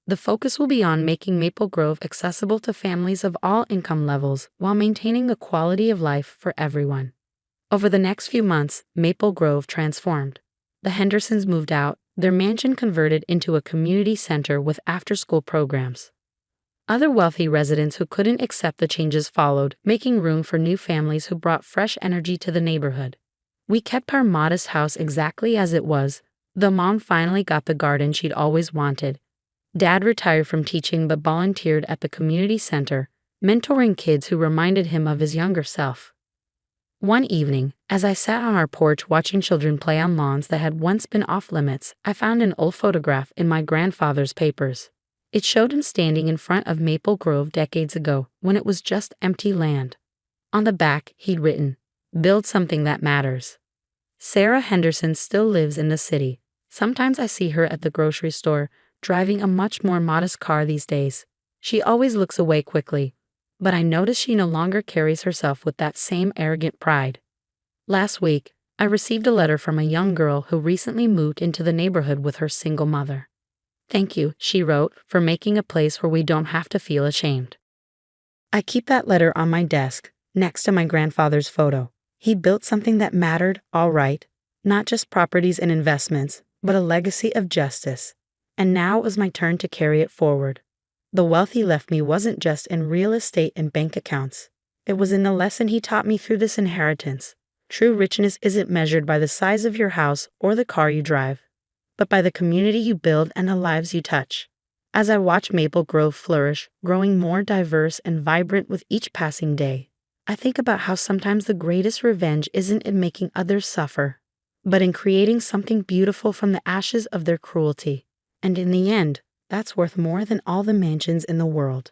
The focus will be on making Maple Grove accessible to families of all income levels while maintaining the quality of life for everyone. Over the next few months, Maple Grove transformed. The Hendersons moved out, their mansion converted into a community center with after-school programs. Other wealthy residents who couldn't accept the changes followed, making room for new families who brought fresh energy to the neighborhood. We kept our modest house exactly as it was, though Mom finally got the garden she'd always wanted. Dad retired from teaching but volunteered at the community center, mentoring kids who reminded him of his younger self. One evening, as I sat on our porch watching children play on lawns that had once been off-limits, I found an old photograph in my grandfather's papers. It showed him standing in front of Maple Grove decades ago, when it was just empty land. On the back, he'd written, "Build something that matters." Sarah Henderson still lives in the city. Sometimes I see her at the grocery store, driving a much more modest car these days. She always looks away quickly, but I notice she no longer carries herself with that same arrogant pride. Last week, I received a letter from a young girl who recently moved into the neighborhood with her single mother. "Thank you," she wrote, "for making a place where we don't have to feel ashamed." I keep that letter on my desk, next to my grandfather's photo. He built something that mattered, all right, not just properties and investments, but a legacy of justice. And now it was my turn to carry it forward. The wealth he left me wasn't just in real estate and bank accounts. It was in the lesson he taught me through this inheritance. True richness isn't measured by the size of your house or the car you drive, but by the community you build and the lives you touch. As I watch Maple Grove flourish, growing more diverse and vibrant with each passing day, I think about how sometimes the greatest revenge isn't in making others suffer, but in creating something beautiful from the ashes of their cruelty. And in the end, that's worth more than all the mansions in the world.